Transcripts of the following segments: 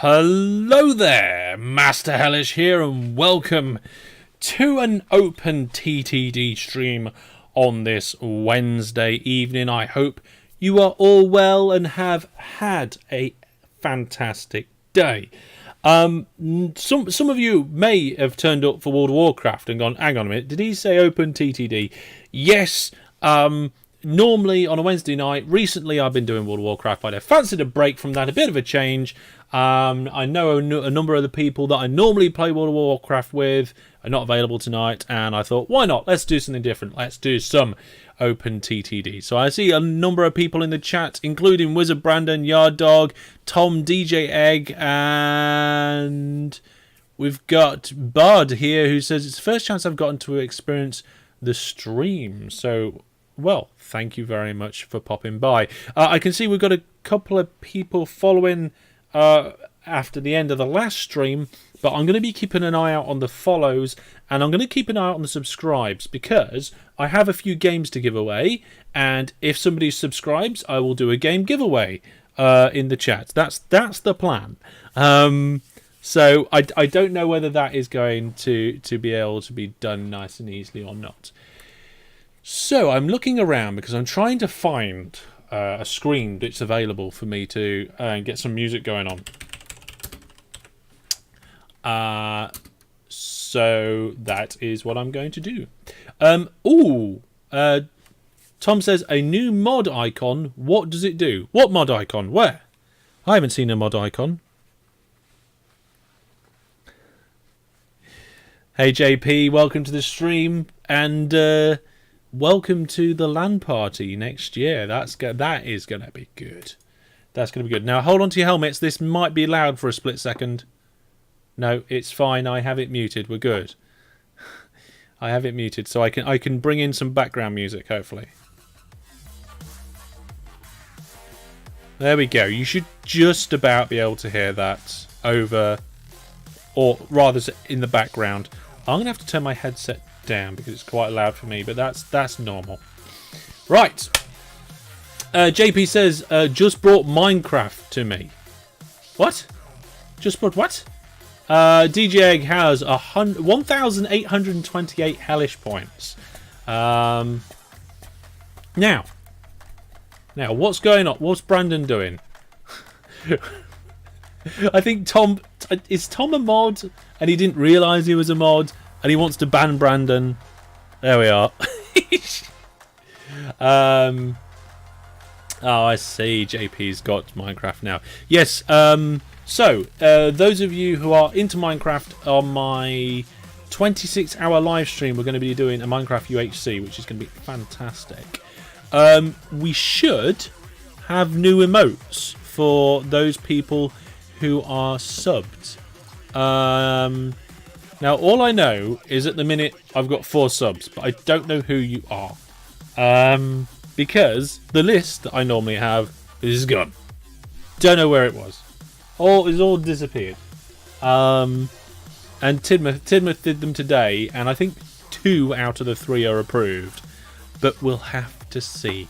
Hello there, Master Hellish here, and welcome to an OpenTTD stream on this Wednesday evening. I hope you are all well and have had a fantastic day. Some of you may have turned up for World of Warcraft and gone, hang on a minute, did he say OpenTTD? Yes, normally on a Wednesday night. Recently I've been doing World of Warcraft, but I fancied a break from that, a bit of a change. I know a number of the people that I normally play World of Warcraft with are not available tonight, and I thought, why not? Let's do something different. Let's do some OpenTTD. So I see a number of people in the chat, including Wizard Brandon, Yard Dog, Tom, DJ Egg, and we've got Bud here who says it's the first chance I've gotten to experience the stream. So, well, thank you very much for popping by. I can see we've got a couple of people following after the end of the last stream, but I'm going to be keeping an eye out on the follows, and I'm going to keep an eye out on the subscribes, because I have a few games to give away, and if somebody subscribes, I will do a game giveaway in the chat. That's the plan. So I don't know whether that is going to be able to be done nice and easily or not. So I'm looking around because I'm trying to find a screen that's available for me to get some music going on. So that is what I'm going to do. Tom says, a new mod icon. What does it do? What mod icon? Where? I haven't seen a mod icon. Hey JP, welcome to the stream, and welcome to the LAN party next year. That is going to be good. That's going to be good. Now hold on to your helmets. This might be loud for a split second. No, it's fine. I have it muted. We're good. I have it muted, so I can bring in some background music, hopefully. There we go. You should just about be able to hear that over, or rather in the background. I'm going to have to turn my headset down because it's quite loud for me, but that's normal. Right. JP says, just brought Minecraft to me. What? Just brought what? DJ Egg has 1,828 hellish points. Now, what's going on? What's Brandon doing? I think is Tom a mod, and he didn't realise he was a mod, and he wants to ban Brandon. There we are. Oh, I see. JP's got Minecraft now. Yes. So, those of you who are into Minecraft, on my 26-hour live stream, we're going to be doing a Minecraft UHC, which is going to be fantastic. We should have new emotes for those people who are subbed. Now, all I know is at the minute I've got 4 subs, but I don't know who you are. Because the list that I normally have is gone. Don't know where it was. It's all disappeared. And Tidmouth did them today, and I think 2 out of the 3 are approved. But we'll have to see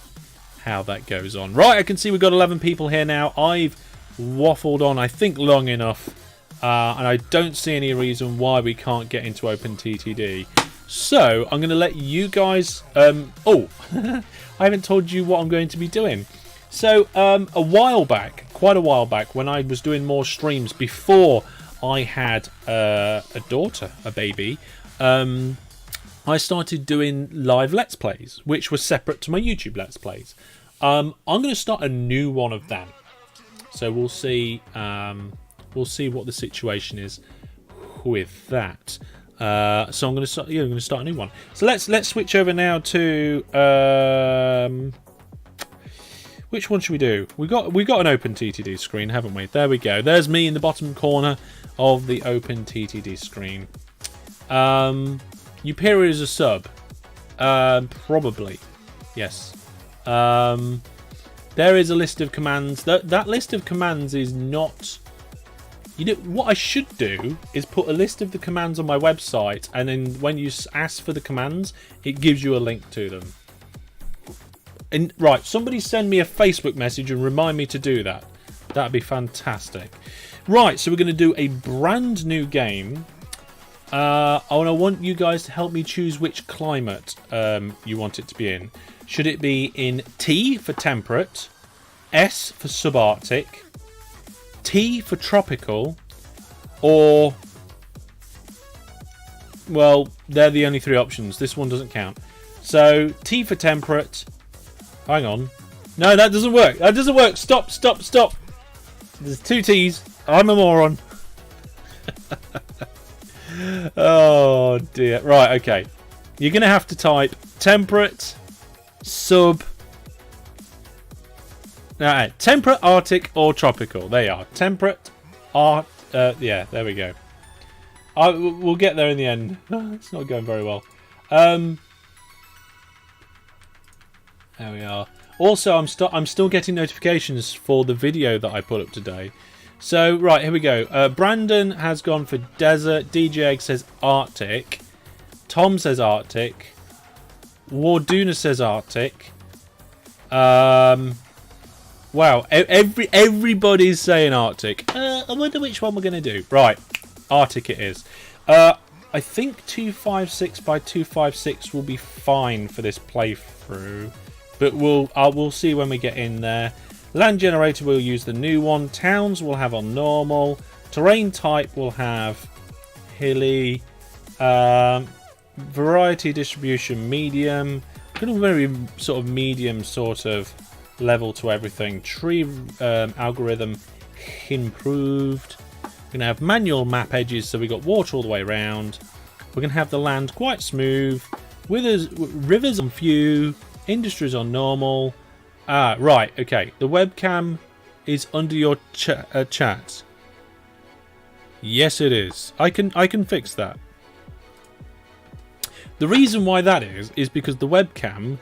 how that goes on. Right, I can see we've got 11 people here now. I've waffled on, I think, long enough. And I don't see any reason why we can't get into OpenTTD. So, I'm going to let you guys... I haven't told you what I'm going to be doing. So, quite a while back, when I was doing more streams before I had a daughter, a baby, I started doing live Let's Plays, which were separate to my YouTube Let's Plays. I'm going to start a new one of them. So we'll see what the situation is with that. So I'm going to start a new one. So let's switch over now to which one should we do? We got an OpenTTD screen, haven't we? There we go. There's me in the bottom corner of the OpenTTD screen. Upera is a sub. Probably. Yes. There is a list of commands. That list of commands is not... You know, what I should do is put a list of the commands on my website, and then when you ask for the commands, it gives you a link to them. And right, somebody send me a Facebook message and remind me to do that. That'd be fantastic. Right, so we're going to do a brand new game. I want you guys to help me choose which climate you want it to be in. Should it be in T for temperate, S for subarctic, T for tropical, or... well, they're the only three options. This one doesn't count. So, T for temperate. Hang on. No, that doesn't work. That doesn't work. Stop, stop, stop. There's two T's. I'm a moron. Oh, dear. Right, okay. You're going to have to type temperate, sub... temperate, arctic, or tropical. There you are. Temperate, yeah, there we go. We'll get there in the end. It's not going very well. There we are. Also, I'm still getting notifications for the video that I put up today. So, right, here we go. Brandon has gone for desert. DJ Egg says Arctic. Tom says Arctic. Warduna says Arctic. Wow, everybody's saying Arctic. I wonder which one we're going to do. Right, Arctic it is. I think 256 by 256 will be fine for this playthrough, but we'll see when we get in there. Land generator we'll use the new one. Towns we'll have on normal. Terrain type we'll have hilly. Variety distribution medium. Kind of very sort of medium sort of level to everything. Tree algorithm improved. We're going to have manual map edges, so we got water all the way around. We're going to have the land quite smooth. Rivers on few. Industries on normal. Right, okay. The webcam is under your chat. Yes, it is. I can fix that. The reason why that is because the webcam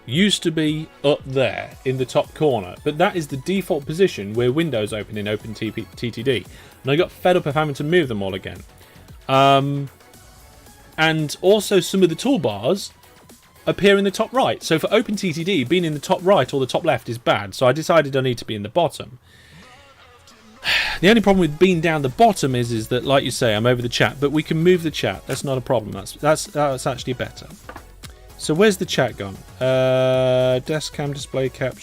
used to be up there in the top corner, but that is the default position where Windows open in OpenTTD, and I got fed up of having to move them all again. And also some of the toolbars appear in the top right. So for OpenTTD, being in the top right or the top left is bad, so I decided I need to be in the bottom. The only problem with being down the bottom is that, like you say, I'm over the chat, but we can move the chat. That's not a problem. That's actually better. So where's the chat gone? Desk cam, display cap,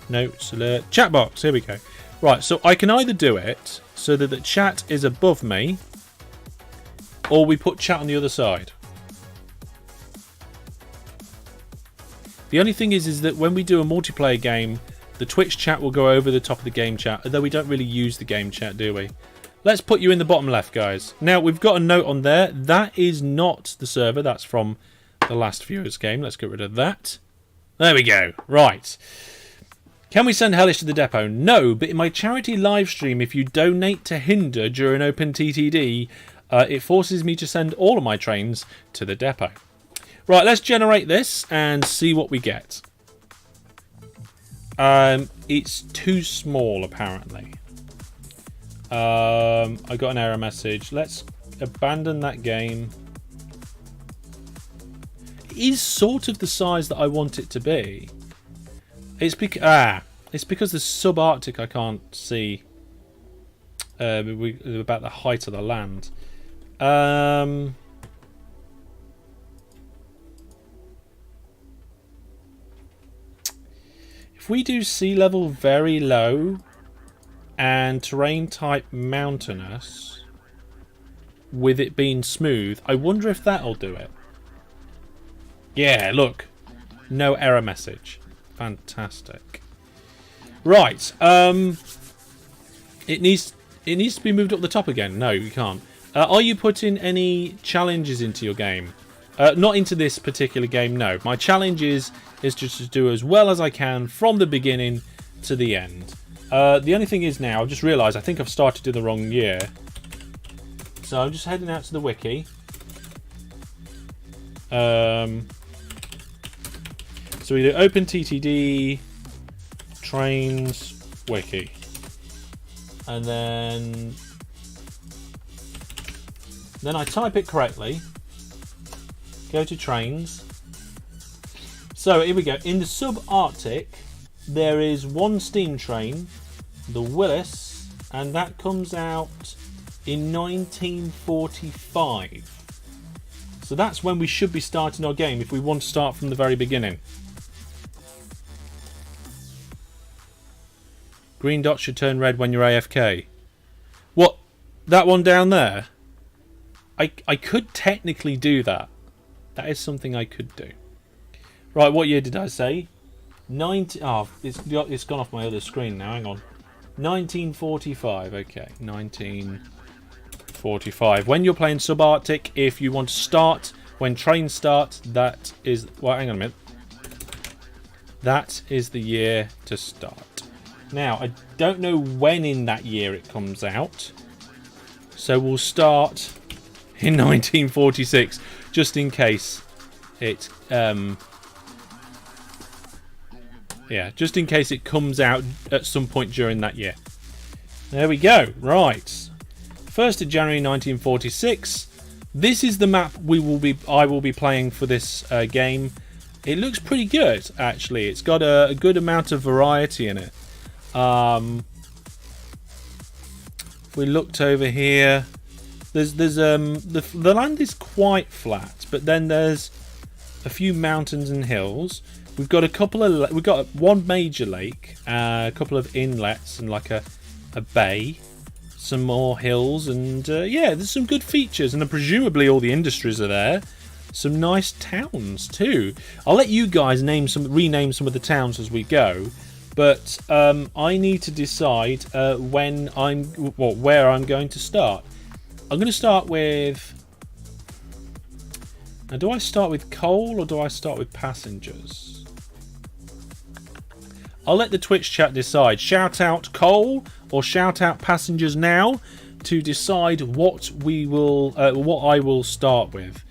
notes, alert, chat box. Here we go. Right, so I can either do it so that the chat is above me, or we put chat on the other side. The only thing is that when we do a multiplayer game, the Twitch chat will go over the top of the game chat, although we don't really use the game chat, do we? Let's put you in the bottom left, guys. Now, we've got a note on there. That is not the server. That's from the last viewer's game. Let's get rid of that. There we go. Right. Can we send Hellish to the depot? No, but in my charity live stream, if you donate to Hinder during OpenTTD, it forces me to send all of my trains to the depot. Right, let's generate this and see what we get. It's too small, apparently. I got an error message. Let's abandon that game. It is sort of the size that I want it to be. It's because the subarctic I can't see about the height of the land. If we do sea level very low and terrain type mountainous with it being smooth, I wonder if that'll do it. Yeah, look. No error message. Fantastic. Right. It needs to be moved up the top again. No, you can't. Are you putting any challenges into your game? Not into this particular game, no. My challenge is just to do as well as I can from the beginning to the end. The only thing is now, I've just realised I think I've started in the wrong year. So I'm just heading out to the wiki. So we do OpenTTD trains wiki. And then I type it correctly. Go to trains. So here we go. In the subarctic, there is one steam train, the Willis, And that comes out in 1945. So that's when we should be starting our game if we want to start from the very beginning. Green dots should turn red when you're AFK. What? That one down there? I could technically do that. That is something I could do. Right, what year did I say? It's gone off my other screen now. Hang on. 1945. Okay, 1945. When you're playing Subarctic, if you want to start when trains start, that is... Well, hang on a minute. That is the year to start. Now, I don't know when in that year it comes out. So we'll start in 1946, just in case it... yeah, just in case it comes out at some point during that year. There we go. Right. 1st of January 1946. This is the map I will be playing for this game. It looks pretty good, actually. It's got a good amount of variety in it. If we looked over here, there's the land is quite flat, but then there's a few mountains and hills. We've got one major lake, a couple of inlets, and like a bay, some more hills, and yeah, there's some good features, and presumably all the industries are there. Some nice towns too. I'll let you guys rename some of the towns as we go, but I need to decide where I'm going to start. I'm going to start with. Now, do I start with coal or do I start with passengers? I'll let the Twitch chat decide. Shout out coal or shout out passengers now to decide what I will start with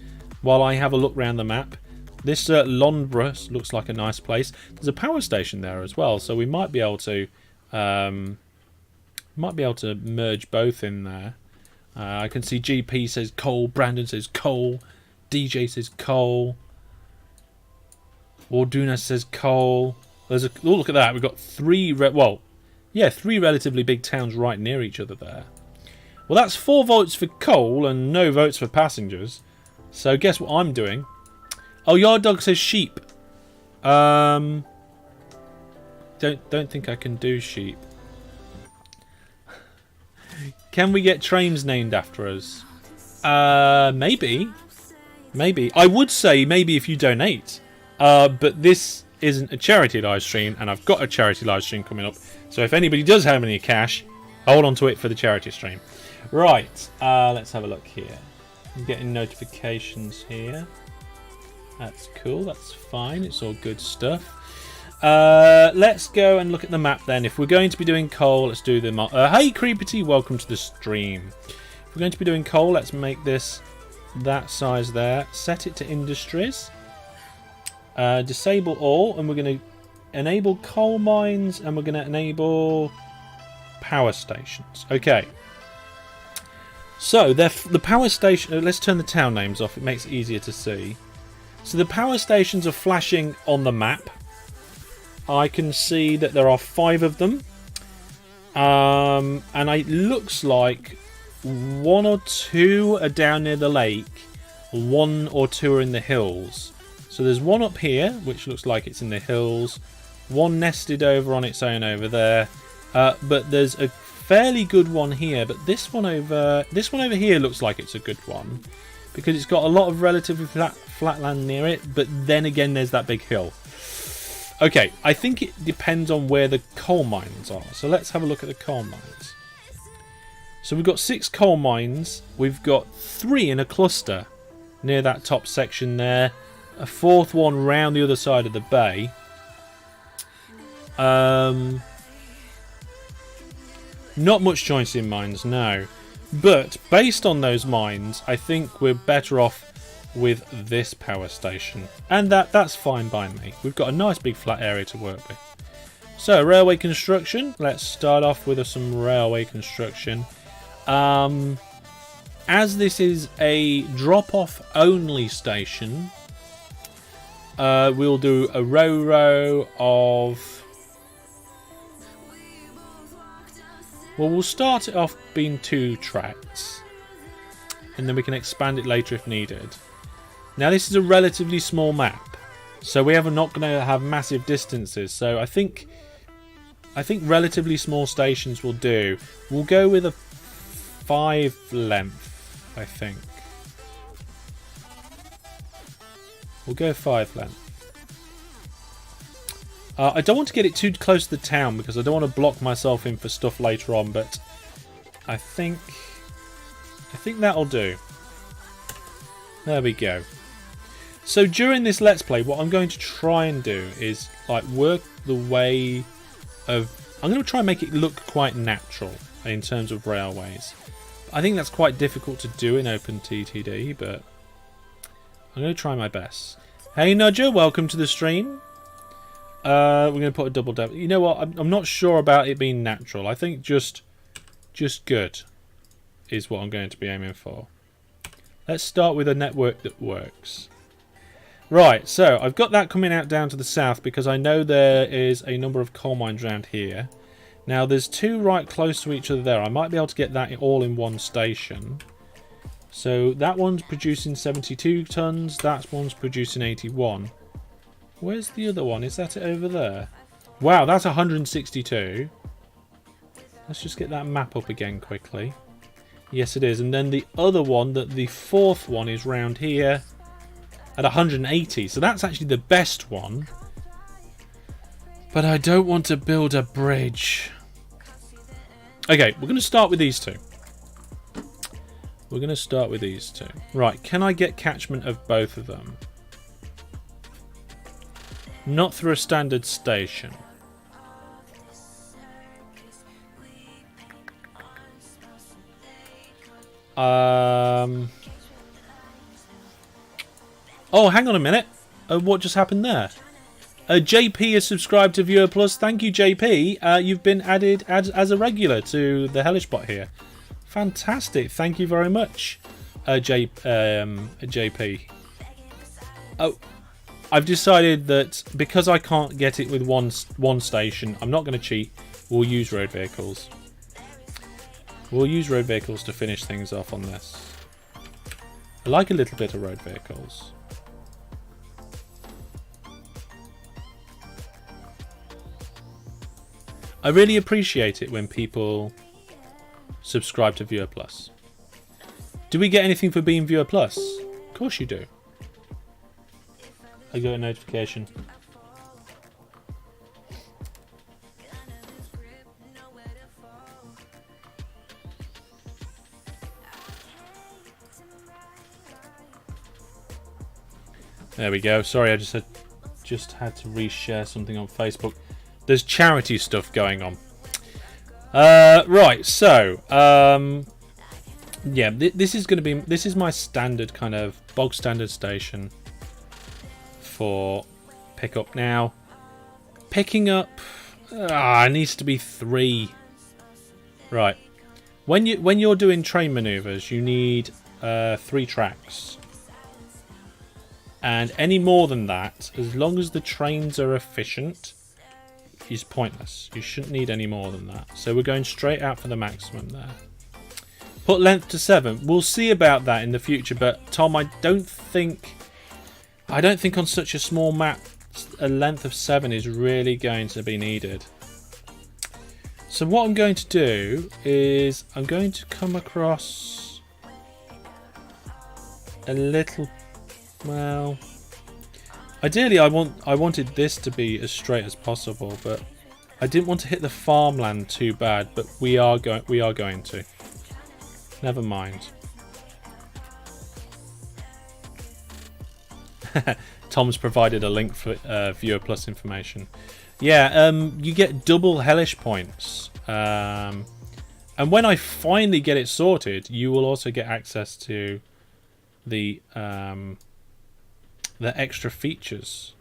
while I have a look around the map. This Londra looks like a nice place. There's a power station there as well, so we might be able to merge both in there. I can see GP says coal, Brandon says coal, DJ says coal, Warduna says coal. Look at that. We've got three relatively big towns right near each other there. Well, that's 4 votes for coal and no votes for passengers. So guess what I'm doing? Oh, Yard Dog says sheep. Don't think I can do sheep. Can we get trains named after us? Maybe. I would say maybe if you donate. But this isn't a charity live stream, and I've got a charity live stream coming up. So if anybody does have any cash, hold on to it for the charity stream. Right, let's have a look here. I'm getting notifications here. That's cool, that's fine, it's all good stuff. Let's go and look at the map then. If we're going to be doing coal, let's do the hey Creepity, welcome to the stream. If we're going to be doing coal, let's make this that size there. Set it to industries. Disable all, and we're going to enable coal mines, and we're going to enable power stations. Okay. So the power station. Let's turn the town names off. It makes it easier to see. So the power stations are flashing on the map. I can see that there are 5 of them, and it looks like 1 or 2 are down near the lake, 1 or 2 are in the hills. So there's one up here, which looks like it's in the hills. One nested over on its own over there. But there's a fairly good one here. But this one over here looks like it's a good one, because it's got a lot of relatively flat land near it. But then again, there's that big hill. Okay, I think it depends on where the coal mines are. So let's have a look at the coal mines. So we've got 6 coal mines. We've got 3 in a cluster near that top section there. A 4th one round the other side of the bay. Not much choice in mines, no. But based on those mines, I think we're better off with this power station. And that's fine by me. We've got a nice big flat area to work with. So, railway construction. Let's start off with some railway construction. As this is a drop-off only station, we'll do a row of Well, we'll start it off being 2 tracks, and then we can expand it later if needed. Now, this is a relatively small map, so we are not going to have massive distances. So I think relatively small stations will do. We'll go with a 5 length, I think. We'll go 5 length. I don't want to get it too close to the town because I don't want to block myself in for stuff later on, but I think that'll do. There we go. So during this Let's Play, what I'm going to try and do is like work the way of... I'm going to try and make it look quite natural in terms of railways. I think that's quite difficult to do in OpenTTD, but I'm going to try my best. Hey Nudger, welcome to the stream. We're going to put a double dab. You know what? I'm not sure about it being natural. I think just good is what I'm going to be aiming for. Let's start with a network that works. Right, so I've got that coming out down to the south because I know there is a number of coal mines around here. Now there's 2 right close to each other there. I might be able to get that all in one station. So that one's producing 72 tons. That one's producing 81. Where's the other one? Is that it over there? Wow, that's 162. Let's just get that map up again quickly. Yes, it is. And then the other one, the 4th one, is round here at 180. So that's actually the best one. But I don't want to build a bridge. Okay, we're going to start with these 2. We're going to start with these 2. Right, can I get catchment of both of them? Not through a standard station. Oh, hang on a minute. What just happened there? JP is subscribed to Viewer Plus. Thank you, JP. You've been added as a regular to the Hellish bot here. Fantastic. Thank you very much, JP. Oh. I've decided that because I can't get it with one station, I'm not going to cheat. We'll use road vehicles. We'll use road vehicles to finish things off on this. I like a little bit of road vehicles. I really appreciate it when people subscribe to Viewer Plus. Do we get anything for being Viewer Plus? Of course you do. I got a notification. There we go. Sorry, I just had to reshare something on Facebook. There's charity stuff going on. Right, so yeah, this is my standard kind of bog standard station for pickup. Now picking up needs to be 3. Right, when you're doing train maneuvers, you need 3 tracks, and any more than that, as long as the trains are efficient, is pointless. You shouldn't need any more than that. So we're going straight out for the maximum there. Put length to 7. We'll see about that in the future, but Tom, I don't think on such a small map a length of 7 is really going to be needed. So what I'm going to do is I'm going to come across a little, well, ideally I wanted this to be as straight as possible, but I didn't want to hit the farmland too bad, but we are going to. Never mind. Tom's provided a link for Viewer Plus information. Yeah, you get double hellish points. And when I finally get it sorted, you will also get access to the extra features.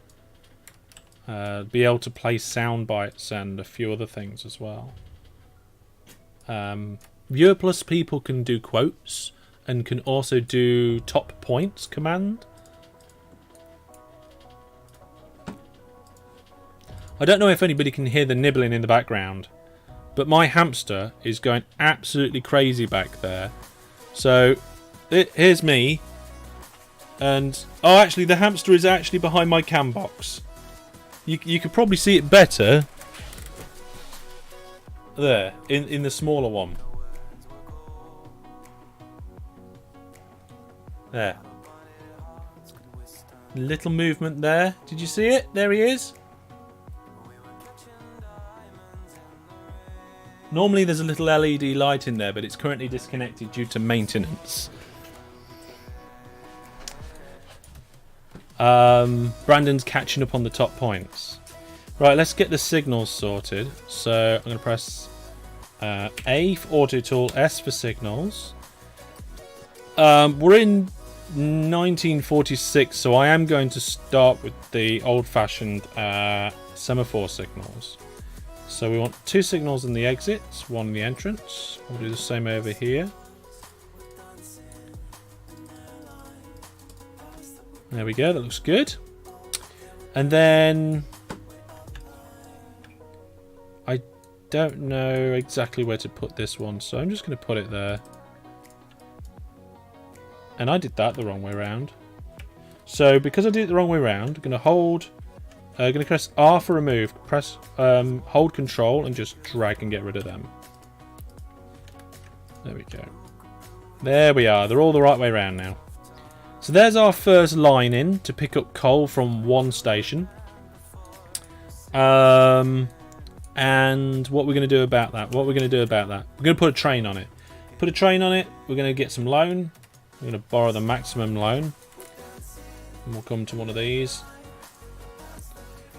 Be able to play sound bites and a few other things as well. Viewer Plus people can do quotes and can also do top points command. I don't know if anybody can hear the nibbling in the background. but my hamster is going absolutely crazy back there. So here's me, and oh, actually the hamster is actually behind my cam box. You could probably see it better there in the smaller one. There. Little movement there. Did you see it? There he is. Normally there's a little LED light in there, but it's currently disconnected due to maintenance. Brandon's catching up on the top points. Right, let's get the signals sorted. So I'm going to press A for auto tool, S for signals. We're in 1946, so I am going to start with the old-fashioned semaphore signals. So we want 2 signals in the exits, 1 in the entrance. We'll do the same over here. There we go, that looks good. And then I don't know exactly where to put this one, so I'm just going to put it there. And I did that the wrong way around. So because I did it the wrong way around, I'm going to hold, going to press R for remove, press hold control and just drag and get rid of them. There we go. There we are, they're all the right way around now. So there's our first line in to pick up coal from one station. And what we're going to do about that? We're going to put a train on it. Put a train on it, we're going to get some loan. We're going to borrow the maximum loan. And we'll come to one of these.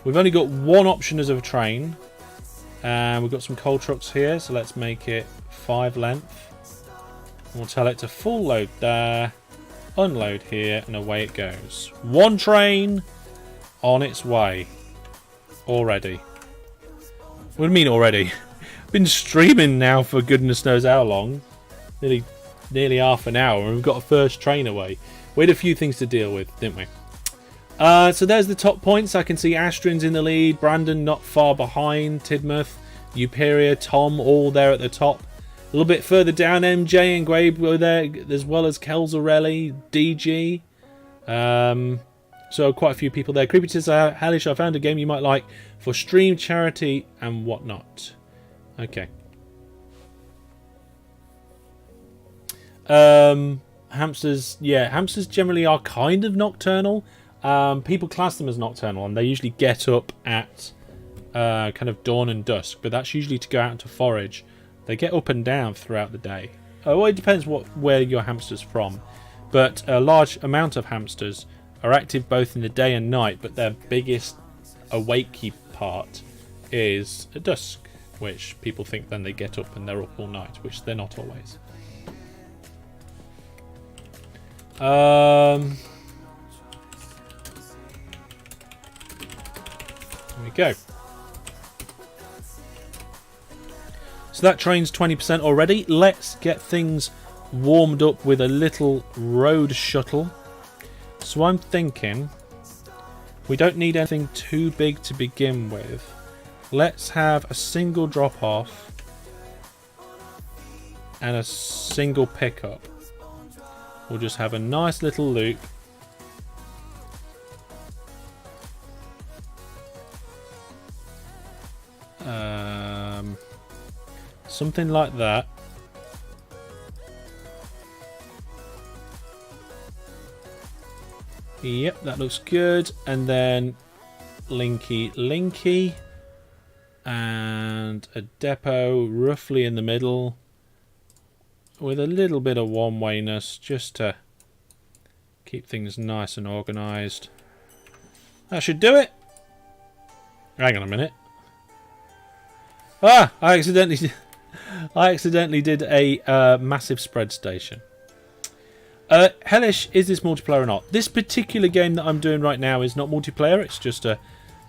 We've only got one option as of a train. And we've got some coal trucks here, so let's make it 5 length. And we'll tell it to full load there. Unload here, and away it goes. One train on its way. Already. What do you mean already? I've been streaming now for goodness knows how long. Nearly half an hour, and we've got a first train away. We had a few things to deal with, didn't we? So there's the top points. I can see Astron's in the lead, Brandon not far behind, Tidmouth, Euperia, Tom all there at the top. A little bit further down, MJ and Grabe were there, as well as Kelzarelli, DG. So quite a few people there. Creepy says, Hellish, I found a game you might like for stream, charity, and whatnot. Okay. Hamsters, yeah, hamsters generally are kind of nocturnal. People class them as nocturnal, and they usually get up at kind of dawn and dusk, but that's usually to go out to forage. They get up and down throughout the day. Well, it depends where your hamster's from, but a large amount of hamsters are active both in the day and night, but their biggest awakey part is at dusk, which people think then they get up and they're up all night, which they're not always. There we go. So that train's 20% already. Let's get things warmed up with a little road shuttle. So I'm thinking we don't need anything too big to begin with. Let's have a single drop off and a single pickup. We'll just have a nice little loop. Something like that. Yep, that looks good. And then linky. And a depot roughly in the middle. With a little bit of one-wayness just to keep things nice and organised. That should do it. Hang on a minute. Ah! I accidentally did a massive spread station. Hellish, is this multiplayer or not? This particular game that I'm doing right now is not multiplayer. It's just a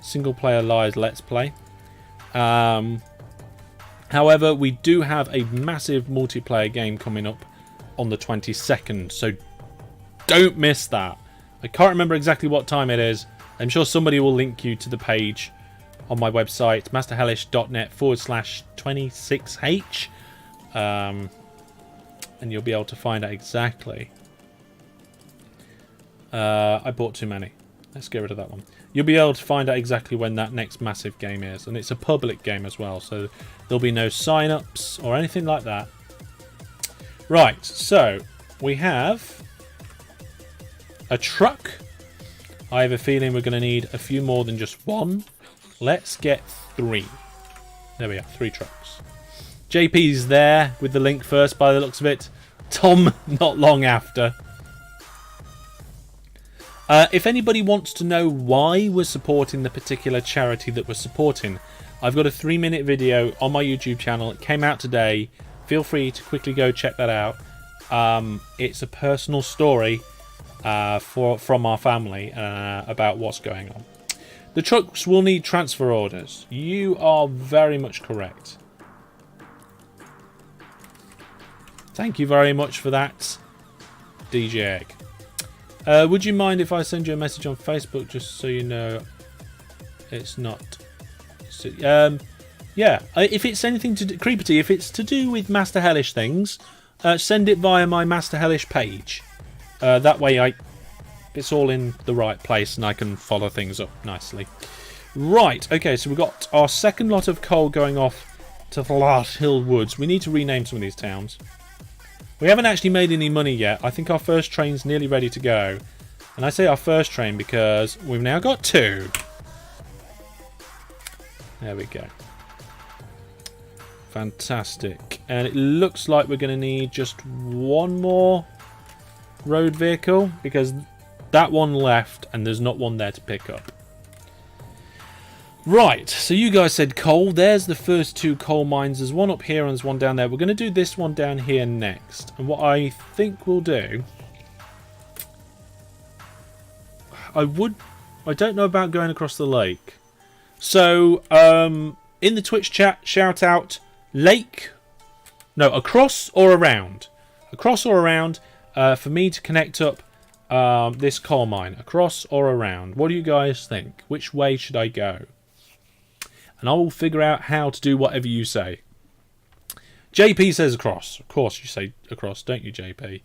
single-player live let's play. However, we do have a massive multiplayer game coming up on the 22nd, so don't miss that. I can't remember exactly what time it is. I'm sure somebody will link you to the page on my website, masterhellish.net/26h. And you'll be able to find out exactly. I bought too many. Let's get rid of that one. You'll be able to find out exactly when that next massive game is. And it's a public game as well, so there'll be no sign-ups or anything like that. Right, so we have a truck. I have a feeling we're going to need a few more than just one. Let's get 3. There we are, 3 trucks. JP's there with the link first by the looks of it. Tom not long after. If anybody wants to know why we're supporting the particular charity that we're supporting, I've got a 3-minute video on my YouTube channel. It came out today. Feel free to quickly go check that out. It's a personal story from our family about what's going on. The trucks will need transfer orders. You are very much correct. Thank you very much for that, DJ Egg. Would you mind if I send you a message on Facebook just so you know it's not... yeah, if it's anything to do... Creepity, if it's to do with Master Hellish things, send it via my Master Hellish page. That way it's all in the right place and I can follow things up nicely. Right, okay, so we've got our second lot of coal going off to the Last Hill Woods. We need to rename some of these towns. We haven't actually made any money yet. I think our first train's nearly ready to go. And I say our first train because we've now got 2. There we go. Fantastic. And it looks like we're going to need just one more road vehicle because that one left and there's not one there to pick up. Right, so you guys said coal. There's the first 2 coal mines. There's one up here and there's one down there. We're going to do this one down here next. And what I think we'll do... I don't know about going across the lake. So, in the Twitch chat, shout out lake... No, across or around. Across or around for me to connect up this coal mine. Across or around. What do you guys think? Which way should I go? And I will figure out how to do whatever you say. JP says across. Of course you say across, don't you, JP?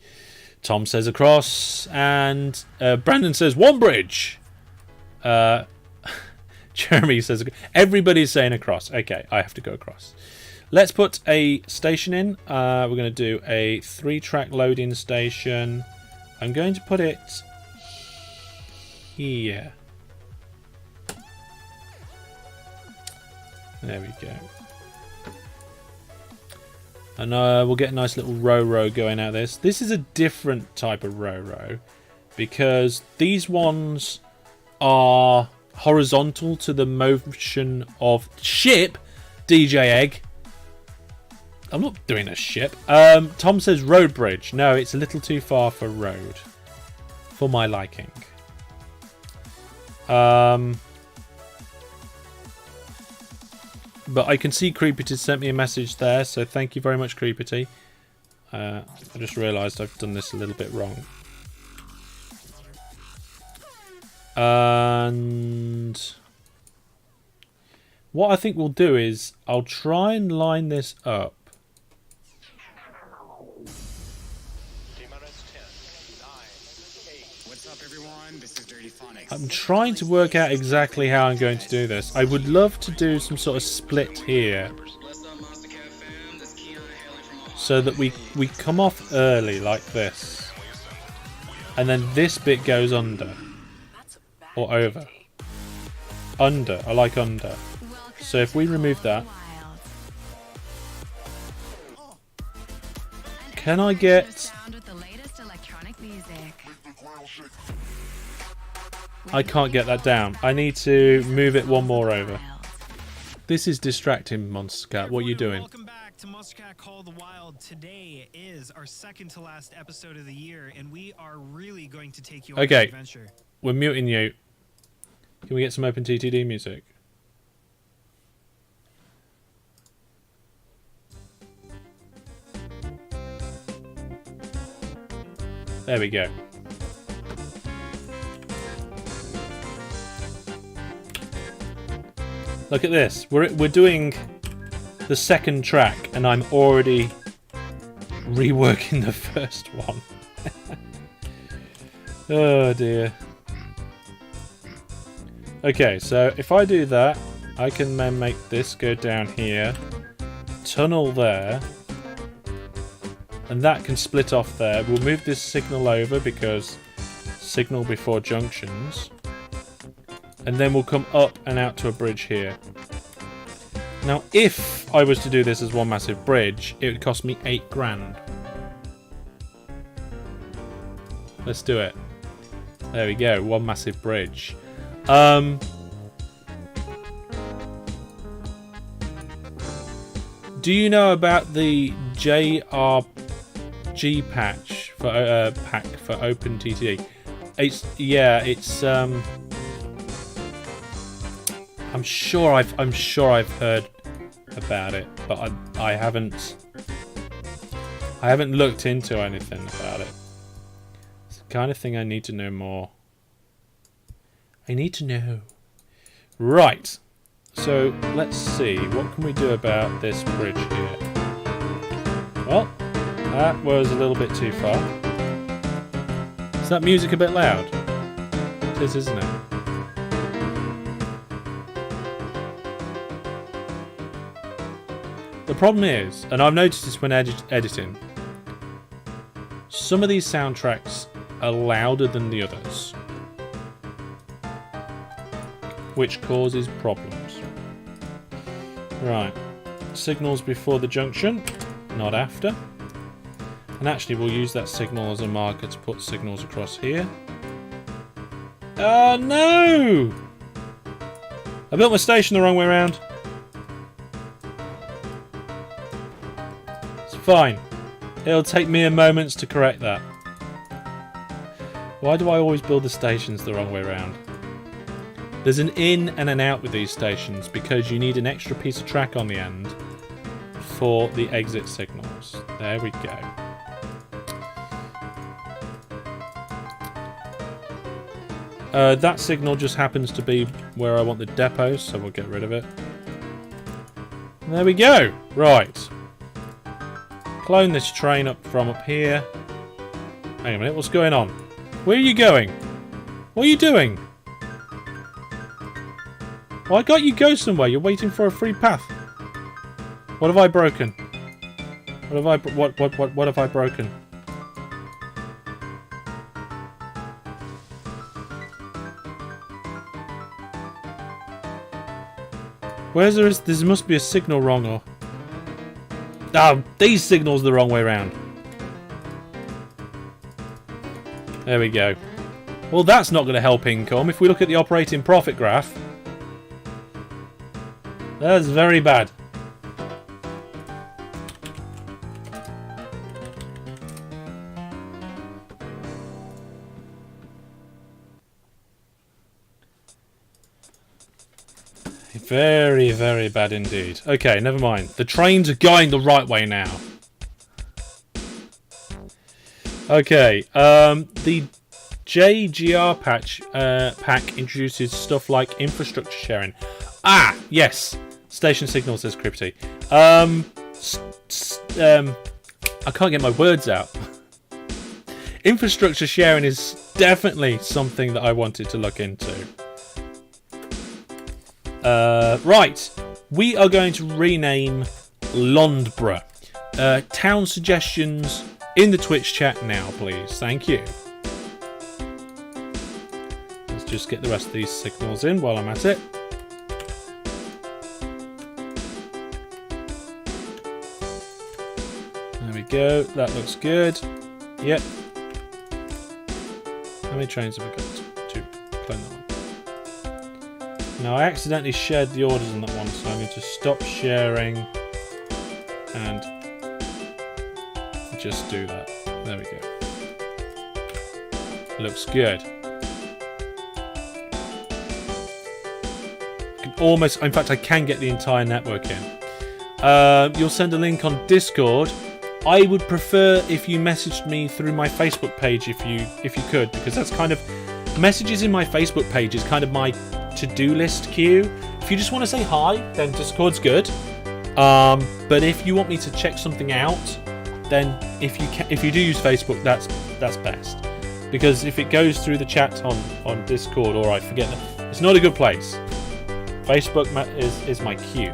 Tom says across. And Brandon says one bridge. Jeremy says... Everybody's saying across. Okay, I have to go across. Let's put a station in. We're going to do a 3-track loading station. I'm going to put it here. There we go. And we'll get a nice little row going out of this. This is a different type of row because these ones are horizontal to the motion of ship. DJ Egg. I'm not doing a ship. Tom says road bridge. No, it's a little too far for road. For my liking. But I can see Creepity sent me a message there, so thank you very much, Creepity. I just realised I've done this a little bit wrong. And what I think we'll do is I'll try and line this up. I'm trying to work out exactly how I'm going to do this. I would love to do some sort of split here. So that we come off early like this. And then this bit goes under. Or over. Under. I like under. So if we remove that. Can I get... I can't get that down. I need to move it one more over. This is distracting, Monster Cat. What are you doing? Welcome back to Monster Cat Call the Wild. Today is our second to last episode of the year, and we are really going to take you on an adventure. We're muting you. Can we get some OpenTTD music? There we go. Look at this. We're doing the second track, and I'm already reworking the first one. Oh dear. Okay, so if I do that, I can then make this go down here, tunnel there, and that can split off there. We'll move this signal over because signal before junctions, and then we'll come up and out to a bridge here. Now, if I was to do this as one massive bridge, it would cost me 8 grand. Let's do it. There we go, one massive bridge. Do you know about the JRG patch for pack for OpenTTD? I'm sure I've heard about it, but I haven't looked into anything about it. It's the kind of thing I need to know more. I need to know. Right. So let's see, what can we do about this bridge here? Well, that was a little bit too far. Is that music a bit loud? It is, isn't it? The problem is, and I've noticed this when editing, some of these soundtracks are louder than the others, which causes problems. Right, signals before the junction, not after. And actually we'll use that signal as a marker to put signals across here. Oh no! I built my station the wrong way around. It's fine. It'll take mere moments to correct that. Why do I always build the stations the wrong way around? There's an in and an out with these stations because you need an extra piece of track on the end for the exit signals. There we go. That signal just happens to be where I want the depot, so we'll get rid of it. There we go. Right. Clone this train up from up here. Hang on a minute, what's going on? Where are you going? What are you doing? Why can't you go somewhere? You're waiting for a free path. What have I broken? What have I broken? Where's there must be a signal wrong, or these signals are the wrong way around. There we go. Well, that's not going to help income. If we look at the operating profit graph, that's very bad. Very, very bad indeed. Okay, never mind. The trains are going the right way now. Okay, the JGR pack introduces stuff like infrastructure sharing. Ah, yes. Station signal, says Crypty. I can't get my words out. Infrastructure sharing is definitely something that I wanted to look into. Right, we are going to rename Londborough. Town suggestions in the Twitch chat now, please. Thank you. Let's just get the rest of these signals in while I'm at it. There we go. That looks good. Yep. How many trains have we got? 2. Clone that one. Now, I accidentally shared the orders on that one, so I'm going to stop sharing and just do that. There we go. Looks good. I can almost, in fact, I can get the entire network in. You'll send a link on Discord. I would prefer if you messaged me through my Facebook page if you could, because that's kind of messages in my Facebook page is kind of my to-do list queue If you just want to say hi, then Discord's good. But if you want me to check something out, then if you do use Facebook, that's best. Because if it goes through the chat on Discord, or I forget that, it's not a good place. Facebook is my cue.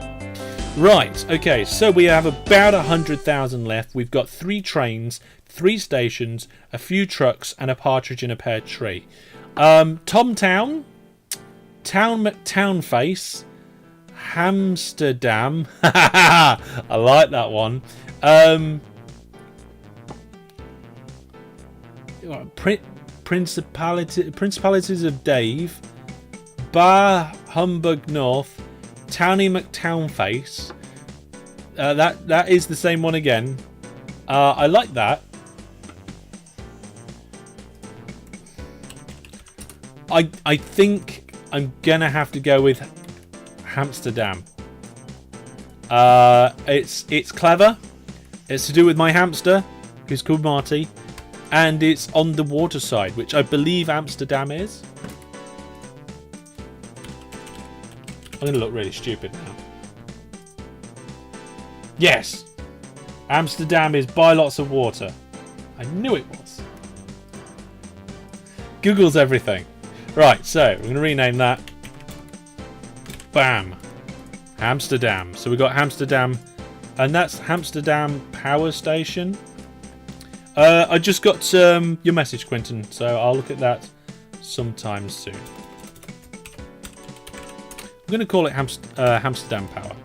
Right, okay, so we have about 100,000 left. We've got 3 trains, 3 stations, a few trucks, and a partridge in a pear tree. Tom Town, Town McTownface, Amsterdam. I like that one. Principalities of Dave, Bar Humbug North, Towny McTownface. That is the same one again. I like that. I think I'm gonna have to go with Amsterdam. It's clever. It's to do with my hamster, who's called Marty, and it's on the water side, which I believe Amsterdam is. I'm gonna look really stupid now. Yes, Amsterdam is by lots of water. I knew it was. Google's everything. Right, so we're gonna rename that. Bam. Amsterdam. So we got Amsterdam, and that's Amsterdam Power Station. I just got your message, Quentin, so I'll look at that sometime soon. I'm going to call it Amsterdam Power.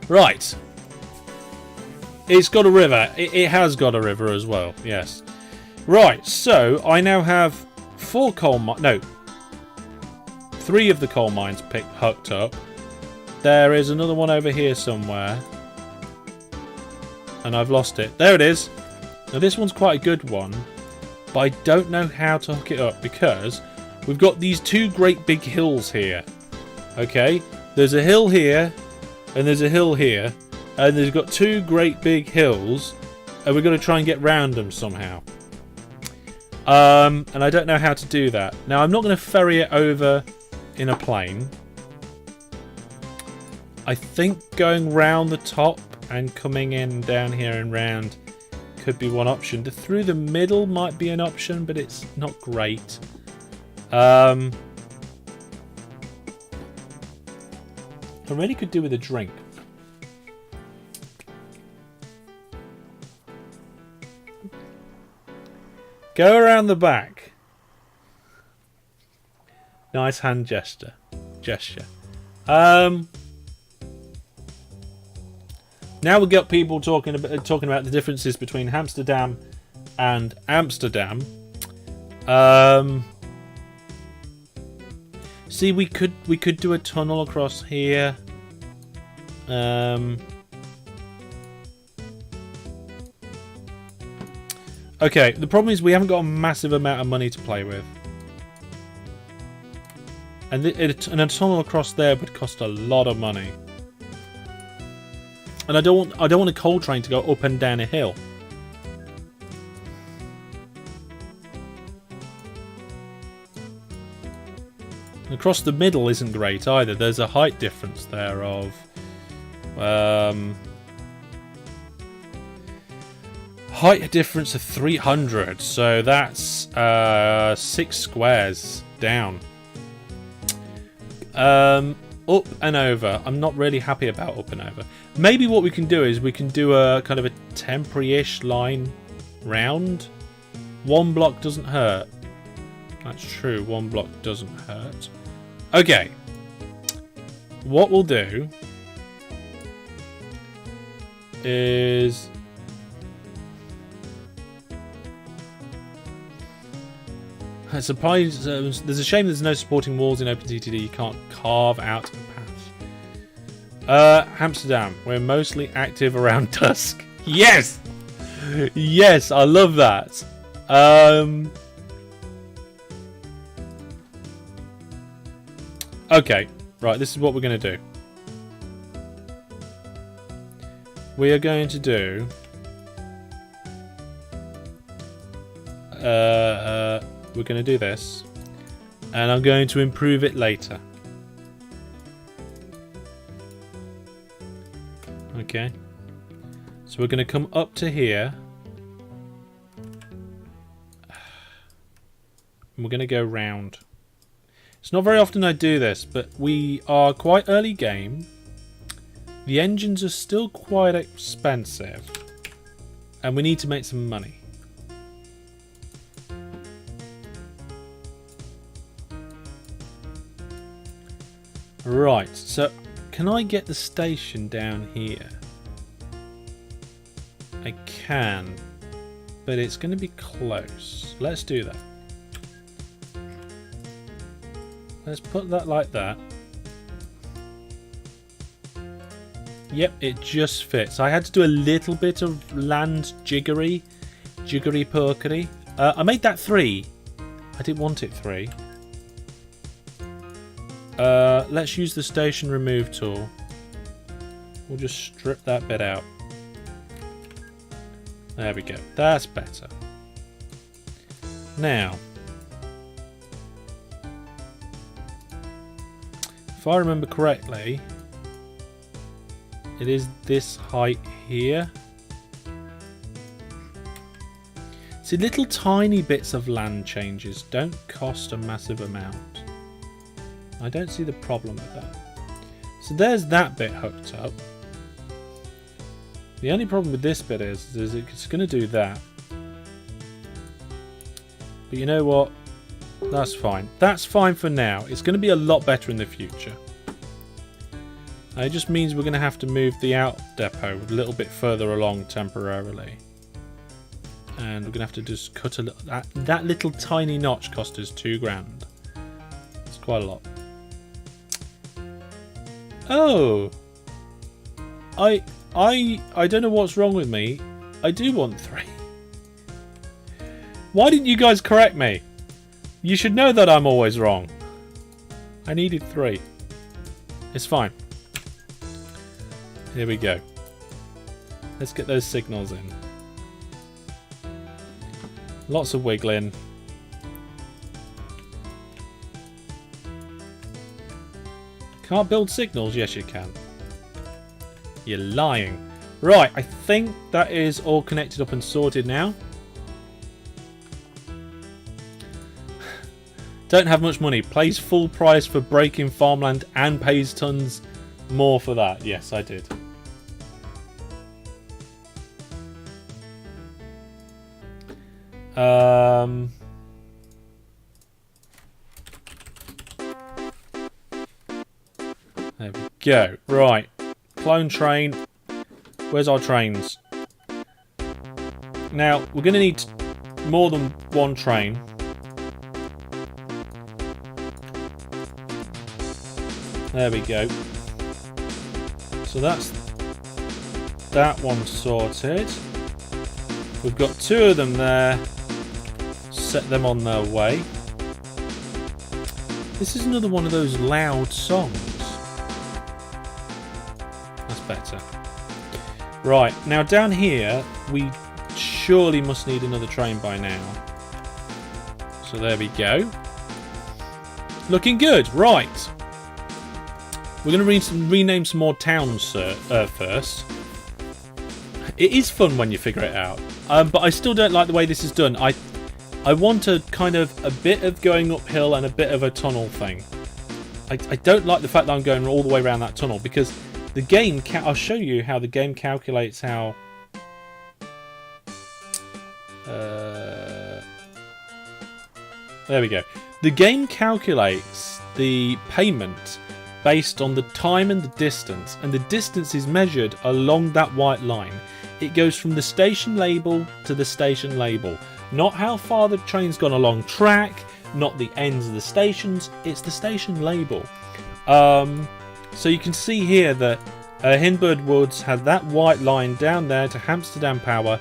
Right. It's got a river. It has got a river as well, yes. Right, so I now have 4 coal mines. No. 3 of the coal mines hooked up. There is another one over here somewhere. And I've lost it. There it is. Now this one's quite a good one, but I don't know how to hook it up because we've got these 2 great big hills here. Okay, there's a hill here, and there's a hill here, and there's got 2 great big hills, and we've got to try and get round them somehow. And I don't know how to do that. Now I'm not going to ferry it over in a plane. I think going round the top and coming in down here and round could be one option. Through the middle might be an option, but it's not great. I really could do with a drink. Go around the back. Nice hand gesture. Now we got people talking about the differences between Amsterdam and Amsterdam. See, we could do a tunnel across here. Okay, the problem is we haven't got a massive amount of money to play with, and a tunnel across there would cost a lot of money. And I don't want a coal train to go up and down a hill. Across the middle isn't great either. There's a height difference there of height difference of 300. So that's 6 squares down. Up and over. I'm not really happy about up and over. Maybe what we can do is we can do a kind of a temporary-ish line round. 1 block doesn't hurt. That's true, 1 block doesn't hurt. Okay. What we'll do is I suppose there's a shame there's no supporting walls in OpenTTD. You can't carve out a path. Amsterdam. We're mostly active around dusk. Yes! Yes, I love that. Okay, right, this is what we're going to do. We are going to do... we're going to do this. And I'm going to improve it later. Okay. So we're going to come up to here. And we're going to go round. It's not very often I do this, but we are quite early game. The engines are still quite expensive. And we need to make some money. Right, so can I get the station down here? I can, but it's going to be close. Let's do that. Let's put that like that. Yep, it just fits. I had to do a little bit of land jiggery pokery. I made that 3. I didn't want it 3. Let's use the station remove tool. We'll just strip that bit out. There we go. That's better. Now, if I remember correctly, it is this height here. See, little tiny bits of land changes don't cost a massive amount. I don't see the problem with that. So there's that bit hooked up. The only problem with this bit is it's going to do that. But you know what? That's fine. That's fine for now. It's going to be a lot better in the future. It just means we're going to have to move the out depot a little bit further along temporarily. And we're going to have to just cut a little... That little tiny notch cost us £2,000. It's quite a lot. Oh! I don't know what's wrong with me. I do want 3. Why didn't you guys correct me? You should know that I'm always wrong. I needed 3. It's fine. Here we go. Let's get those signals in. Lots of wiggling. Can't build signals? Yes, you can. You're lying. Right, I think that is all connected up and sorted now. Don't have much money. Pays full price for breaking farmland and pays tons more for that. Yes, I did. There we go. Right. Clone train. Where's our trains? Now, we're going to need more than one train. There we go. So that's that one sorted. We've got 2 of them there. Set them on their way. This is another one of those loud songs. That's better. Right, now down here, we surely must need another train by now. So there we go. Looking good. Right. We're going to rename some more towns first. It is fun when you figure it out. But I still don't like the way this is done. I want a kind of a bit of going uphill and a bit of a tunnel thing. I don't like the fact that I'm going all the way around that tunnel because the game... I'll show you how the game calculates how... there we go. The game calculates the payment based on the time and the distance is measured along that white line. It goes from the station label to the station label. Not how far the train's gone along track, not the ends of the stations, it's the station label. So you can see here that Hinbird Woods had that white line down there to Amsterdam Power,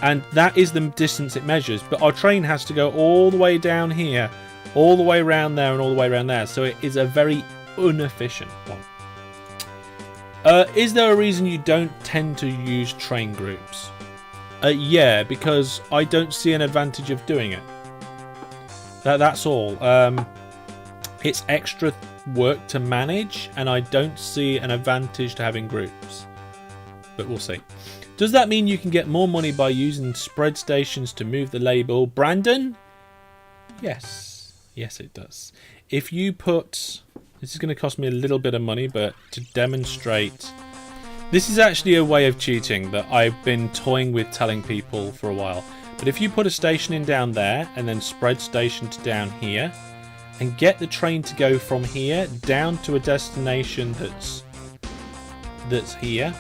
and that is the distance it measures, but our train has to go all the way down here, all the way around there and all the way around there, so it is a very inefficient one. Is there a reason you don't tend to use train groups? Yeah, because I don't see an advantage of doing it. That's all. it's extra work to manage, and I don't see an advantage to having groups. But we'll see. Does that mean you can get more money by using spread stations to move the label? Brandon? Yes. Yes, it does. If you put... This is going to cost me a little bit of money, but to demonstrate... This is actually a way of cheating that I've been toying with telling people for a while. But if you put a station in down there, and then spread station to down here, and get the train to go from here down to a destination that's here.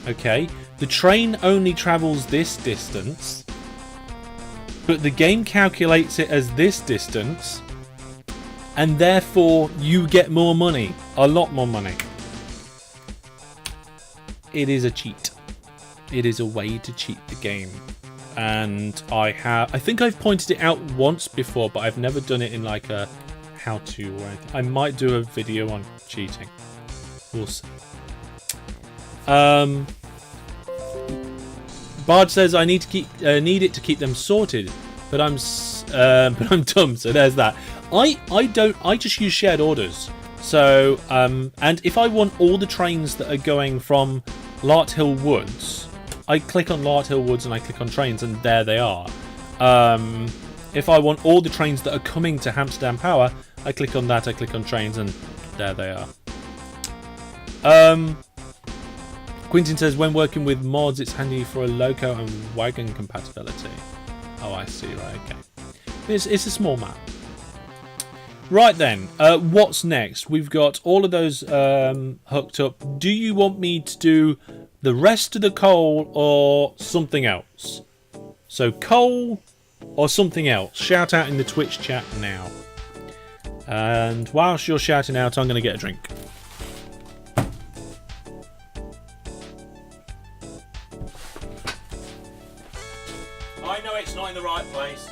Okay, the train only travels this distance, but the game calculates it as this distance, and therefore you get more money, a lot more money. It is a cheat. It is a way to cheat the game. And I think I've pointed it out once before, but I've never done it in like a how-to or anything. I might do a video on cheating. We'll see. Bard says I need it to keep them sorted, but I'm dumb. So there's that. I just use shared orders. So and if I want all the trains that are going from Lart Hill Woods, I click on Lart Hill Woods and I click on trains, and there they are. If I want all the trains that are coming to Amsterdam Power, I click on that, I click on trains, and there they are. Quintin says, when working with mods, it's handy for a loco and wagon compatibility. Oh, I see, right, okay. It's a small map. Right then, what's next? We've got all of those hooked up. Do you want me to do the rest of the coal or something else? So coal or something else? Shout out in the Twitch chat now. And whilst you're shouting out, I'm going to get a drink. I know it's not in the right place.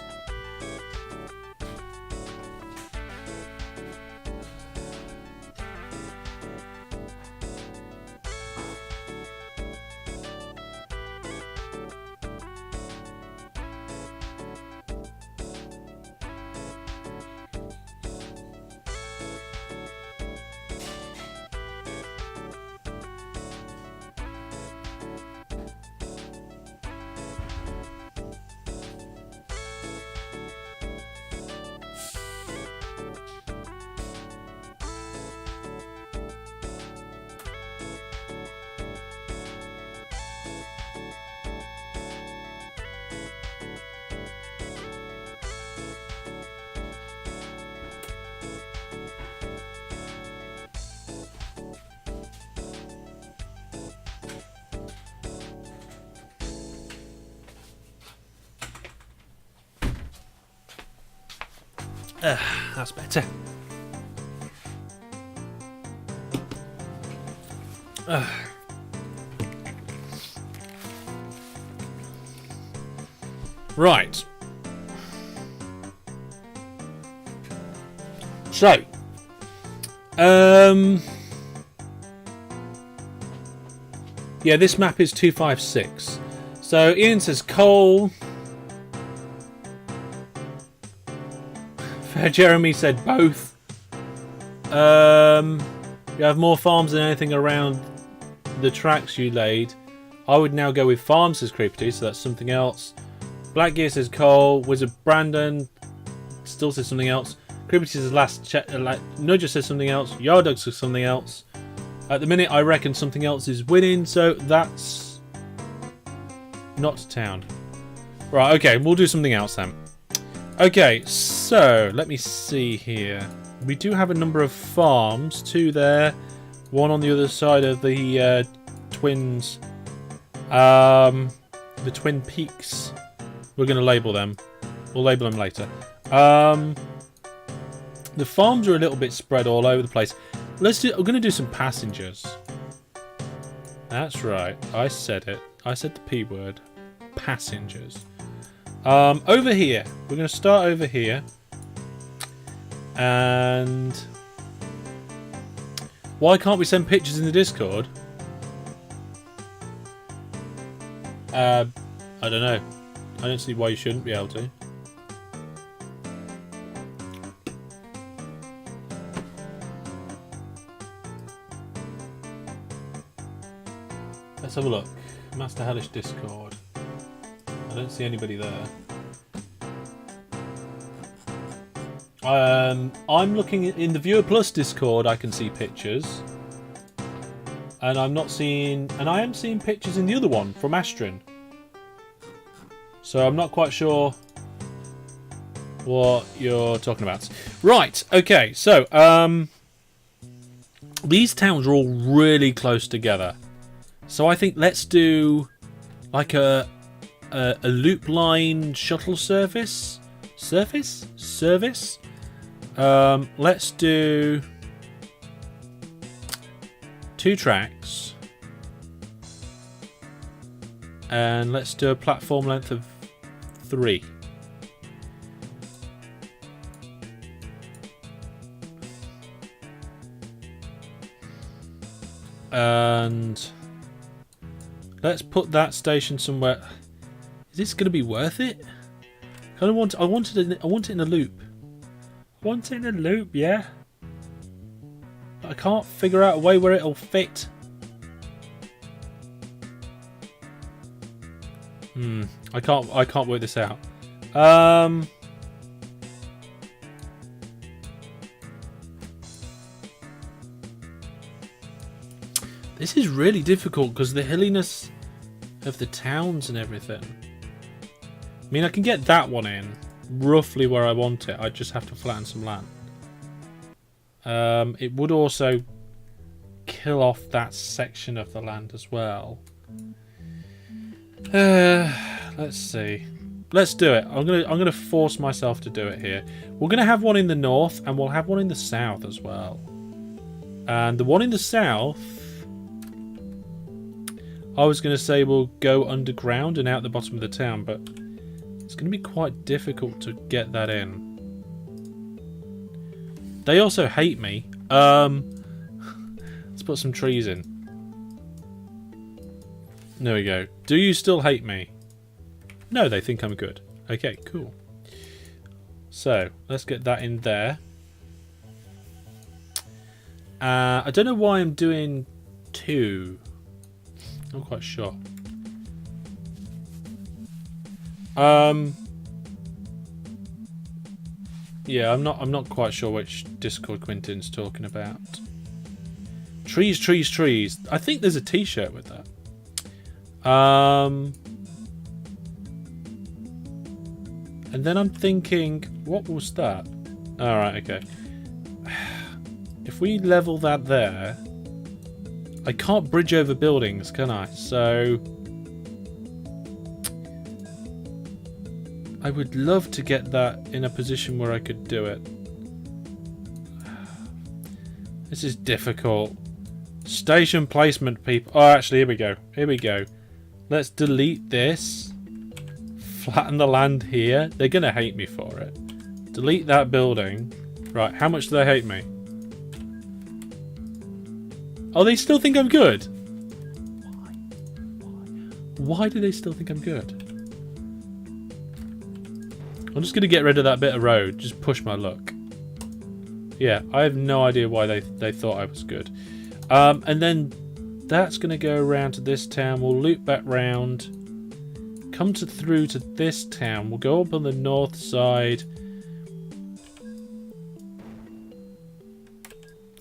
That's better. Right. So, yeah, this map is 256. So Ian says coal. Jeremy said both. You have more farms than anything around the tracks you laid. I would now go with farms, says Creepity, so that's something else. Black Gear says coal. Wizard Brandon still says something else. Creepity says last check. Nudger says something else. Yardug says something else. At the minute, I reckon something else is winning, so that's not town. Right, okay, we'll do something else then. Okay, so let me see here. We do have a number of farms, 2 there, 1 on the other side of the twins, the Twin Peaks. We're going to label them. We'll label them later. The farms are a little bit spread all over the place. We're going to do some passengers. That's right. I said it. I said the P word. Passengers. Over here. We're going to start over here. And why can't we send pictures in the Discord? I don't know. I don't see why you shouldn't be able to. Let's have a look. Master Hellish Discord. I don't see anybody there. I'm looking in the Viewer Plus Discord. I can see pictures, and I'm not seeing. And I am seeing pictures in the other one from Astrin. So I'm not quite sure what you're talking about. Right. Okay. So these towns are all really close together. So I think let's do like a loop line shuttle service. Let's do 2 tracks, and let's do a platform length of 3. And let's put that station somewhere. Is this going to be worth it? I want it in a loop. I want it in a loop, yeah. But I can't figure out a way where it'll fit. I can't work this out. This is really difficult because the hilliness of the towns and everything. I mean, I can get that one in roughly where I want it. I just have to flatten some land. It would also kill off that section of the land as well. Let's see. Let's do it. I'm gonna force myself to do it here. We're gonna have one in the north, and we'll have one in the south as well. And the one in the south, I was gonna say we'll go underground and out the bottom of the town, but it's gonna be quite difficult to get that in. They also hate me. Let's put some trees in. There we go. Do you still hate me? No, they think I'm good. Okay, cool. So, let's get that in there. I don't know why I'm doing 2. Not quite sure. Yeah, I'm not quite sure which Discord Quintin's talking about. Trees, trees, trees. I think there's a T-shirt with that. And then I'm thinking, what was that? Alright, okay. If we level that there, I can't bridge over buildings, can I? So I would love to get that in a position where I could do it. This is difficult. Station placement, people. Oh, actually, here we go. Here we go. Let's delete this. Flatten the land here. They're going to hate me for it. Delete that building. Right, how much do they hate me? Oh, they still think I'm good? Why do they still think I'm good? I'm just going to get rid of that bit of road. Just push my luck. Yeah, I have no idea why they thought I was good. And then that's going to go around to this town. We'll loop back round. Come through to this town. We'll go up on the north side.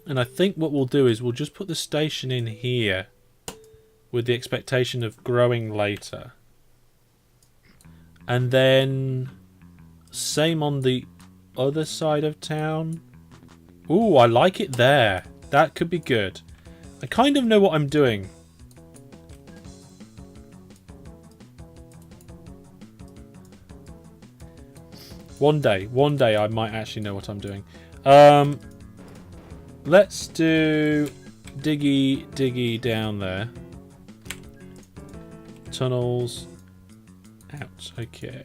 And I think what we'll do is we'll just put the station in here with the expectation of growing later. And then same on the other side of town. Ooh, I like it there. That could be good. I kind of know what I'm doing. One day I might actually know what I'm doing. Let's do diggy down there. Tunnels out. Okay.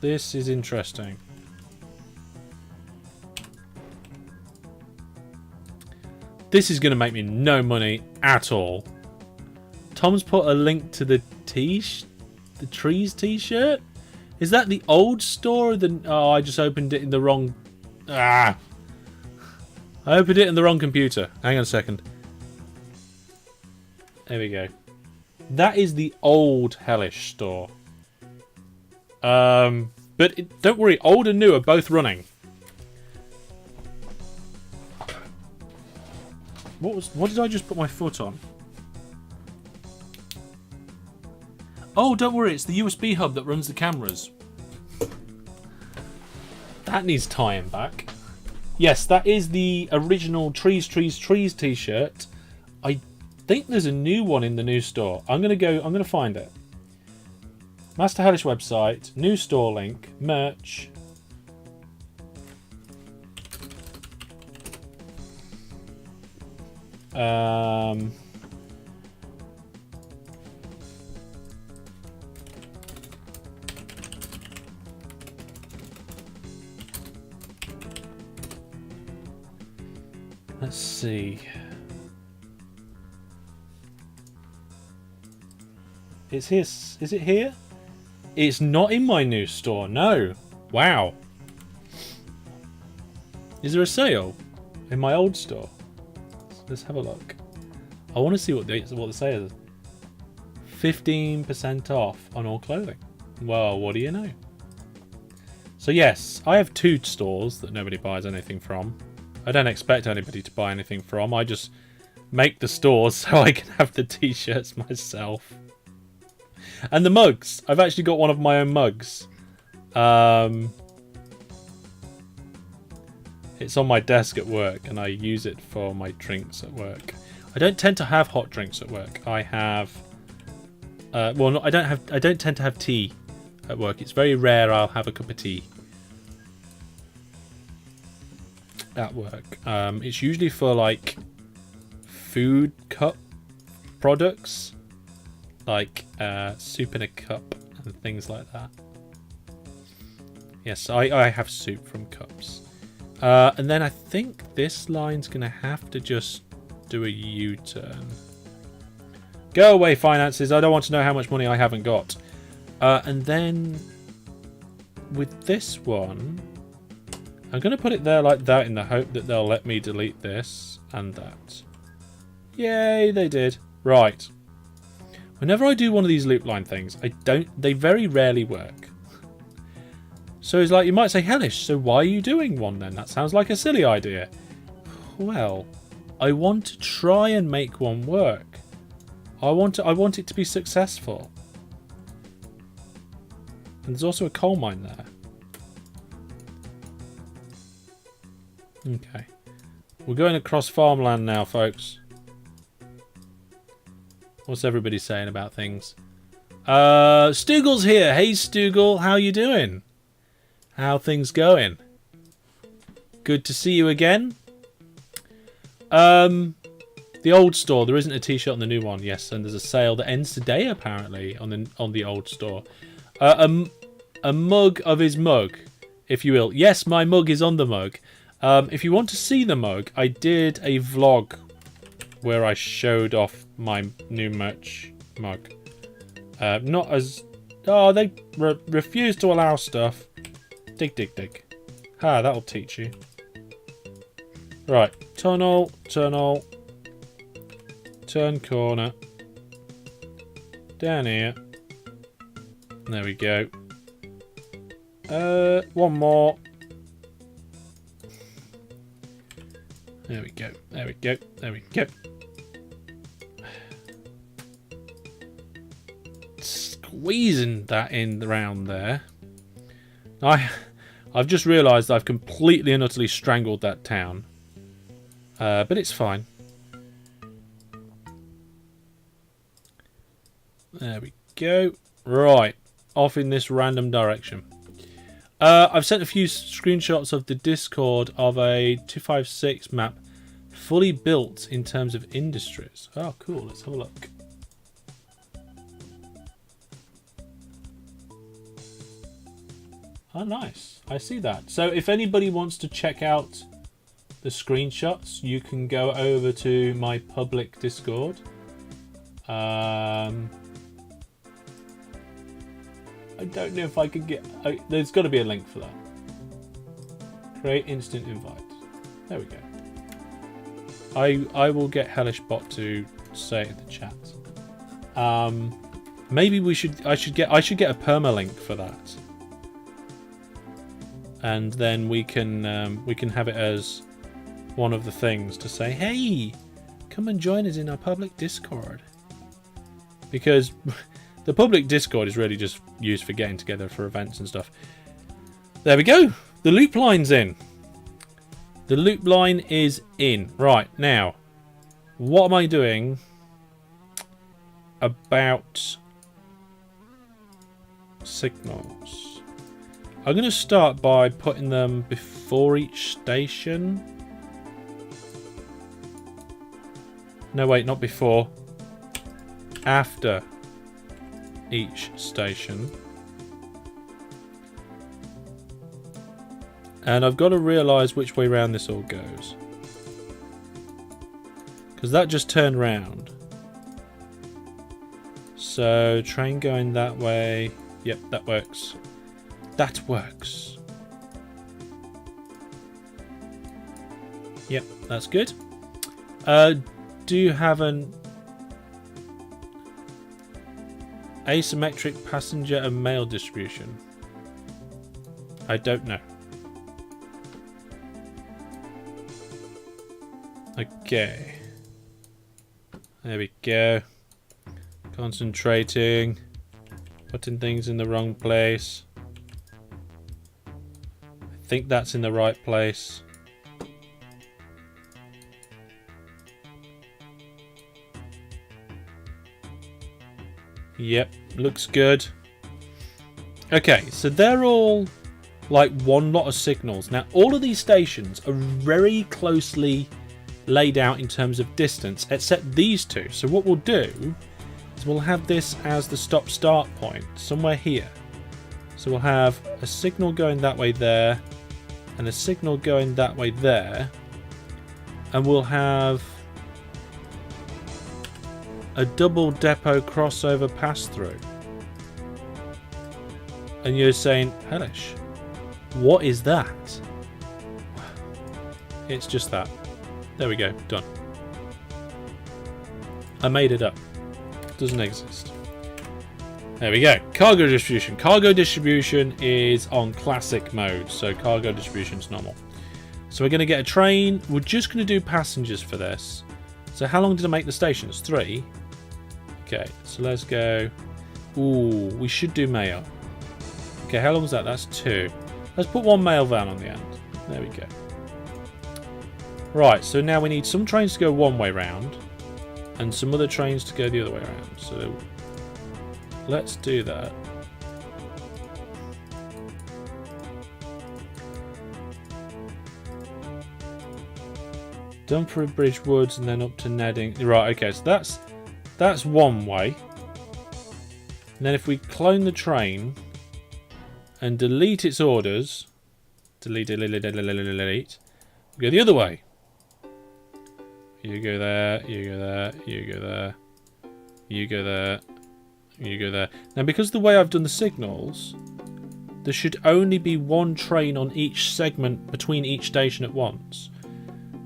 This is interesting. This is going to make me no money at all. Tom's put a link to the Trees t-shirt. Is that the old store? Or the oh, I just opened it in the wrong. I opened it in the wrong computer. Hang on a second. There we go. That is the old Hellish store. But don't worry, old and new are both running. What did I just put my foot on? Oh, don't worry, it's the USB hub that runs the cameras. That needs tying back. Yes, that is the original Trees t-shirt. I think there's a new one in the new store. I'm gonna find it. Master Hellish website, new store link, merch. Let's see. It's here. Is it here? It's not in my new store. No. Wow. Is there a sale in my old store? Let's have a look. I want to see what the sale is. 15% off on all clothing. Well, what do you know? So yes, I have 2 stores that nobody buys anything from. I don't expect anybody to buy anything from. I just make the stores so I can have the t-shirts myself. And the mugs. I've actually got one of my own mugs. It's on my desk at work, and I use it for my drinks at work. I don't tend to have hot drinks at work. I have, well, no, I don't tend to have tea at work. It's very rare I'll have a cup of tea at work. It's usually for like food cup products, like soup in a cup and things like that. Yes, I have soup from cups. And then I think this line's going to have to just do a U-turn. Go away, finances. I don't want to know how much money I haven't got. And then with this one, I'm going to put it there like that in the hope that they'll let me delete this and that. Yay, they did. Right. Whenever I do one of these loop line things, they very rarely work. So it's like, you might say, Hellish, so why are you doing one then? That sounds like a silly idea. Well, I want to try and make one work. I want it to be successful. And there's also a coal mine there. Okay. We're going across farmland now, folks. What's everybody saying about things? Stoogel's here. Hey, Stoogel, how you doing? How things going? Good to see you again. The old store. There isn't a t-shirt on the new one. Yes, and there's a sale that ends today apparently on the old store. A mug of his mug, if you will. Yes, my mug is on the mug. If you want to see the mug, I did a vlog where I showed off my new merch mug. Not as... Oh, they refuse to allow stuff. Dig, dig, dig. Ah, that'll teach you. Right. Tunnel, tunnel. Turn corner. Down here. There we go. One more. There we go. There we go. There we go. Squeezing that in around there. I've just realised I've completely and utterly strangled that town. But it's fine. There we go. Right. Off in this random direction. I've sent a few screenshots of the Discord of a 256 map fully built in terms of industries. Oh, cool. Let's have a look. Oh, nice. I see that. So if anybody wants to check out the screenshots, you can go over to my public Discord. I don't know if I could get... there's got to be a link for that. Create instant invite. There we go. I will get HellishBot to say it in the chat. Maybe I should get a permalink for that, and then we can have it as one of the things to say, hey, come and join us in our public Discord, because the public Discord is really just used for getting together for events and stuff. There we go. The loop line's in. The loop line is in. Right, now, what am I doing about signals? I'm going to start by putting them before each station. No, wait, not before. After each station. And I've got to realise which way round this all goes, because that just turned round. So train going that way. Yep, that works. That works. Yep, that's good. Do you have an asymmetric passenger and mail distribution? I don't know. Okay. There we go. Concentrating. Putting things in the wrong place. I think that's in the right place. Yep, looks good. Okay, so they're all like one lot of signals. Now, all of these stations are very closely laid out in terms of distance, except these two. So what we'll do is we'll have this as the stop-start point, somewhere here. So we'll have a signal going that way there, and a signal going that way there, and we'll have a double depot crossover pass-through. And you're saying, hellish, what is that? It's just that. There we go, done. I made it up. Doesn't exist. There we go. Cargo distribution. Cargo distribution is on classic mode, so cargo distribution is normal. So we're going to get a train. We're just going to do passengers for this. So how long did I make the stations? 3. Okay, so let's go. Ooh, we should do mail. Okay, how long is that? That's 2. Let's put one mail van on the end. There we go. Right, so now we need some trains to go one way round and some other trains to go the other way around. So let's do that. Dumfries Bridge Woods and then up to Nedding. Right, okay, so that's one way. And then if we clone the train and delete its orders, delete, we go the other way. You go there, you go there, you go there, you go there, you go there. Now, because of the way I've done the signals, there should only be one train on each segment between each station at once.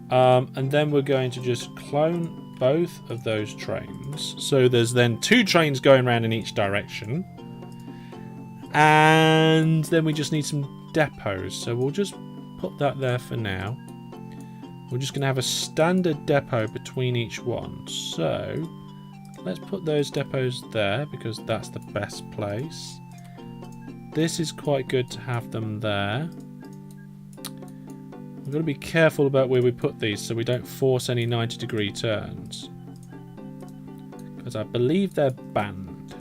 And then we're going to just clone both of those trains. So there's then 2 trains going around in each direction. And then we just need some depots. So we'll just put that there for now. We're just going to have a standard depot between each one. So let's put those depots there because that's the best place. This is quite good to have them there. We've got to be careful about where we put these so we don't force any 90-degree turns, because I believe they're banned.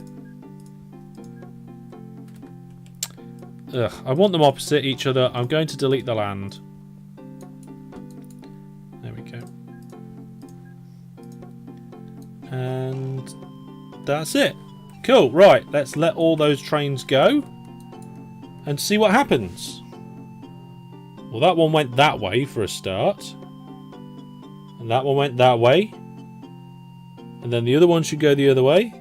Ugh, I want them opposite each other. I'm going to delete the land. There we go. And that's it. Cool, right, let's let all those trains go and see what happens. Well, that one went that way for a start. And that one went that way. And then the other one should go the other way.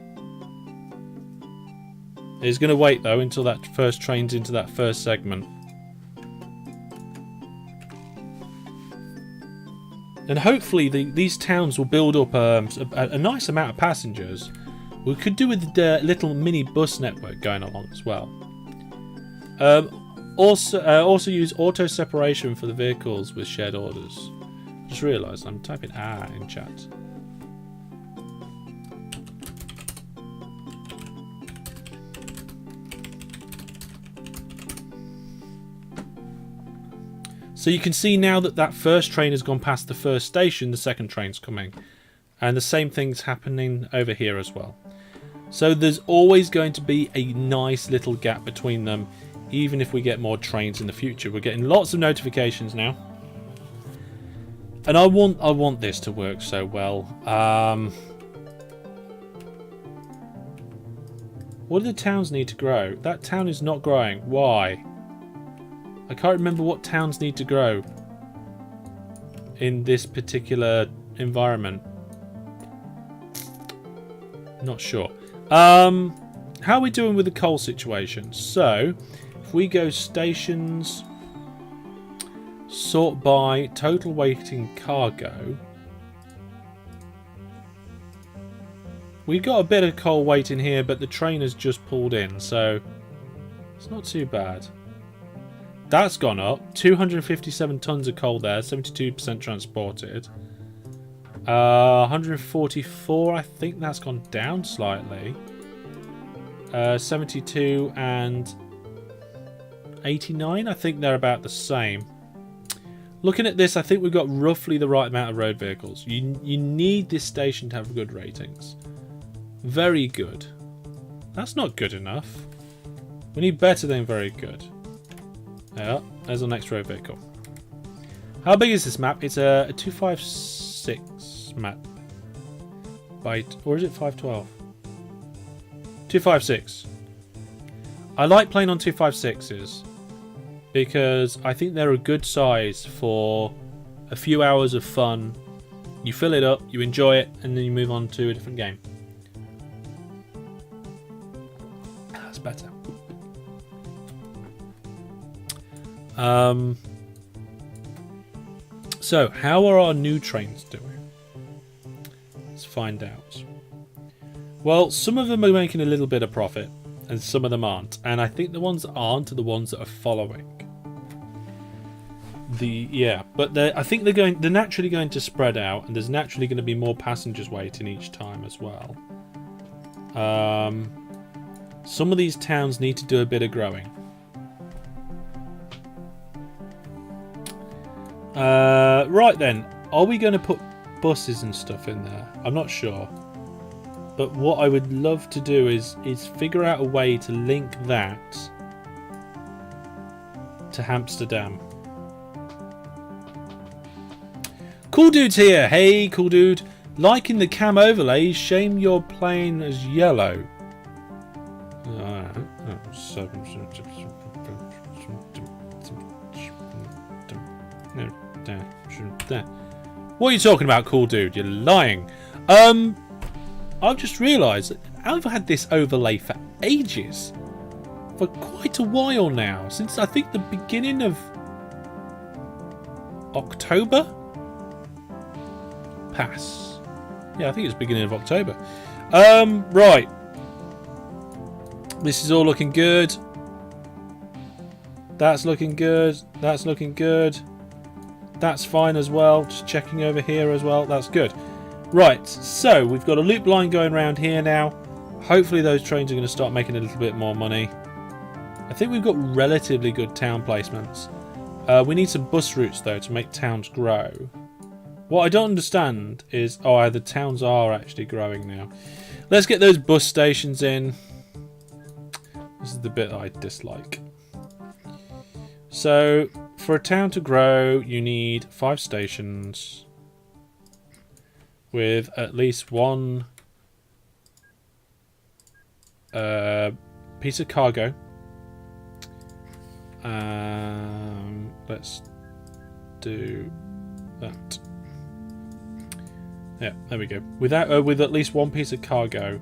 It's going to wait, though, until that first train's into that first segment. And hopefully these towns will build up a nice amount of passengers. We could do with the little mini bus network going along as well. Also use auto separation for the vehicles with shared orders. Just realised I'm typing in chat. So you can see now that first train has gone past the first station, the second train's coming. And the same thing's happening over here as well. So there's always going to be a nice little gap between them, even if we get more trains in the future. We're getting lots of notifications now. And I want this to work so well. What do the towns need to grow? That town is not growing. Why? I can't remember what towns need to grow in this particular environment. Not sure. How are we doing with the coal situation? So, if we go stations, sort by total weight in cargo, we got a bit of coal weight in here, but the train has just pulled in, so it's not too bad. That's gone up. 257 tons of coal there, 72% transported. 144, I think that's gone down slightly. 72 and 89, I think they're about the same. Looking at this, I think we've got roughly the right amount of road vehicles. You need this station to have good ratings. Very good. That's not good enough. We need better than very good. Yeah, there's our next road vehicle. How big is this map? It's a 256 map. Byte, or is it 512? 256. I like playing on 256s because I think they're a good size for a few hours of fun. You fill it up, you enjoy it, and then you move on to a different game. That's better. So, how are our new trains doing? Let's find out. Well, some of them are making a little bit of profit, and some of them aren't. And I think the ones that aren't are the ones that are following. But I think they're naturally going to spread out, and there's naturally going to be more passengers waiting each time as well. Some of these towns need to do a bit of growing. Right then, are we going to put buses and stuff in there? I'm not sure. But what I would love to do is figure out a way to link that to Amsterdam. Cool Dude's here. Hey, Cool Dude. Liking the cam overlays. Shame you're playing as yellow. What are you talking about, Cool Dude? You're lying. I've just realised that I've had this overlay for ages. For quite a while now. Since I think the beginning of October? Pass. Yeah, I think it's beginning of October. Right. This is all looking good. That's looking good. That's looking good. That's fine as well. Just checking over here as well. That's good. Right, so we've got a loop line going around here now. Hopefully those trains are going to start making a little bit more money. I think we've got relatively good town placements. We need some bus routes though to make towns grow. What I don't understand is... Oh, the towns are actually growing now. Let's get those bus stations in. This is the bit I dislike. So, for a town to grow, you need 5 stations with at least one piece of cargo. Let's do that. Yeah, there we go. With at least one piece of cargo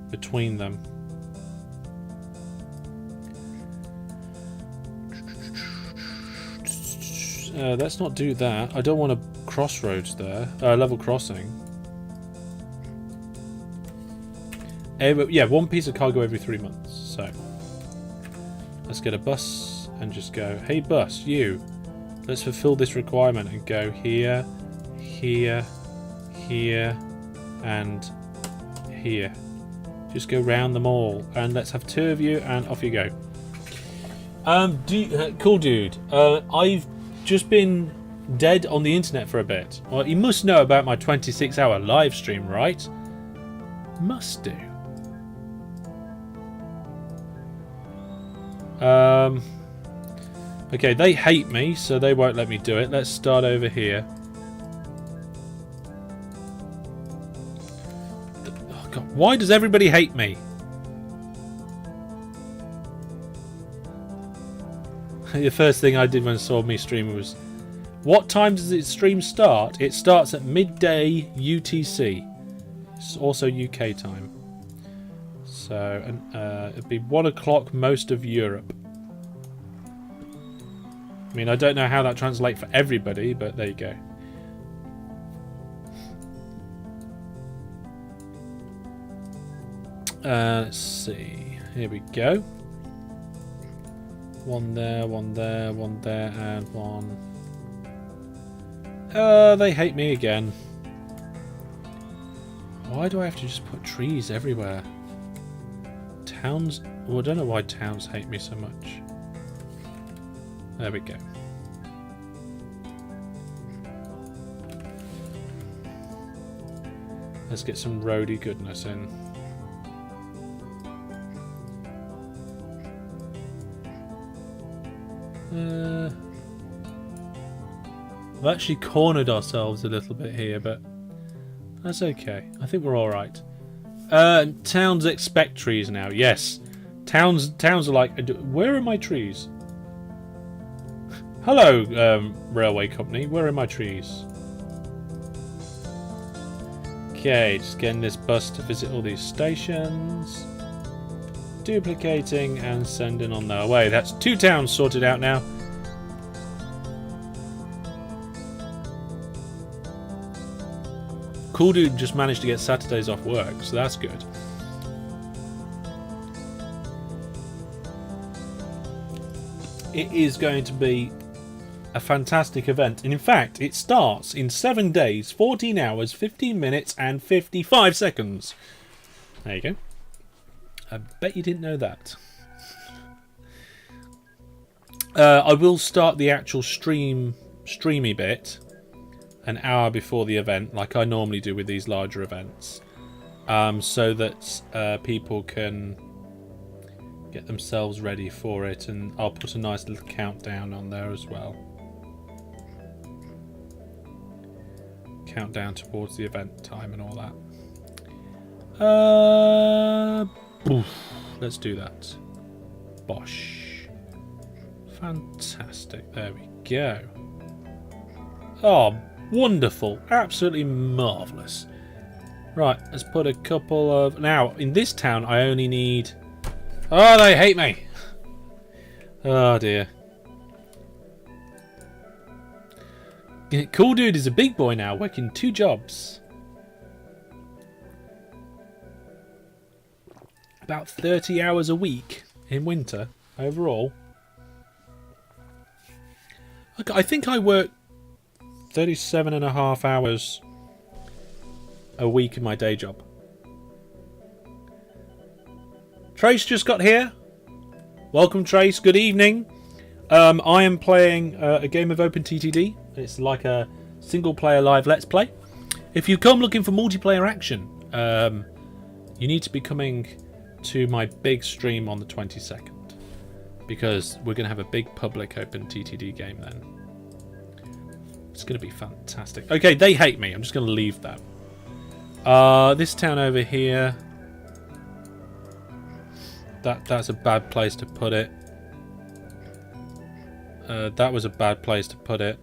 between them. Let's not do that. I don't want a crossroads there. Level crossing. Yeah, one piece of cargo every 3 months. So let's get a bus and just go, hey bus, you. Let's fulfill this requirement and go here, here, here, and here. Just go round them all, and let's have 2 of you, and off you go. Cool dude. I've just been dead on the internet for a bit. Well, you must know about my 26-hour live stream, right? Must do. Okay, they hate me, so they won't let me do it. Let's start over here. Oh God, why does everybody hate me? The first thing I did when I saw me stream was, what time does its stream start? It starts at midday UTC. It's also UK time. So it'd be 1 o'clock most of Europe. I mean, I don't know how that translates for everybody, but there you go. Let's see. Here we go. 1 there, 1 there, 1 there, and 1. They hate me again. Why do I have to just put trees everywhere? Towns... Well, I don't know why towns hate me so much. There we go. Let's get some roady goodness in. We've actually cornered ourselves a little bit here, but that's okay. I think we're alright. Towns expect trees now. Yes. Towns are like, where are my trees? Hello, railway company. Where are my trees? Okay, just getting this bus to visit all these stations. Duplicating and sending on their way. That's 2 towns sorted out now. Cool dude just managed to get Saturdays off work, so that's good. It is going to be a fantastic event. And in fact, it starts in 7 days, 14 hours, 15 minutes, and 55 seconds. There you go. I bet you didn't know that. I will start the actual streamy bit an hour before the event, like I normally do with these larger events, so that people can get themselves ready for it, and I'll put a nice little countdown on there as well. Countdown towards the event time and all that. Let's do that. Bosh. Fantastic. There we go. Oh, wonderful. Absolutely marvellous. Right, let's put a couple of... Now, in this town, I only need... Oh, they hate me. Oh, dear. Cool dude is a big boy now, working 2 jobs. About 30 hours a week in winter, overall. I think I work 37.5 hours a week in my day job. Trace just got here. Welcome, Trace. Good evening. I am playing a game of OpenTTD. It's like a single-player live Let's Play. If you come looking for multiplayer action, you need to be coming to my big stream on the 22nd, because we're going to have a big public OpenTTD game then. It's going to be fantastic. Okay, they hate me. I'm just going to leave that. This town over here, that's a bad place to put it. That was a bad place to put it.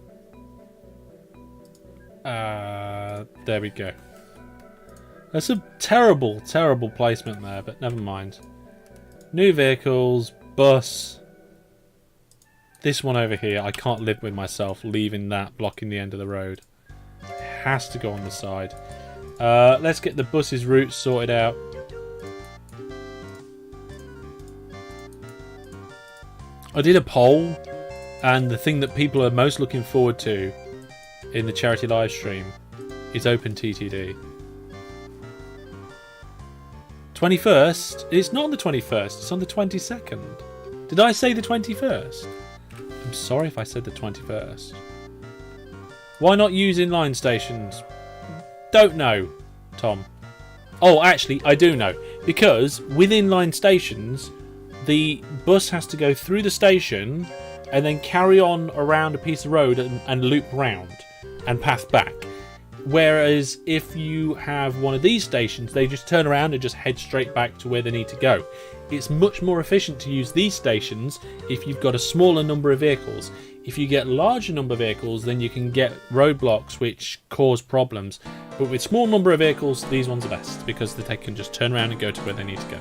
There we go. That's a terrible, terrible placement there, but never mind. New vehicles, bus. This one over here, I can't live with myself leaving that blocking the end of the road. It has to go on the side. Let's get the bus's routes sorted out. I did a poll, and the thing that people are most looking forward to in the charity live stream is OpenTTD. 21st? It's not on the 21st, it's on the 22nd. Did I say the 21st? I'm sorry if I said the 21st. Why not use inline stations? Don't know, Tom. Oh, actually, I do know. Because with inline stations, the bus has to go through the station and then carry on around a piece of road and loop round and path back. Whereas if you have one of these stations, they just turn around and just head straight back to where they need to go. It's much more efficient to use these stations if you've got a smaller number of vehicles. If you get a larger number of vehicles, then you can get roadblocks which cause problems. But with small number of vehicles, these ones are best because they can just turn around and go to where they need to go.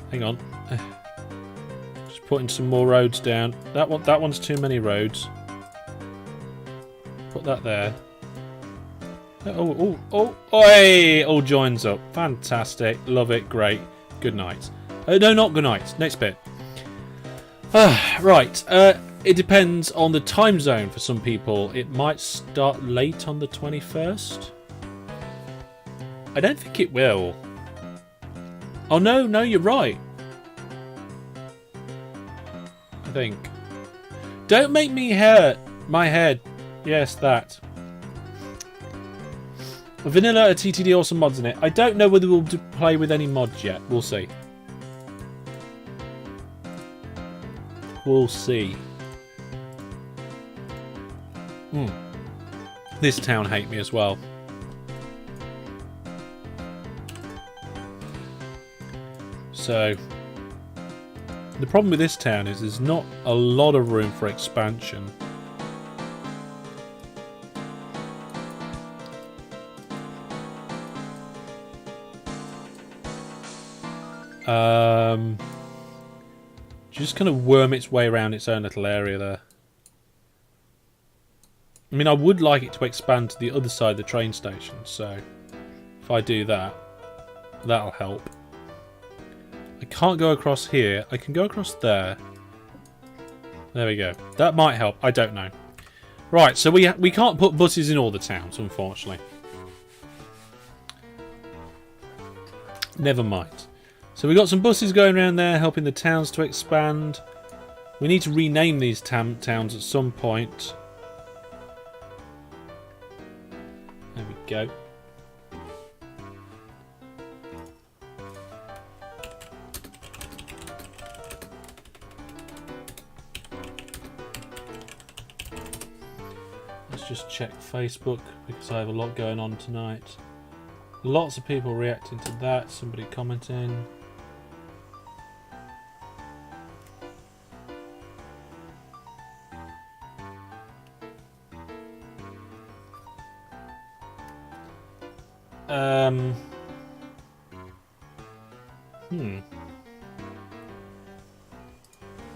Hang on. Just putting some more roads down. That one's too many roads. Put that there. Oh, hey! All joins up. Fantastic. Love it. Great. Good night. No, not good night. Next bit. Right. It depends on the time zone for some people. It might start late on the 21st. I don't think it will. Oh, no, you're right. I think. Don't make me hurt my head. Yes, that. Vanilla TTD or some mods in it. I don't know whether we'll play with any mods yet. We'll see. We'll see. This town hate me as well. So, the problem with this town is there's not a lot of room for expansion. Just kind of worm its way around its own little area there. I mean, I would like it to expand to the other side of the train station, so if I do that, that'll help. I can't go across here. I can go across there. There we go. That might help. I don't know. Right, so we can't put buses in all the towns, unfortunately. Never mind. So we've got some buses going around there helping the towns to expand. We need to rename these towns at some point. There we go. Let's just check Facebook because I have a lot going on tonight. Lots of people reacting to that, somebody commenting.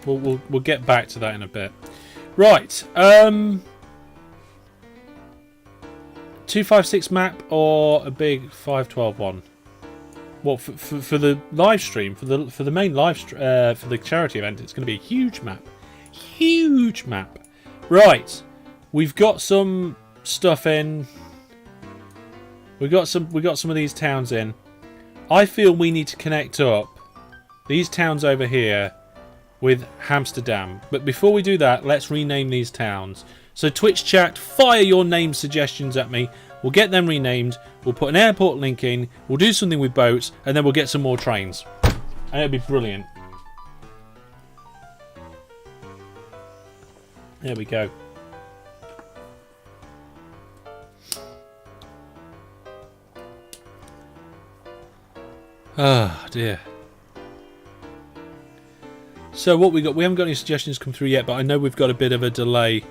We'll get back to that in a bit. Right. 256 map or a big 512 one? Well, for the live stream, for the main live for the charity event, it's going to be a huge map. Huge map. Right. We've got some stuff in. We got some of these towns in. I feel we need to connect up these towns over here with Amsterdam. But before we do that, let's rename these towns. So Twitch chat, fire your name suggestions at me. We'll get them renamed. We'll put an airport link in. We'll do something with boats, and then we'll get some more trains. And it'll be brilliant. There we go. Oh dear. So what we got? We haven't got any suggestions come through yet, but I know we've got a bit of a delay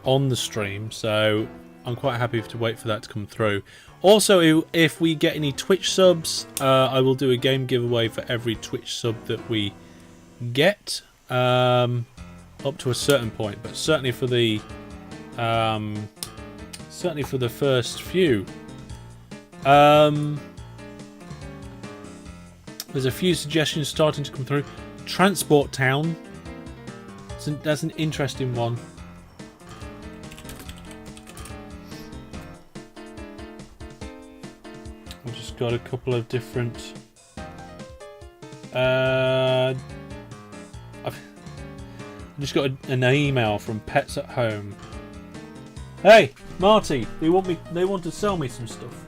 on the stream, so I'm quite happy to wait for that to come through. Also, if we get any Twitch subs, I will do a game giveaway for every Twitch sub that we get, up to a certain point. But certainly for the first few, there's a few suggestions starting to come through. Transport Town. That's an interesting one. I've just got a couple of different. I've just got an email from Pets at Home. Hey, Marty, they want to sell me some stuff.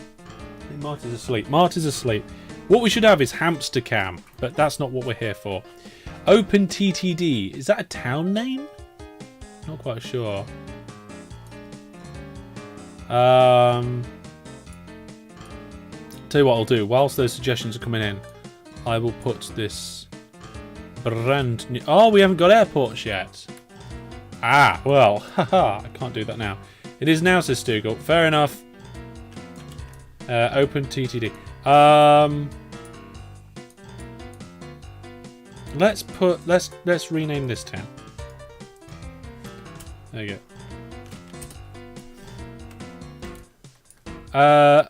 I think Marty's asleep. Marty's asleep. What we should have is Hamster Cam, but that's not what we're here for. OpenTTD, is that a town name? Not quite sure. Tell you what I'll do. Whilst those suggestions are coming in, I will put this brand new... Oh, we haven't got airports yet. Ah, well, haha, I can't do that now. It is now, says Stugel. Fair enough. OpenTTD. Let's rename this town. There you go.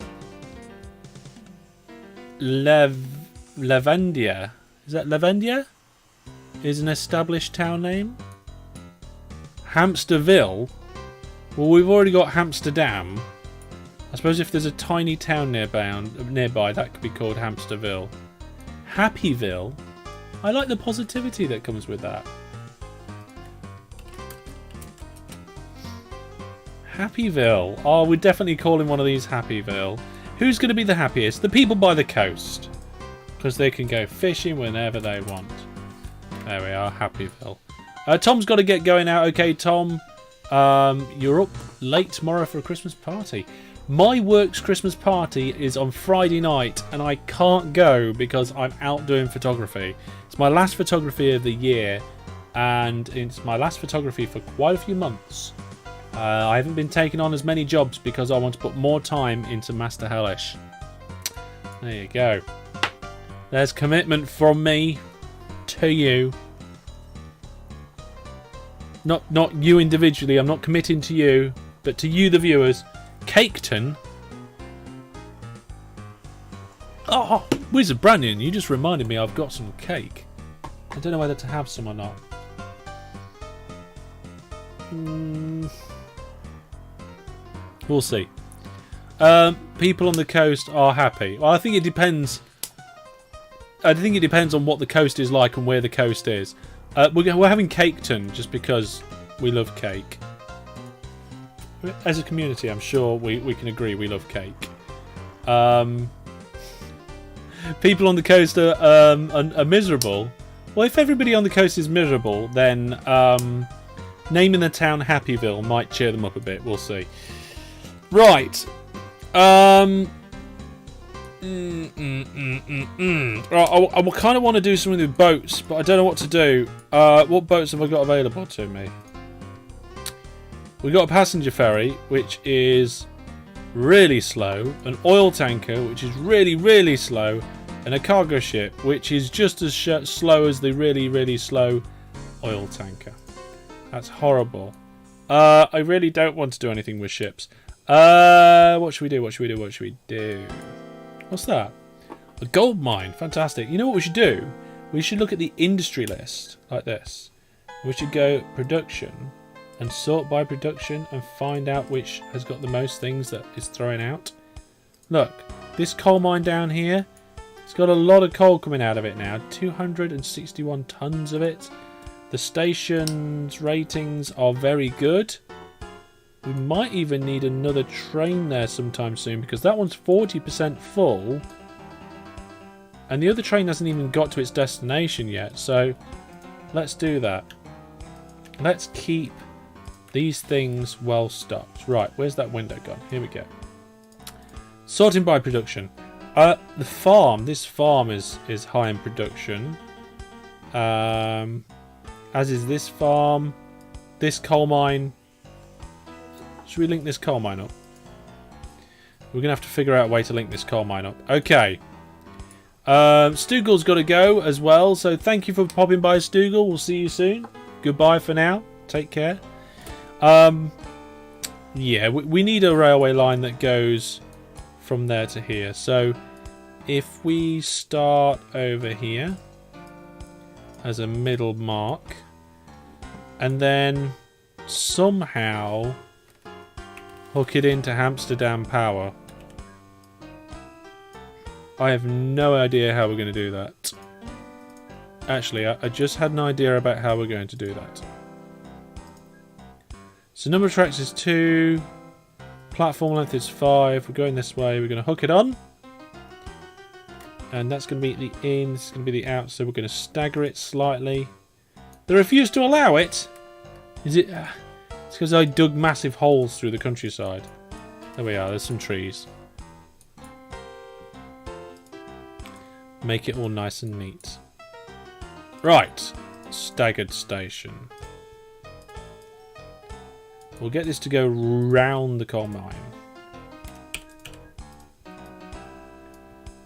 Levandia. Is that Levandia? Is an established town name? Hamsterville? Well, we've already got Hamsterdam. I suppose if there's a tiny town nearby, that could be called Hamsterville. Happyville? I like the positivity that comes with that. Happyville. Oh, we're definitely calling one of these Happyville. Who's going to be the happiest? The people by the coast. Because they can go fishing whenever they want. There we are, Happyville. Tom's got to get going out. Okay, Tom. You're up late tomorrow for a Christmas party. My work's Christmas party is on Friday night, and I can't go because I'm out doing photography. It's my last photography of the year, and it's my last photography for quite a few months. I haven't been taking on as many jobs because I want to put more time into Master Hellish. There you go. There's commitment from me to you. Not you individually. I'm not committing to you, but to you, the viewers. Caketon. Oh, Wizard Brandon, you just reminded me I've got some cake. I don't know whether to have some or not. We'll see. People on the coast are happy. Well, I think it depends. I think it depends on what the coast is like and where the coast is. We're having Caketon just because we love cake. As a community, I'm sure we can agree we love cake. People on the coast are miserable. Well, if everybody on the coast is miserable, then naming the town Happyville might cheer them up a bit. We'll see. Right. I kind of want to do something with boats, but I don't know what to do. What boats have I got available to me? We've got a passenger ferry, which is really slow, an oil tanker, which is really, really slow, and a cargo ship, which is just as slow as the really, really slow oil tanker. That's horrible. I really don't want to do anything with ships. What should we do? What should we do? What should we do? What's that? A gold mine. Fantastic. You know what we should do? We should look at the industry list like this. We should go production and sort by production and find out which has got the most things that is throwing out. Look, this coal mine down here, it's got a lot of coal coming out of it now. 261 tons of it. The station's ratings are very good. We might even need another train there sometime soon because that one's 40% full. And the other train hasn't even got to its destination yet. So let's do that. Let's keep these things well stocked. Right, where's that window gone? Here we go. Sorting by production. The farm. This farm is high in production. As is this farm. This coal mine. Should we link this coal mine up? We're going to have to figure out a way to link this coal mine up. Okay. Stoogel's got to go as well. So thank you for popping by, Stoogel. We'll see you soon. Goodbye for now. Take care. Yeah, we need a railway line that goes from there to here. So if we start over here as a middle mark and then somehow hook it into Amsterdam Power. I have no idea how we're going to do that. Actually, I just had an idea about how we're going to do that. So number of tracks is 2. Platform length is 5. We're going this way. We're going to hook it on. And that's going to be the in. This is going to be the out. So we're going to stagger it slightly. They refuse to allow it. Is it... It's because I dug massive holes through the countryside. There we are. There's some trees. Make it all nice and neat. Right. Staggered station. We'll get this to go round the coal mine.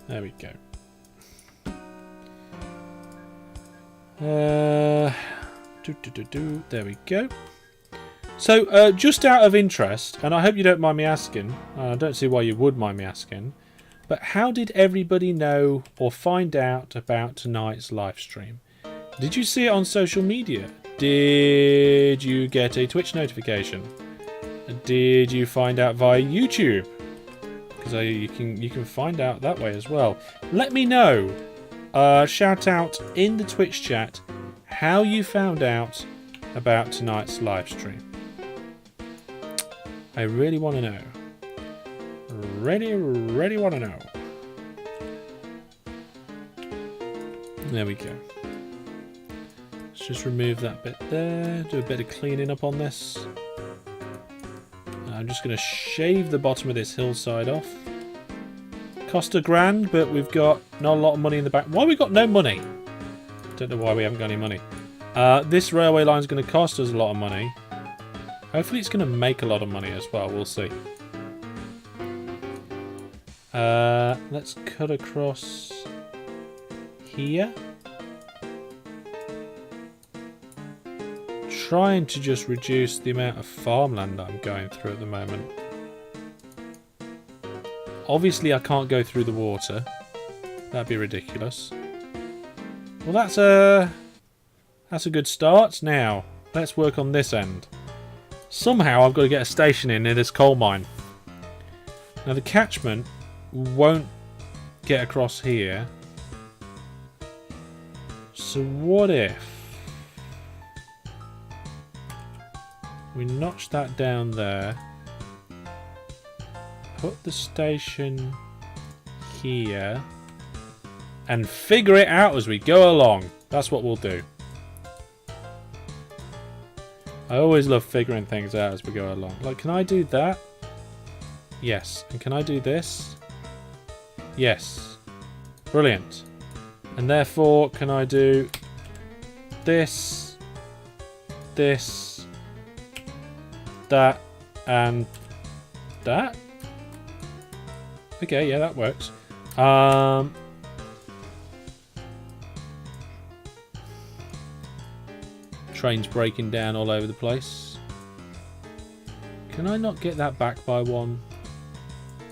There we go. There we go. So, just out of interest, and I hope you don't mind me asking, I don't see why you would mind me asking, but how did everybody know or find out about tonight's live stream? Did you see it on social media? Did you get a Twitch notification? Did you find out via YouTube? Because you can find out that way as well. Let me know. Shout out in the Twitch chat how you found out about tonight's live stream. I really want to know. Really want to know. There we go. Let's just remove that bit there. Do a bit of cleaning up on this. I'm just going to shave the bottom of this hillside off. Cost £1,000, but we've got not a lot of money in the back. Why have we got no money? Don't know why we haven't got any money. This railway line is going to cost us a lot of money. Hopefully it's going to make a lot of money as well. We'll see. Let's cut across here. Trying to just reduce the amount of farmland that I'm going through at the moment. Obviously I can't go through the water. That'd be ridiculous. Well, that's a good start. Now, let's work on this end. Somehow I've got to get a station in near this coal mine. Now the catchment won't get across here. So what if we notch that down there, put the station here, and figure it out as we go along. That's what we'll do. I always love figuring things out as we go along. Like, can I do that? Yes. And can I do this? Yes. Brilliant. And therefore, can I do this, this, that, and that? Okay, yeah, that works. Train's breaking down all over the place. Can I not get that back by one?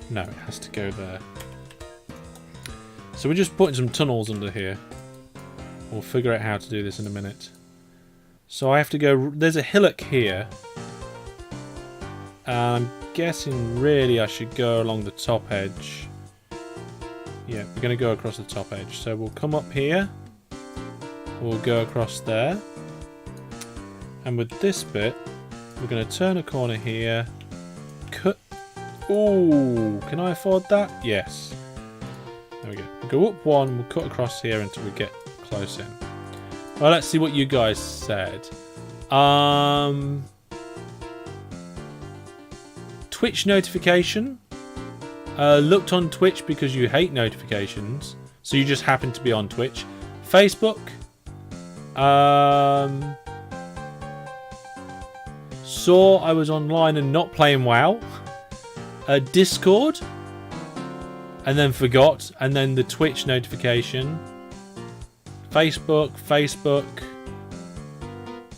No, it has to go there. So we're just putting some tunnels under here. We'll figure out how to do this in a minute. So I have to go... There's a hillock here. I'm guessing really I should go along the top edge. Yeah, we're going to go across the top edge. So we'll come up here. We'll go across there. And with this bit, we're going to turn a corner here. Cut. Ooh, can I afford that? Yes. There we go. We'll go up one, we'll cut across here until we get close in. Well, let's see what you guys said. Twitch notification. Looked on Twitch because you hate notifications. So you just happen to be on Twitch. Facebook. Saw I was online and not playing WoW. Discord. And then forgot. And then the Twitch notification. Facebook.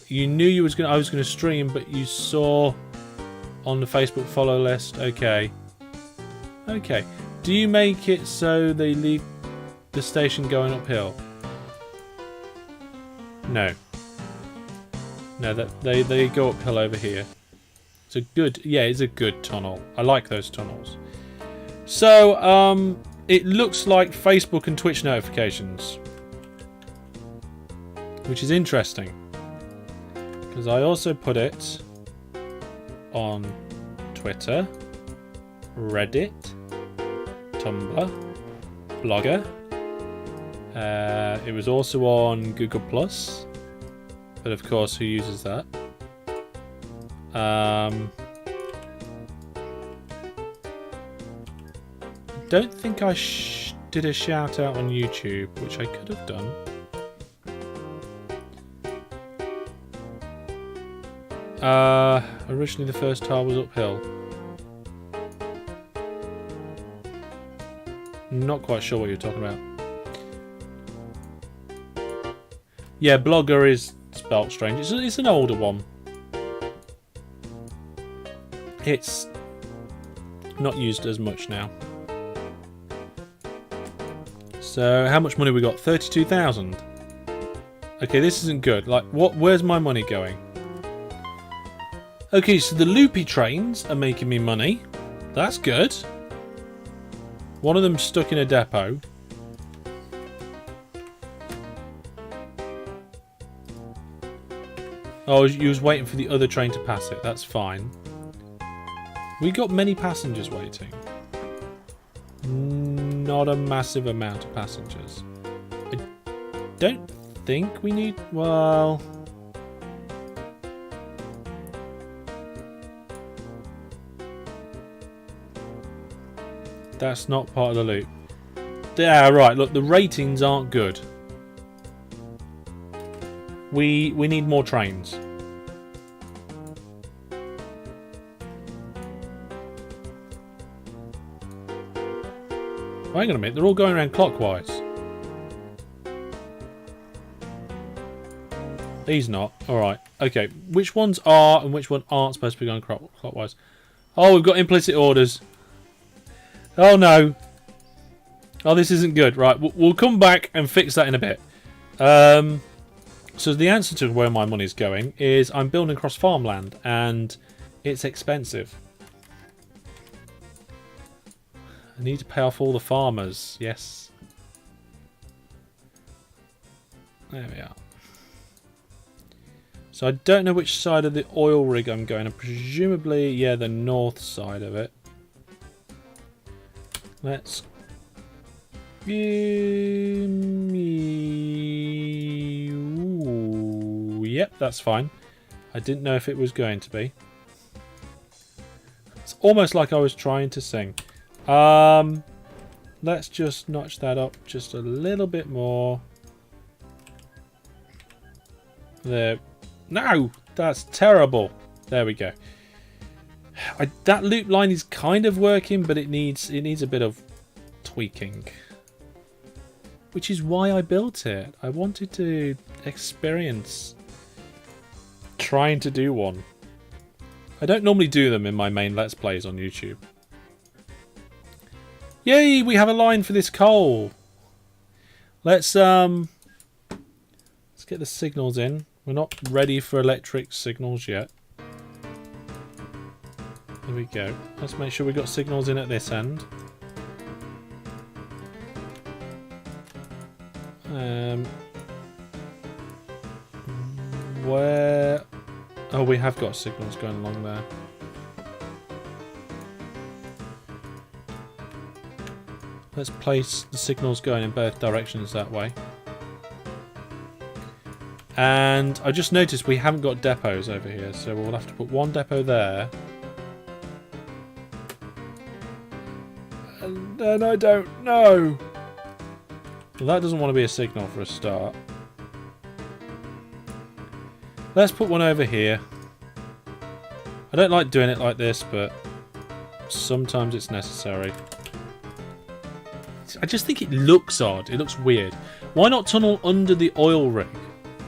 You knew I was gonna stream, but you saw on the Facebook follow list. Okay. Do you make it so they leave the station going uphill? No. That they go uphill over here. It's a good tunnel. I like those tunnels. So it looks like Facebook and Twitch notifications, which is interesting because I also put it on Twitter, Reddit, Tumblr, Blogger. It was also on Google Plus, but of course, who uses that? Don't think I did a shout out on YouTube, which I could have done. Originally the first tile was uphill. Not quite sure what you're talking about. Yeah, Blogger is spelt strange. It's an older one. It's not used as much now. So, how much money we got? 32,000. Okay, this isn't good. Like, where's my money going? Okay, so the loopy trains are making me money. That's good. One of them's stuck in a depot. Oh, you was waiting for the other train to pass it. That's fine. We got many passengers waiting. Not a massive amount of passengers. I don't think we need... Well... That's not part of the loop. Yeah, right. Look, the ratings aren't good. We need more trains. Hang on a minute, they're all going around clockwise. These not. Alright, okay. Which ones are and which ones aren't supposed to be going clockwise? Oh, we've got implicit orders. Oh no. Oh, this isn't good. Right, we'll come back and fix that in a bit. So the answer to where my money's going is I'm building across farmland and it's expensive. I need to pay off all the farmers. Yes. There we are. So I don't know which side of the oil rig I'm going. Presumably, yeah, the north side of it. Let's... Ooh, yep, that's fine. I didn't know if it was going to be. It's almost like I was trying to sing. Let's just notch that up just a little bit more. There. No, that's terrible. There we go. That loop line is kind of working, but it needs a bit of tweaking. Which is why I built it. I wanted to experience trying to do one. I don't normally do them in my main Let's Plays on YouTube. Yay, we have a line for this coal. Let's get the signals in. We're not ready for electric signals yet. There we go. Let's make sure we got signals in at this end. Where... Oh, we have got signals going along there. Let's place the signals going in both directions that way. And I just noticed we haven't got depots over here, so we'll have to put one depot there. And then I don't know. Well, that doesn't want to be a signal for a start. Let's put one over here. I don't like doing it like this, but sometimes it's necessary. I just think it looks odd. It looks weird. Why not tunnel under the oil rig?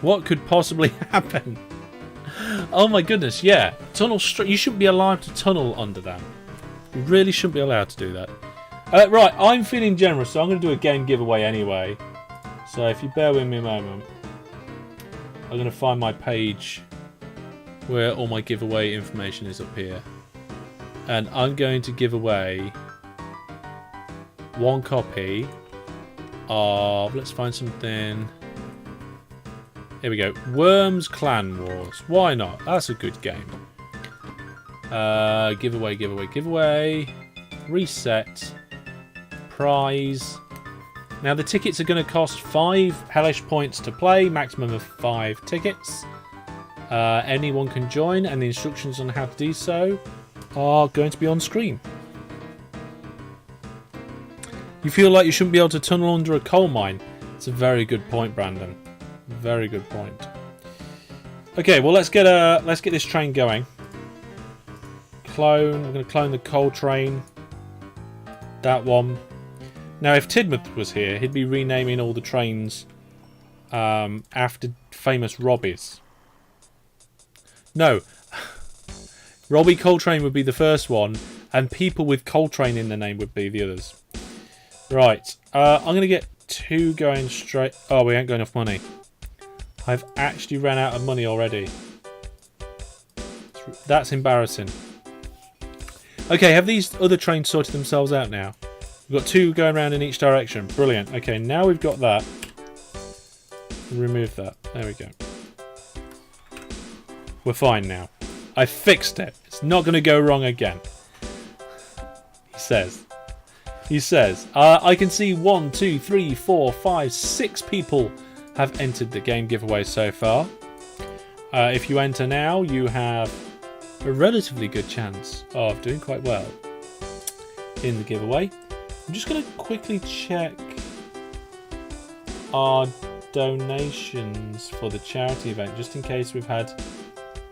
What could possibly happen? Oh my goodness, yeah. Tunnel straight. You shouldn't be allowed to tunnel under that. You really shouldn't be allowed to do that. Right, I'm feeling generous, so I'm going to do a game giveaway anyway. So if you bear with me a moment, I'm going to find my page where all my giveaway information is up here. And I'm going to give away one copy of, let's find something. Here we go. Worms Clan Wars. Why not? That's a good game. Giveaway. Reset. Prize. Now the tickets are going to cost 5 hellish points to play. Maximum of 5 tickets. Anyone can join, and the instructions on how to do so are going to be on screen. You feel like you shouldn't be able to tunnel under a coal mine? It's a very good point, Brandon. Very good point. Okay, well let's get this train going. Clone. I'm going to clone the coal train. That one. Now, if Tidmouth was here, he'd be renaming all the trains after famous Robbies. No. Robbie Coltrane would be the first one, and people with Coltrane in their name would be the others. Right. I'm going to get 2 going straight. Oh, we ain't got enough money. I've actually ran out of money already. That's embarrassing. Okay, have these other trains sorted themselves out now? We've got 2 going around in each direction. Brilliant. Okay, now we've got that. Remove that. There we go. We're fine now. I fixed it. It's not going to go wrong again. He says. I can see 1, 2, 3, 4, 5, 6 people have entered the game giveaway so far. If you enter now, you have a relatively good chance of doing quite well in the giveaway. I'm just going to quickly check our donations for the charity event, just in case we've had...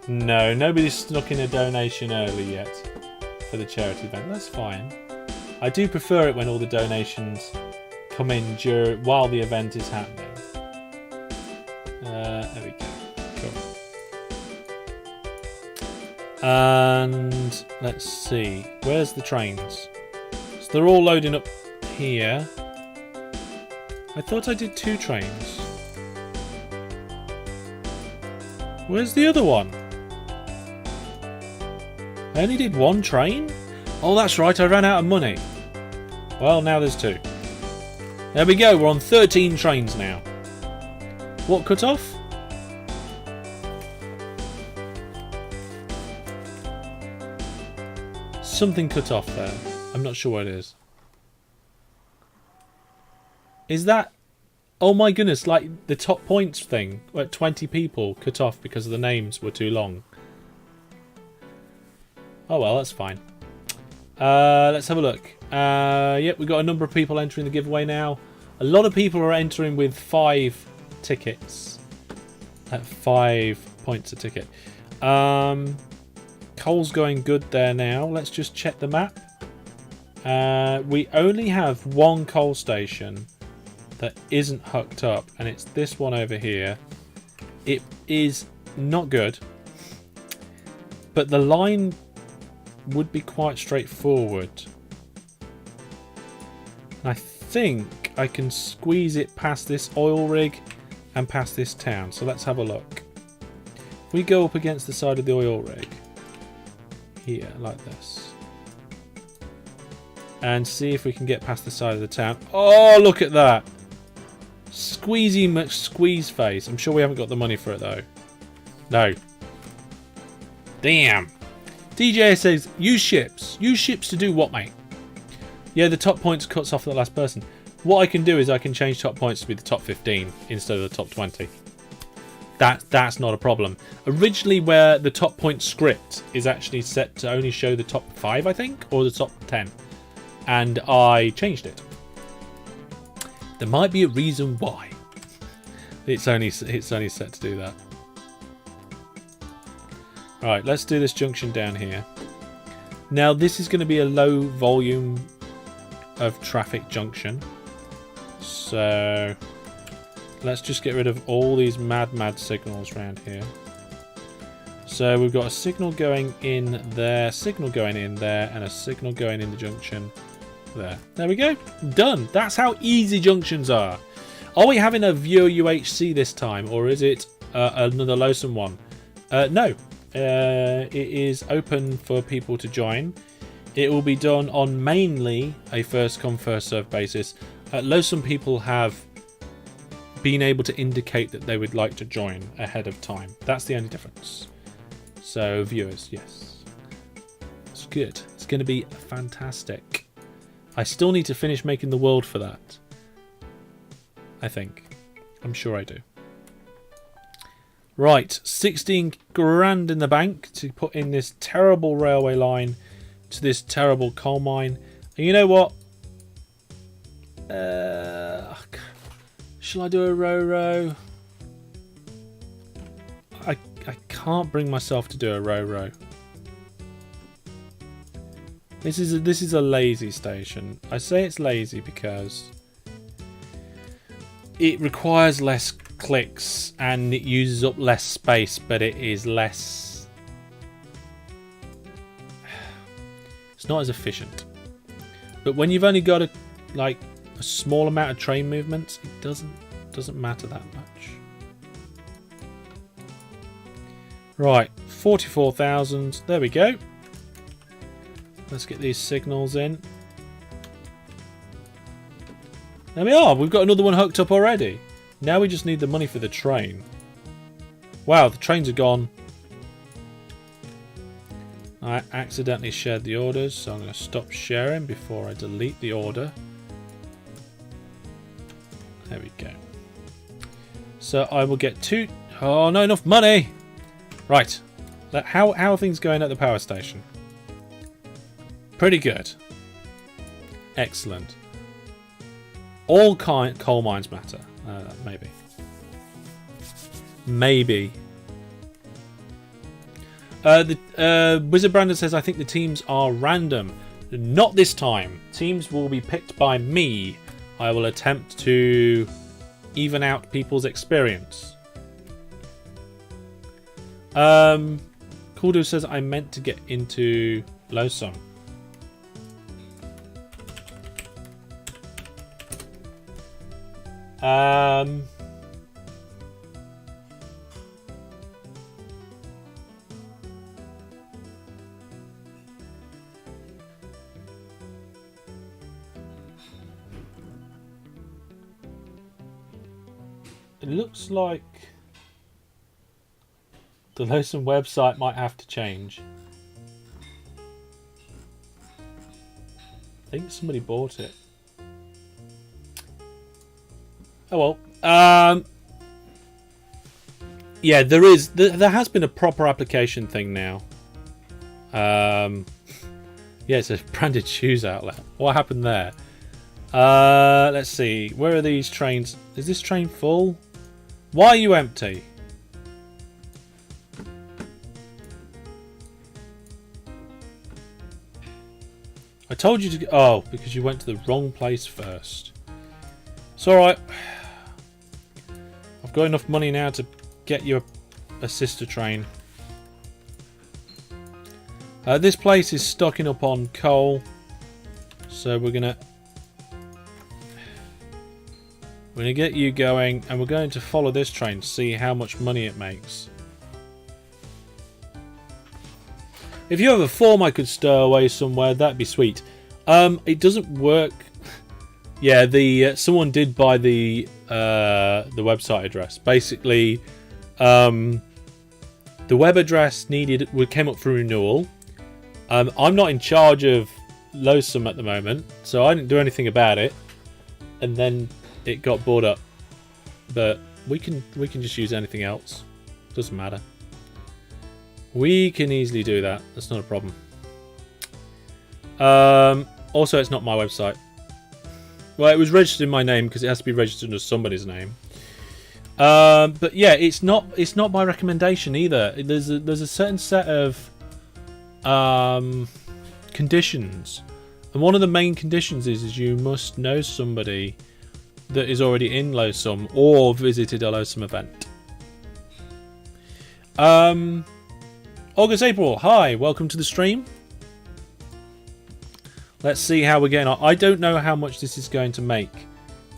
No, nobody's snuck in a donation early yet for the charity event. That's fine. I do prefer it when all the donations come in while the event is happening. There we go. Cool. And let's see. Where's the trains? So they're all loading up here. I thought I did 2 trains. Where's the other one? I only did 1 train? Oh, that's right, I ran out of money. Well, now there's 2. There we go, we're on 13 trains now. What cut off? Something cut off there. I'm not sure what it is. Is that... Oh my goodness, like the top points thing. Like 20 people cut off because the names were too long. Oh well, that's fine. Let's have a look. Yep, we've got a number of people entering the giveaway now. A lot of people are entering with 5 tickets. At 5 points a ticket. Coal's going good there now. Let's just check the map. We only have 1 coal station that isn't hooked up, and it's this one over here. It is not good, but the line would be quite straightforward. And I think I can squeeze it past this oil rig and past this town. So let's have a look. If we go up against the side of the oil rig here, like this, and see if we can get past the side of the town. Oh, look at that! Squeezy McSqueeze face. I'm sure we haven't got the money for it though. No. Damn. DJ says, use ships. Use ships to do what, mate? Yeah, the top points cuts off the last person. What I can do is I can change top points to be the top 15 instead of the top 20. That's not a problem. Originally, where the top point script is actually set to only show the top 5, I think, or the top 10. And I changed it. There might be a reason why. It's only set to do that. Right, let's do this junction down here. Now, this is going to be a low volume of traffic junction. So, let's just get rid of all these mad signals around here. So, we've got a signal going in there, signal going in there, and a signal going in the junction there. There we go. Done. That's how easy junctions are. Are we having a viewer UHC this time, or is it another Lowson one? No. It is open for people to join. It will be done on mainly a first come first served basis. Lowson people have been able to indicate that they would like to join ahead of time. That's the only difference. So viewers, yes, it's good. It's going to be fantastic. I still need to finish making the world for that. I think. I'm sure I do. Right, 16 grand in the bank to put in this terrible railway line to this terrible coal mine. And you know what? Shall I do a row? I can't bring myself to do a row. This is a lazy station. I say it's lazy because it requires less clicks and it uses up less space, but it is less. It's not as efficient. But when you've only got a small amount of train movements, it doesn't matter that much. Right, 44,000. There we go. Let's get these signals in. There we are. We've got another one hooked up already. Now we just need the money for the train. Wow, the trains are gone. I accidentally shared the orders, so I'm going to stop sharing before I delete the order. There we go. So I will get two... Oh, not enough money! Right. How are things going at the power station? Pretty good. Excellent. All coal mines matter. Maybe. Wizard Brandon says, I think the teams are random. Not this time. Teams will be picked by me. I will attempt to even out people's experience. Kuldo says, I meant to get into Lowson. It looks like the Lowson website might have to change. I think somebody bought it. Oh well. Yeah, there has been a proper application thing now. Yeah, it's a branded shoes outlet. What happened there? Let's see. Where are these trains? Is this train full? Why are you empty? I told you to go. Oh, because you went to the wrong place first. It's alright. I've got enough money now to get you a sister train. This place is stocking up on coal. So we're gonna get you going, and we're going to follow this train to see how much money it makes. If you have a form I could stow away somewhere, that'd be sweet. It doesn't work. Yeah, someone did buy the website address. Basically, the web address came up for renewal. I'm not in charge of Lowson at the moment, so I didn't do anything about it. And then it got bought up, but we can just use anything else. Doesn't matter. We can easily do that. That's not a problem. Also, it's not my website. Well, it was registered in my name because it has to be registered under somebody's name. But yeah, it's not by recommendation either. There's a certain set of conditions, and one of the main conditions is you must know somebody that is already in Lowsum or visited a Lowsum event. August April, hi, welcome to the stream. Let's see how we're getting on. I don't know how much this is going to make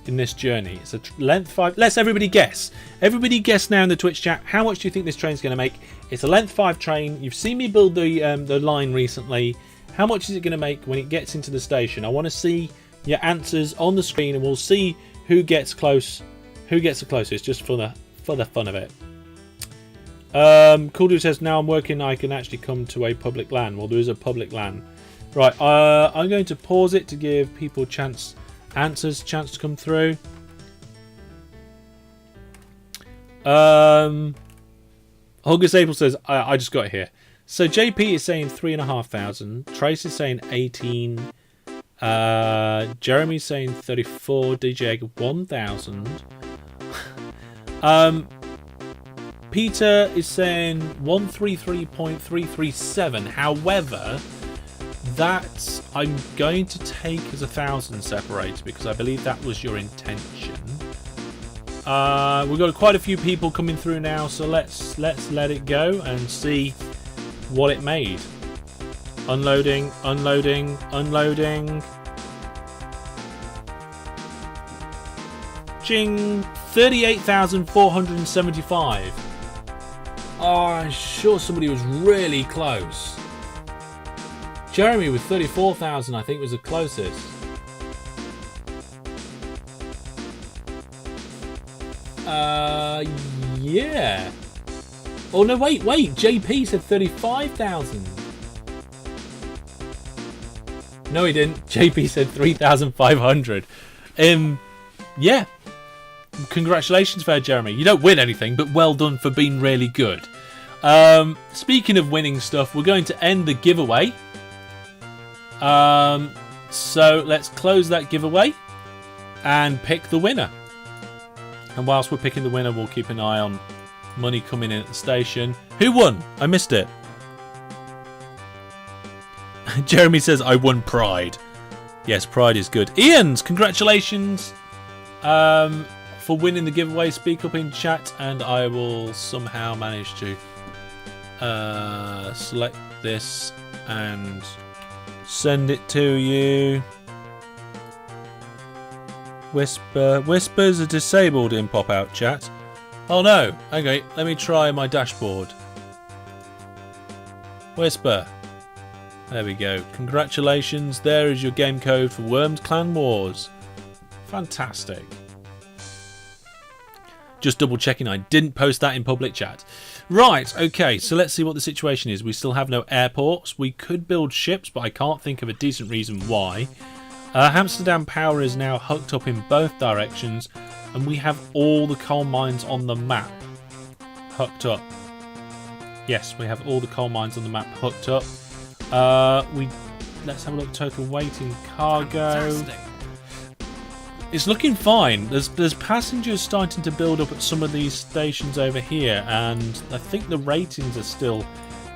in this journey. It's a length 5. Let's everybody guess. Everybody guess now in the Twitch chat. How much do you think this train's going to make? It's a length 5 train. You've seen me build the line recently. How much is it going to make when it gets into the station? I want to see your answers on the screen, and we'll see who gets close. Who gets the closest, just for the fun of it. Cool Dude says, now I'm working, I can actually come to a public LAN. Well, there is a public LAN. Right, I'm going to pause it to give people answers chance to come through. August April says, I just got it here. So JP is saying 3,500. Trace is saying 18. Jeremy's saying 34. DJ Egg 1,000. Peter is saying 133.337. However, that I'm going to take as 1,000 separated because I believe that was your intention. We've got quite a few people coming through now, so let's let it go and see what it made. Unloading. Ching! 38,475. Oh, I'm sure somebody was really close. Jeremy with 34,000, I think, was the closest. Yeah. Oh no, wait. JP said 35,000. No, he didn't. JP said 3,500. Yeah. Congratulations, fair Jeremy. You don't win anything, but well done for being really good. Speaking of winning stuff, we're going to end the giveaway. So let's close that giveaway and pick the winner. And whilst we're picking the winner, we'll keep an eye on money coming in at the station. Who won? I missed it. Jeremy says, I won Pride. Yes, Pride is good. Ian's, congratulations for winning the giveaway. Speak up in chat and I will somehow manage to select this and send it to you. Whispers are disabled in pop-out chat. Oh no. Okay, let me try my dashboard. Whisper. There we go. Congratulations. There is your game code for Worms Clan Wars. Fantastic. Just double checking I didn't post that in public chat. Right, okay, so let's see what the situation is. We still have no airports. We could build ships, but I can't think of a decent reason why. Amsterdam Power is now hooked up in both directions, and we have all the coal mines on the map hooked up. Yes, we have all the coal mines on the map hooked up. Let's have a look. Total weight in cargo. Fantastic. It's looking fine. There's passengers starting to build up at some of these stations over here, and I think the ratings are still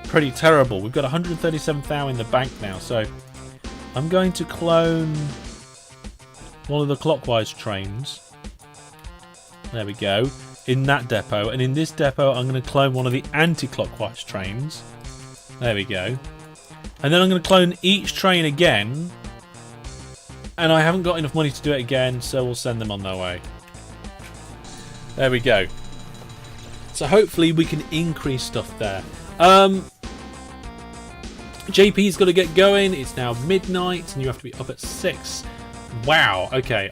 pretty terrible. We've got 137,000 in the bank now, so I'm going to clone one of the clockwise trains. There we go. In that depot, and in this depot I'm going to clone one of the anti-clockwise trains. There we go. And then I'm going to clone each train again. And I haven't got enough money to do it again, so we'll send them on their way. There we go. So hopefully we can increase stuff there. JP's got to get going. It's now midnight, and you have to be up at 6. Wow. Okay.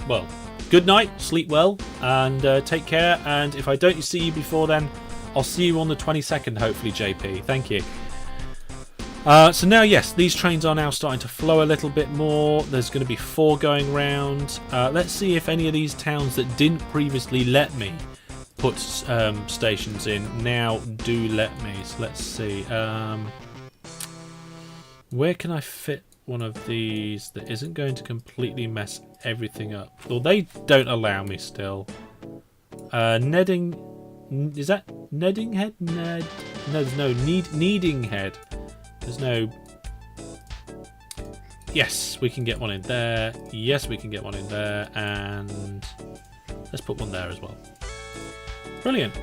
Well, good night. Sleep well, and take care. And if I don't see you before then, I'll see you on the 22nd, hopefully, JP. Thank you. So now, yes, these trains are now starting to flow a little bit more. There's going to be 4 going round. Let's see if any of these towns that didn't previously let me put stations in now do let me. So let's see. Where can I fit one of these that isn't going to completely mess everything up? Well, they don't allow me still. Nedding. Is that Neddinghead? No, there's no Needinghead. There's no. Yes, we can get one in there. Yes, we can get one in there. And let's put one there as well. Brilliant.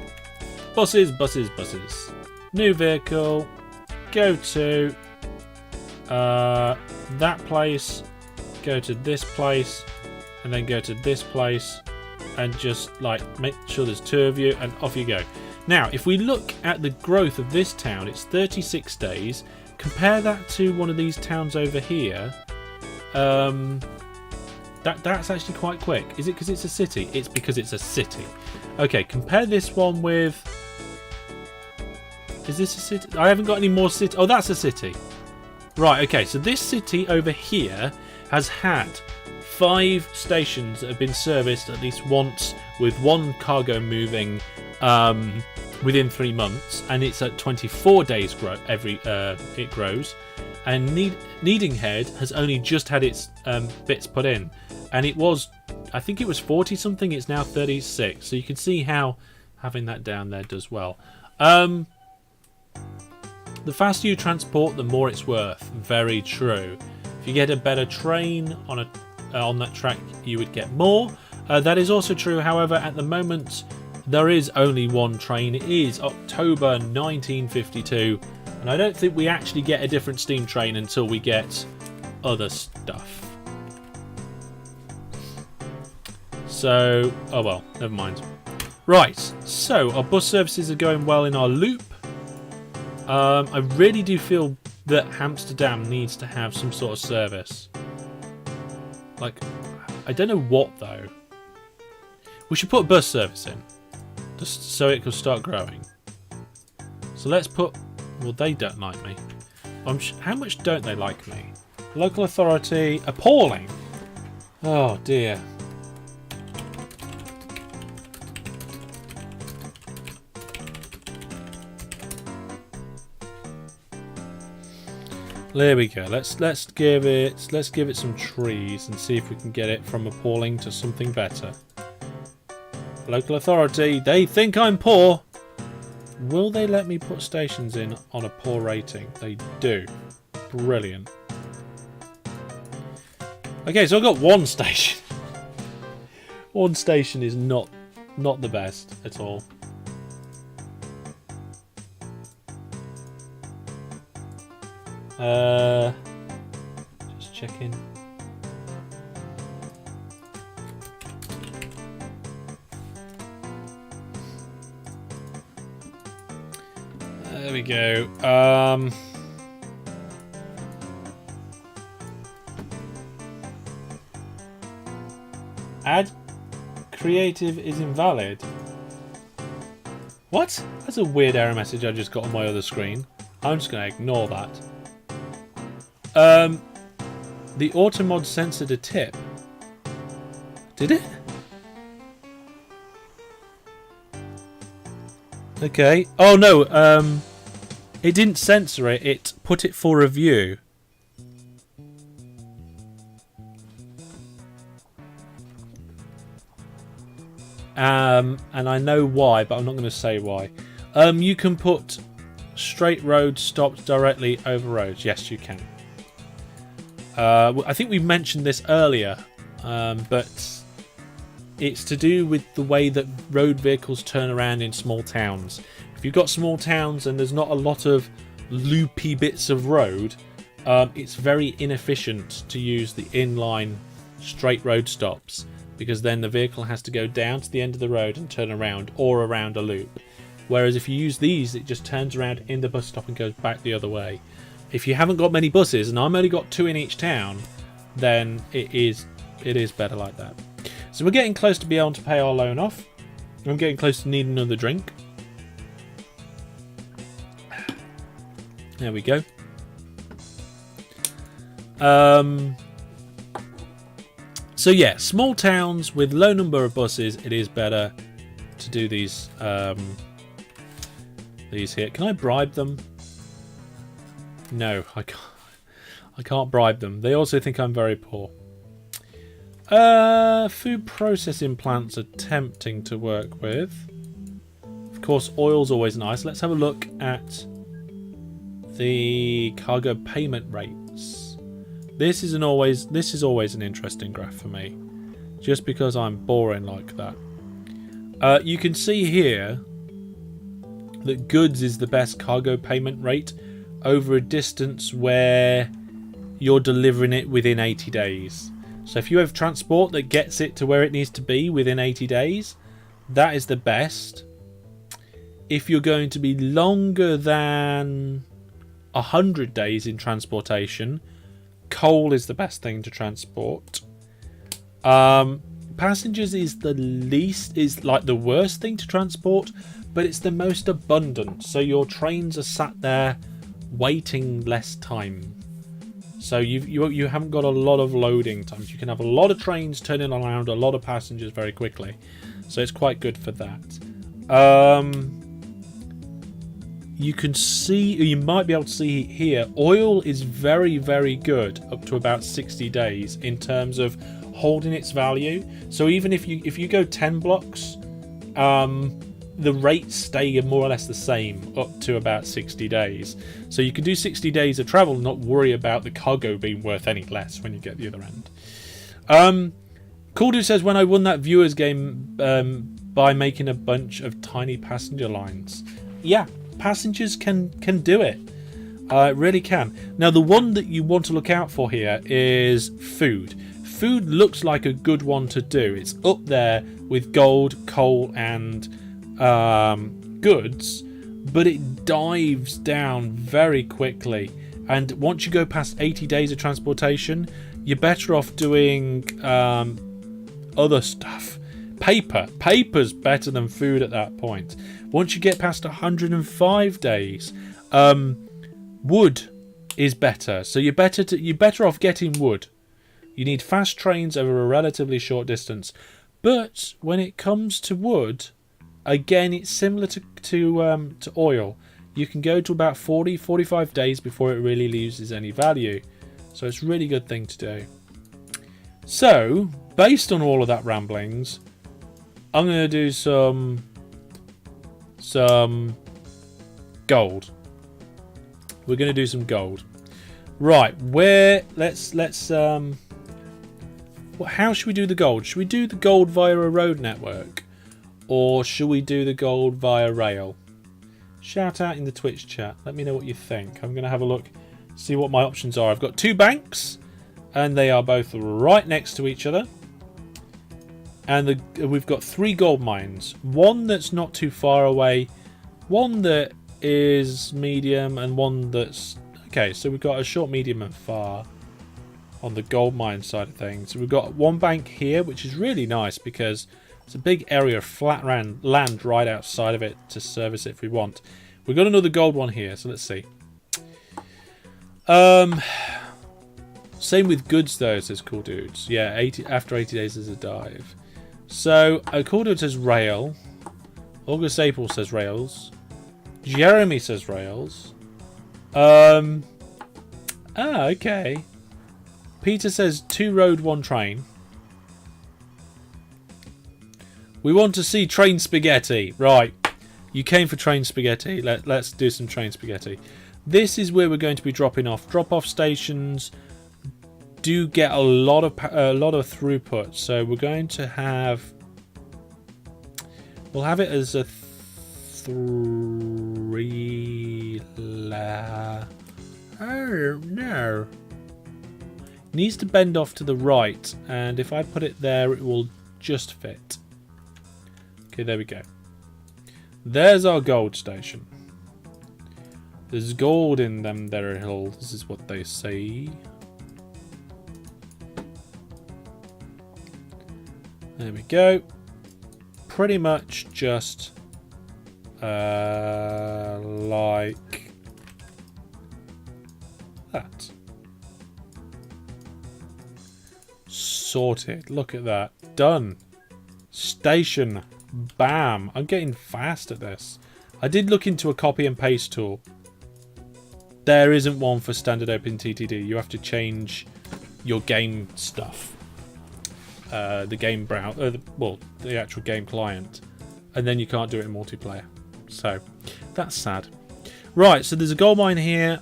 Buses, buses, buses. New vehicle. Go to that place. Go to this place. And then go to this place. And just like make sure there's 2 of you. And off you go. Now, if we look at the growth of this town, it's 36 days. Compare that to one of these towns over here. That's actually quite quick. Is it because it's a city? It's because it's a city. Okay, compare this one with... Is this a city? I haven't got any more city. Oh, that's a city. Right, okay, so this city over here has had 5 stations that have been serviced at least once with 1 cargo moving within 3 months, and it's at 24 days it grows. And Needinghead has only just had its bits put in, and it was, I think it was 40 something. It's now 36, so you can see how having that down there does well. The faster you transport, the more it's worth. Very true. If you get a better train on that track, you would get more. That is also true. However, at the moment, there is only 1 train. It is October 1952. And I don't think we actually get a different steam train until we get other stuff. So, oh well, never mind. Right, so our bus services are going well in our loop. I really do feel that Amsterdam needs to have some sort of service. Like, I don't know what though. We should put a bus service in, just so it can start growing. So let's put... Well, they don't like me. How much don't they like me? Local authority, appalling. Oh dear. There we go. Let's give it some trees and see if we can get it from appalling to something better. Local authority, they think I'm poor. Will they let me put stations in on a poor rating? They do. Brilliant. Okay, so I've got 1 station. 1 station is not the best at all. Just checking. There we go. Add creative is invalid. What? That's a weird error message I just got on my other screen. I'm just going to ignore that. The automod censored a tip. Did it? Okay. Oh no, it didn't censor it, it put it for review. And I know why, but I'm not going to say why. You can put straight road stopped directly over roads. Yes, you can. I think we mentioned this earlier, but it's to do with the way that road vehicles turn around in small towns. If you've got small towns and there's not a lot of loopy bits of road, it's very inefficient to use the inline straight road stops, because then the vehicle has to go down to the end of the road and turn around, or around a loop. Whereas if you use these, it just turns around in the bus stop and goes back the other way. If you haven't got many buses, and I've only got 2 in each town, then it is better like that. So we're getting close to being able to pay our loan off. I'm getting close to needing another drink. There we go. So yeah, small towns with low number of buses, it is better to do these here. Can I bribe them? No, I can't bribe them. They also think I'm very poor. Food processing plants are tempting to work with. Of course, oil's always nice. Let's have a look at the cargo payment rates. This is always an interesting graph for me, just because I'm boring like that. You can see here that goods is the best cargo payment rate over a distance where you're delivering it within 80 days. So if you have transport that gets it to where it needs to be within 80 days, that is the best. If you're going to be longer than 100 days in transportation, coal is the best thing to transport. Passengers is like the worst thing to transport, but it's the most abundant. So your trains are sat there waiting less time. So you haven't got a lot of loading times. You can have a lot of trains turning around a lot of passengers very quickly. So it's quite good for that. You can see, you might be able to see here, oil is very, very good up to about 60 days in terms of holding its value. So even if you go 10 blocks, the rates stay more or less the same up to about 60 days. So you can do 60 days of travel and not worry about the cargo being worth any less when you get the other end. Cooldude says, when I won that viewers game by making a bunch of tiny passenger lines. Yeah, passengers can do it. It really can. Now the one that you want to look out for here is food. Food looks like a good one to do. It's up there with gold, coal and goods, but it dives down very quickly, and once you go past 80 days of transportation, you're better off doing other stuff. Paper's better than food at that point. Once you get past 105 days, wood is better, so you're better off getting wood. You need fast trains over a relatively short distance, but when it comes to wood, again, it's similar to oil. You can go to about 40-45 days before it really loses any value. So it's a really good thing to do. So, based on all of that ramblings, I'm going to do some gold. We're going to do some gold. Right, how should we do the gold? Should we do the gold via a road network? Or should we do the gold via rail? Shout out in the Twitch chat. Let me know what you think. I'm going to have a look, see what my options are. I've got two banks, and they are both right next to each other. And we've got three gold mines. One that's not too far away, one that is medium, and one that's... Okay, so we've got a short, medium, and far on the gold mine side of things. So we've got one bank here, which is really nice because it's a big area of flat land right outside of it to service it if we want. We've got another gold one here, so let's see. Same with goods though, says Cool Dudes. Yeah, after 80 days is a dive. So, Cool Dude says rail. August April says rails. Jeremy says rails. Okay. Peter says 2 road, 1 train. We want to see train spaghetti. Right. You came for train spaghetti. Let's do some train spaghetti. This is where we're going to be dropping off. Drop-off stations do get a lot of throughput. So we're going to have... We'll have it as a 3... Oh, no. Needs to bend off to the right. And if I put it there, it will just fit. Okay, there we go. There's our gold station. There's gold in them there hills. This is what they say. There we go. Pretty much just like that. Sorted. Look at that. Done. Station. Bam. I'm getting fast at this. I did look into a copy and paste tool. There isn't one for standard OpenTTD. You have to change your game stuff. the game browser, well, the actual game client, and then you can't do it in multiplayer. So that's sad. Right, so there's a gold mine here.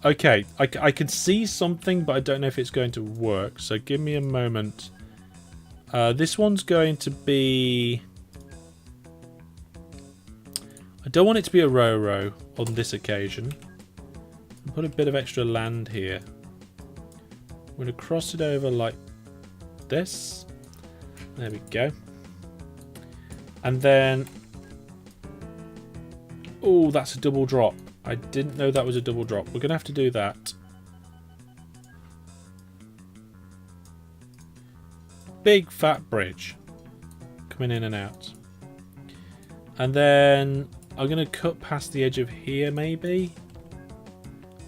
Okay, I can see something, but I don't know if it's going to work. So give me a moment. This one's going to be... I don't want it to be a row on this occasion. I'll put a bit of extra land here. I'm going to cross it over like this. There we go. And then... Oh, that's a double drop. I didn't know that was a double drop. We're going to have to do that. Big fat bridge. Coming in and out. And then I'm going to cut past the edge of here maybe.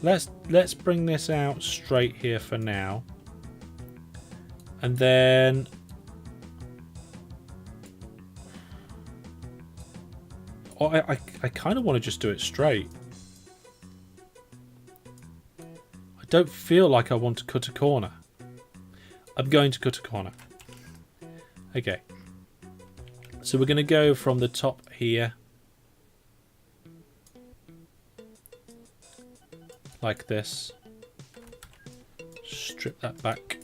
Let's bring this out straight here for now. And then... Oh, I kind of want to just do it straight. I don't feel like I want to cut a corner. I'm going to cut a corner. Okay. So we're going to go from the top here. Like this. Strip that back.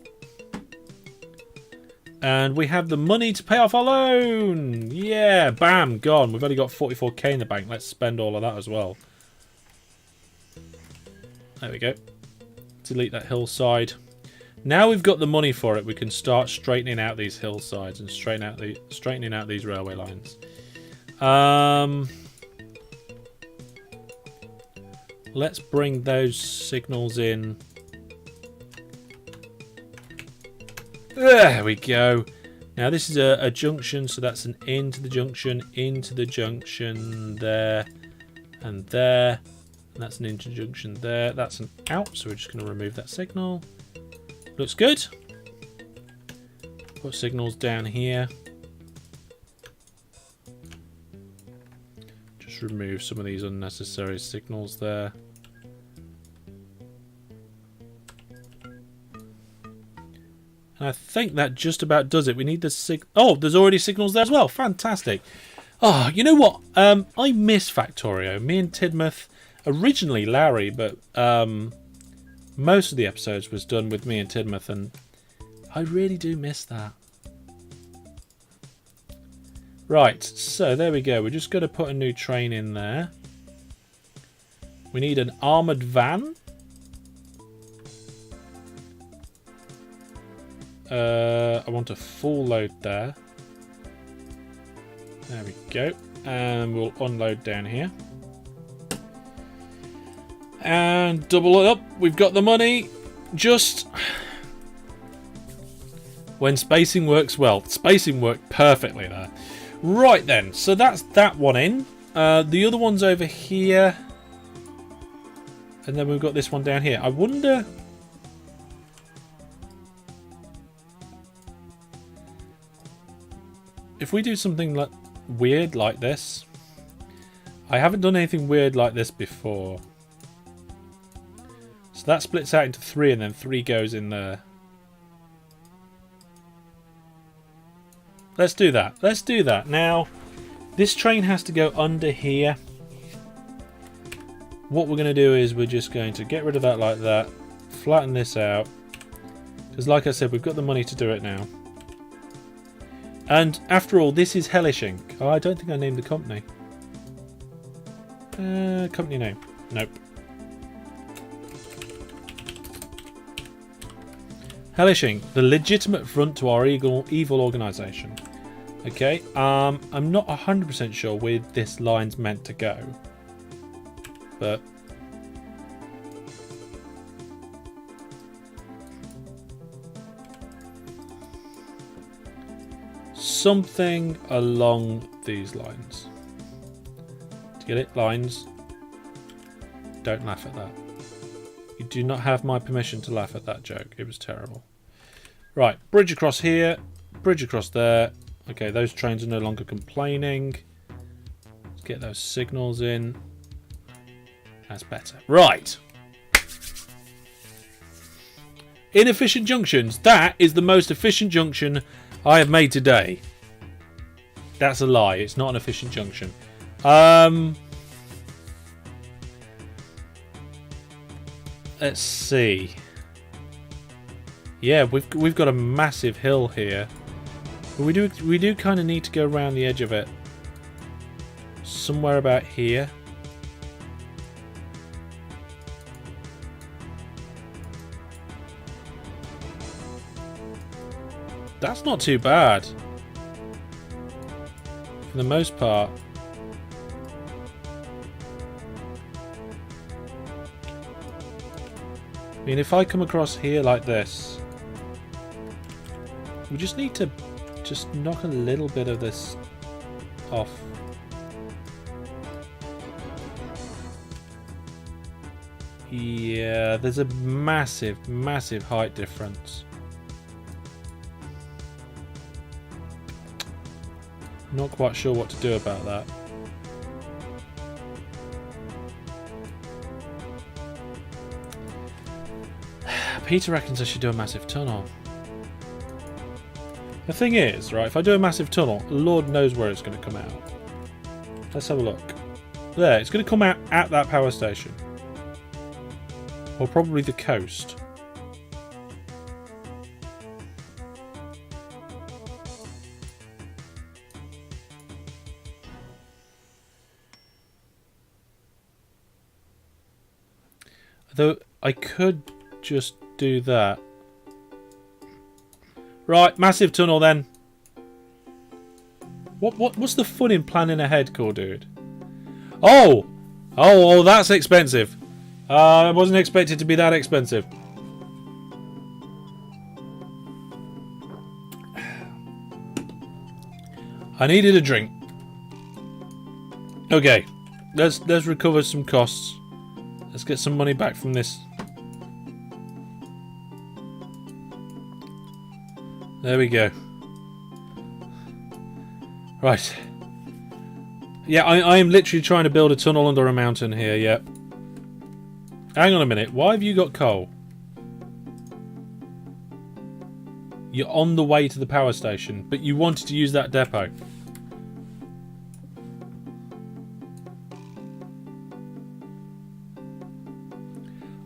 And we have the money to pay off our loan. Yeah, bam, gone. We've only got 44k in the bank. Let's spend all of that as well. There we go. Delete that hillside. Now we've got the money for it, we can start straightening out these hillsides and straightening out these railway lines. Let's bring those signals in. There we go. Now this is a junction, so that's an into the junction, there, and there. And that's an into junction there. That's an out, so we're just going to remove that signal. Looks good. Put signals down here. Just remove some of these unnecessary signals there. And I think that just about does it. We need the oh, there's already signals there as well. Fantastic. Oh, you know what? I miss Factorio. Me and Tidmouth, originally Larry, but most of the episodes was done with me and Tidmouth, and I really do miss that. Right, so there we go. We're just going to put a new train in there. We need an armoured van. I want a full load there. There we go. And we'll unload down here. And double it up. We've got the money. Just when spacing works well. Spacing worked perfectly there. Right then. So that's that one in. The other one's over here. And then we've got this one down here. I wonder... if we do something weird like this. I haven't done anything weird like this before. So that splits out into 3 and then 3 goes in there. Let's do that. Let's do that. Now, this train has to go under here. What we're going to do is we're just going to get rid of that like that. Flatten this out. Because like I said, we've got the money to do it now. And after all, this is Hellish Inc. Oh, I don't think I named the company. Company name. Nope. Hellish Inc. The legitimate front to our evil organisation. Okay, I'm not 100% sure where this line's meant to go. But... something along these lines. Do you get it? Lines. Don't laugh at that. You do not have my permission to laugh at that joke. It was terrible. Right, bridge across here. Bridge across there. Okay, those trains are no longer complaining. Let's get those signals in. That's better. Right. Inefficient junctions. That is the most efficient junction I have made today. That's a lie. It's not an efficient junction. Let's see. Yeah, we've got a massive hill here. But we do kind of need to go around the edge of it. Somewhere about here. That's not too bad. For the most part. I mean, if I come across here like this, we just need to just knock a little bit of this off. Yeah, there's a massive, massive height difference. Not quite sure what to do about that. Peter reckons I should do a massive tunnel. The thing is, right, if I do a massive tunnel, Lord knows where it's going to come out. Let's have a look. There, it's going to come out at that power station. Or probably the coast. Though I could just do that. Right, massive tunnel then. What's the fun in planning ahead, cool dude? Oh, that's expensive. I wasn't expected to be that expensive. I needed a drink. Okay, let's recover some costs. Let's get some money back from this. There we go. Right. Yeah, I am literally trying to build a tunnel under a mountain here, yeah. Hang on a minute, why have you got coal? You're on the way to the power station, but you wanted to use that depot.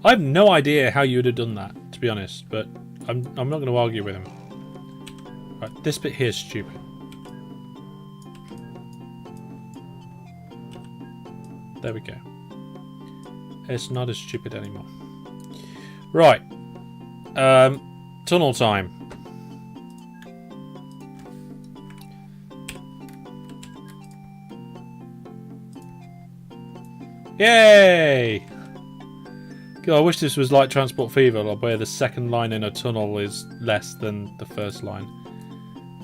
I have no idea how you would have done that, to be honest, but I'm not going to argue with him. Right, this bit here is stupid. There we go. It's not as stupid anymore. Right. Tunnel time. Yay! God, I wish this was like Transport Fever, where the second line in a tunnel is less than the first line.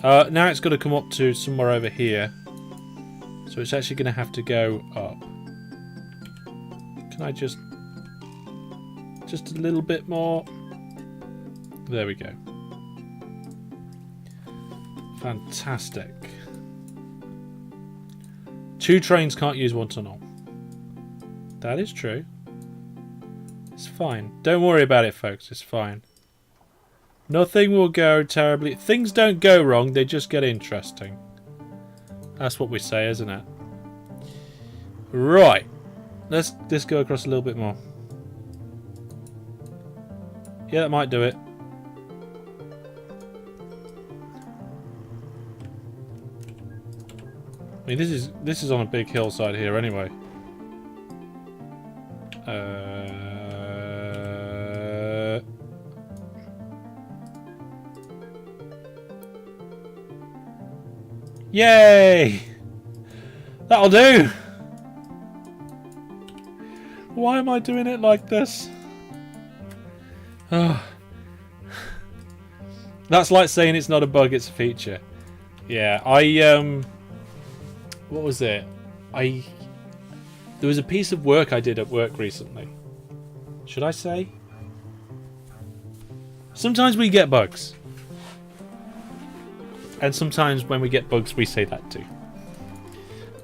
Now it's got to come up to somewhere over here. So it's actually going to have to go up. Can I just a little bit more? There we go. Fantastic. 2 trains can't use 1 tunnel. That is true. It's fine. Don't worry about it, folks. It's fine. Nothing will go terribly... Things don't go wrong, they just get interesting. That's what we say, isn't it? Right. Let's go across a little bit more. Yeah, that might do it. I mean, this is on a big hillside here anyway. Yay! That'll do! Why am I doing it like this? Oh. That's like saying it's not a bug, it's a feature. Yeah, what was it? There was a piece of work I did at work recently. Should I say? Sometimes we get bugs. And sometimes when we get bugs, we say that too.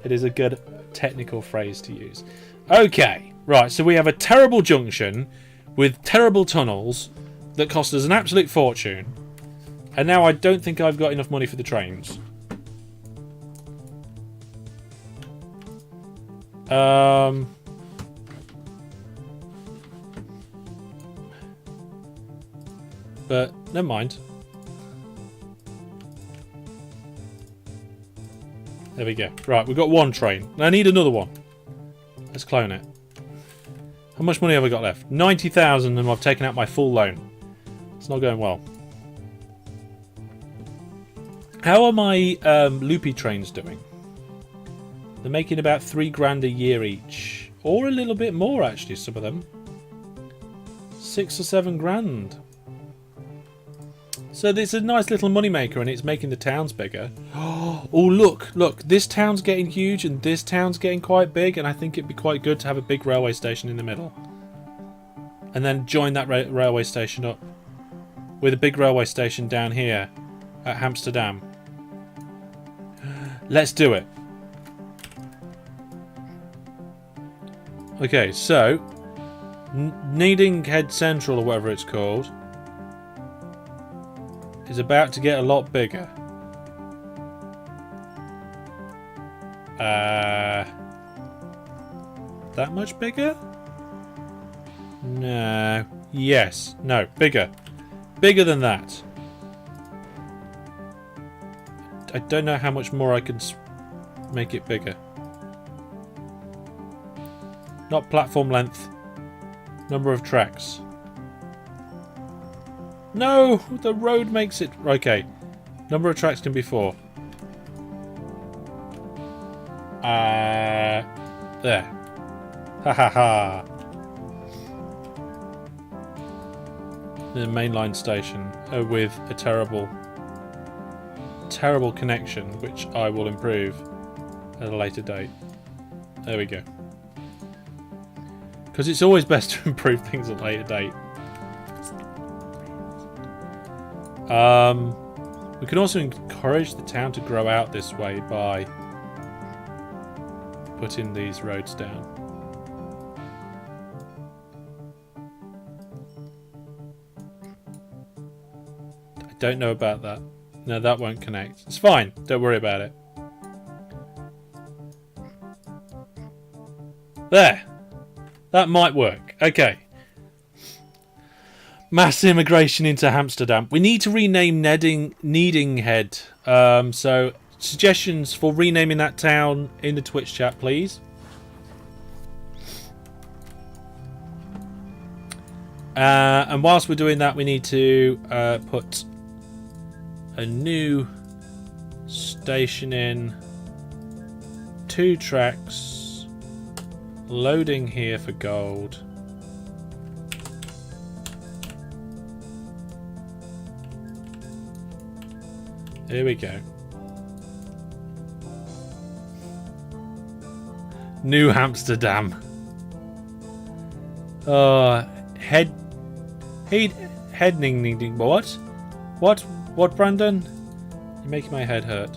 It is a good technical phrase to use. Okay, right, so we have a terrible junction with terrible tunnels that cost us an absolute fortune. And now I don't think I've got enough money for the trains. But never mind. There we go. Right, we've got one train. I need another one. Let's clone it. How much money have I got left? 90,000, and I've taken out my full loan. It's not going well. How are my loopy trains doing? They're making about 3 grand a year each. Or a little bit more, actually, some of them. 6 or 7 grand. So it's a nice little moneymaker, and it's making the towns bigger. Oh, look. This town's getting huge, and this town's getting quite big, and I think it'd be quite good to have a big railway station in the middle. And then join that railway station up with a big railway station down here at Amsterdam. Let's do it. Okay, so Needing Head Central, or whatever it's called, is about to get a lot bigger. That much bigger? No. Yes. No. Bigger. Bigger than that. I don't know how much more I can make it bigger. Not platform length. Number of tracks. No! The road makes it... Okay. Number of tracks can be 4. There. Ha ha ha. The mainline station with a terrible connection, which I will improve at a later date. There we go. Because it's always best to improve things at a later date. We can also encourage the town to grow out this way by putting these roads down. I don't know about that. No, that won't connect. It's fine. Don't worry about it. There. That might work. Okay. Mass immigration into Amsterdam. We need to rename Needing Head. So, suggestions for renaming that town in the Twitch chat, please. And whilst we're doing that, we need to put a new station in. 2 tracks. Loading here for gold. Here we go. New Amsterdam. Headning. What, Brandon? You're making my head hurt.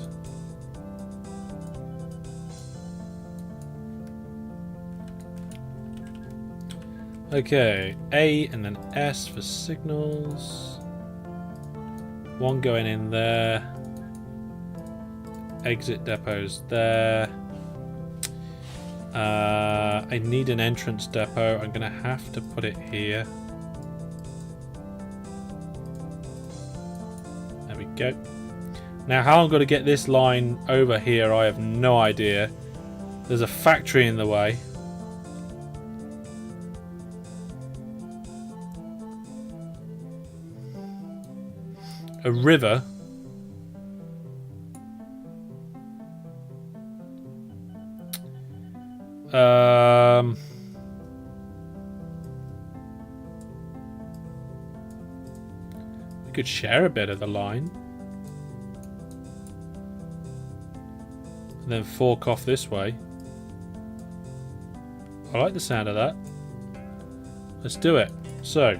Okay, A and then S for signals. 1 going in there. Exit depots there. I need an entrance depot. I'm going to have to put it here. There we go. Now, how I'm going to get this line over here, I have no idea. There's a factory in the way. A river. We could share a bit of the line. And then fork off this way. I like the sound of that. Let's do it. So,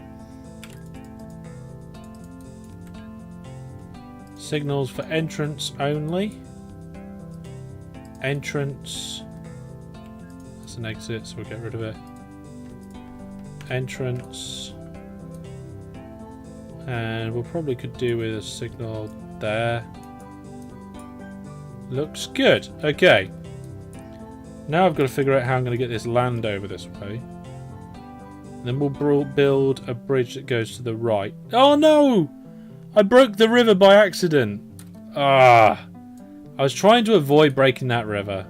signals for entrance only. Entrance. That's an exit, so we'll get rid of it. Entrance. And we'll probably could do with a signal there. Looks good. Okay. Now I've got to figure out how I'm going to get this land over this way. Then we'll build a bridge that goes to the right. Oh no! I broke the river by accident. Ah! I was trying to avoid breaking that river.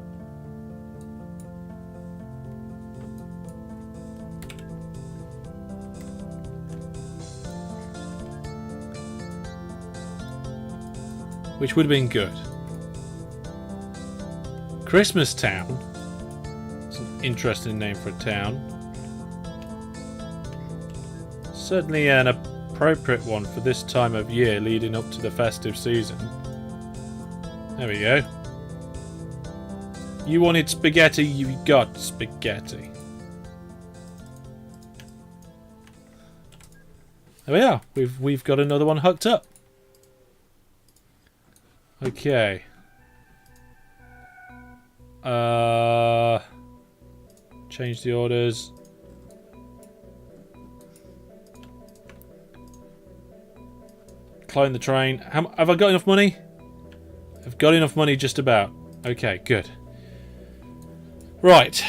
Which would have been good. Christmas Town. It's an interesting name for a town. Certainly an appropriate one for this time of year leading up to the festive season. There we go. You wanted spaghetti, you got spaghetti. There we are. We've got another one hooked up. Okay. Change the orders. Clone the train. Have I got enough money? I've got enough money just about. Okay, good. Right.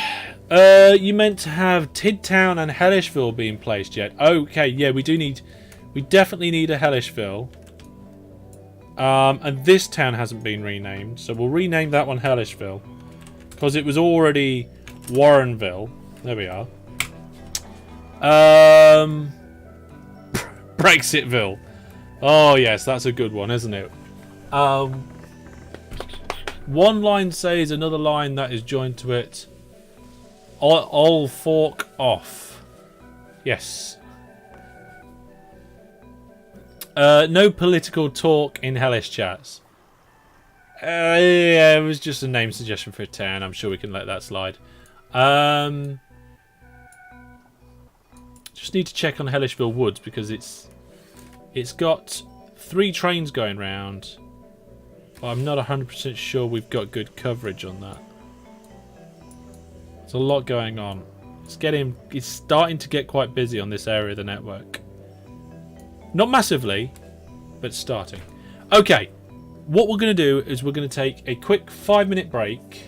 You meant to have Tidtown and Hellishville being placed yet. Okay, yeah, we definitely need a Hellishville. And this town hasn't been renamed, so we'll rename that one Hellishville. Because it was already Warrenville. There we are. Brexitville. Oh yes, that's a good one, isn't it? One line says another line that is joined to it. All fork off. Yes. No political talk in Hellish chats. Yeah, it was just a name suggestion for a town. I'm sure we can let that slide. Just need to check on Hellishville Woods because it's got 3 trains going round. But I'm not 100% sure we've got good coverage on that. There's a lot going on. It's starting to get quite busy on this area of the network. Not massively, but starting. Okay, what we're going to do is we're going to take a quick 5-minute break.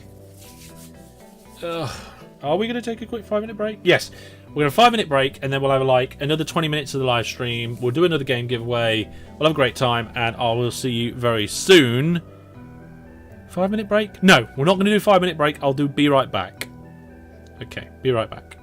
Are we going to take a quick 5-minute break? Yes, we're going to have a 5-minute break, and then we'll have like another 20 minutes of the live stream. We'll do another game giveaway. We'll have a great time, and I will see you very soon. 5-minute break? No, we're not going to do a 5-minute break. I'll do be right back. Okay, be right back.